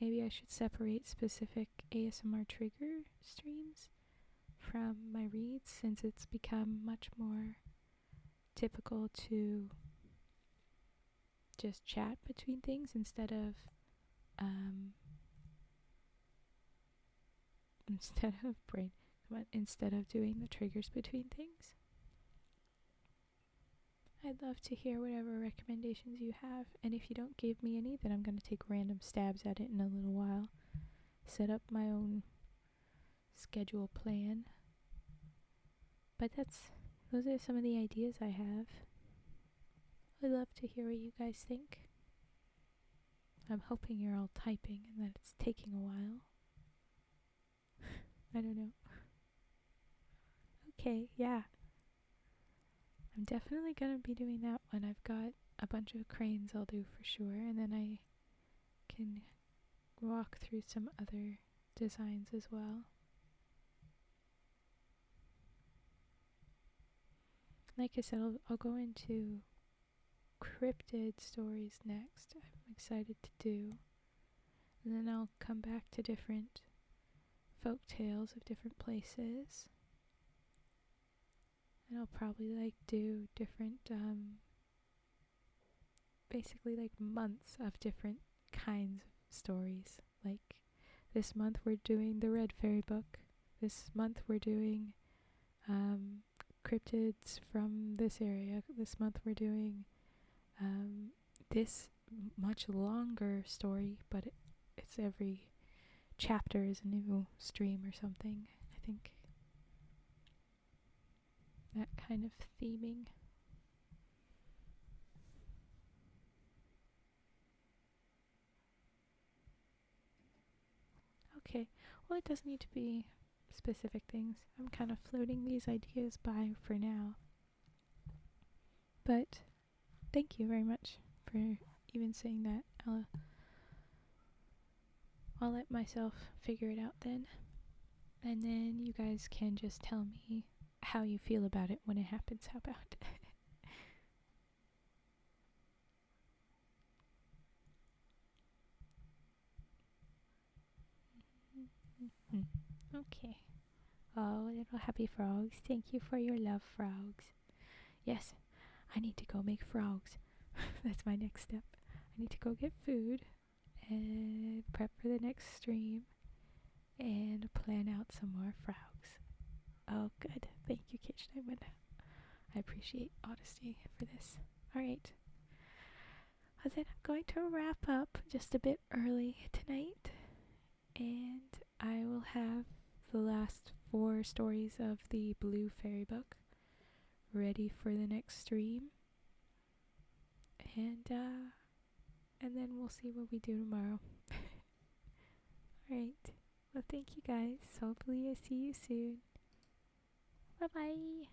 Speaker 1: maybe I should separate specific ASMR trigger streams from my reads, since it's become much more typical to just chat between things instead of instead of doing the triggers between things. I'd love to hear whatever recommendations you have, and if you don't give me any, then I'm going to take random stabs at it in a little while. Set up my own schedule plan. But those are some of the ideas I have. I'd love to hear what you guys think. I'm hoping you're all typing and that it's taking a while. I don't know. Okay, yeah. I'm definitely gonna be doing that one. I've got a bunch of cranes I'll do for sure, and then I can walk through some other designs as well. Like I said, I'll go into cryptid stories next. I'm excited to do. And then I'll come back to different folk tales of different places. And I'll probably do different, basically months of different kinds of stories. Like this month we're doing the Red Fairy book. This month we're doing cryptids from this area. This month we're doing this much longer story, but it's every chapter is a new stream or something, I think. That kind of theming. Okay, well, it doesn't need to be specific things. I'm kind of floating these ideas by for now. But thank you very much for even saying that. I'll let myself figure it out then. And then you guys can just tell me how you feel about it when it happens. How about Okay. Oh, little happy frogs. Thank you for your love, frogs. Yes, I need to go make frogs. That's my next step. I need to go get food and prep for the next stream and plan out some more frogs. Oh, good. Thank you, Kitchen. I appreciate honesty for this. Alright. Well, then I'm going to wrap up just a bit early tonight, and I will have the last 4 stories of the Blue Fairy book ready for the next stream. And then we'll see what we do tomorrow. Alright. Well, thank you guys. Hopefully I see you soon. Bye-bye.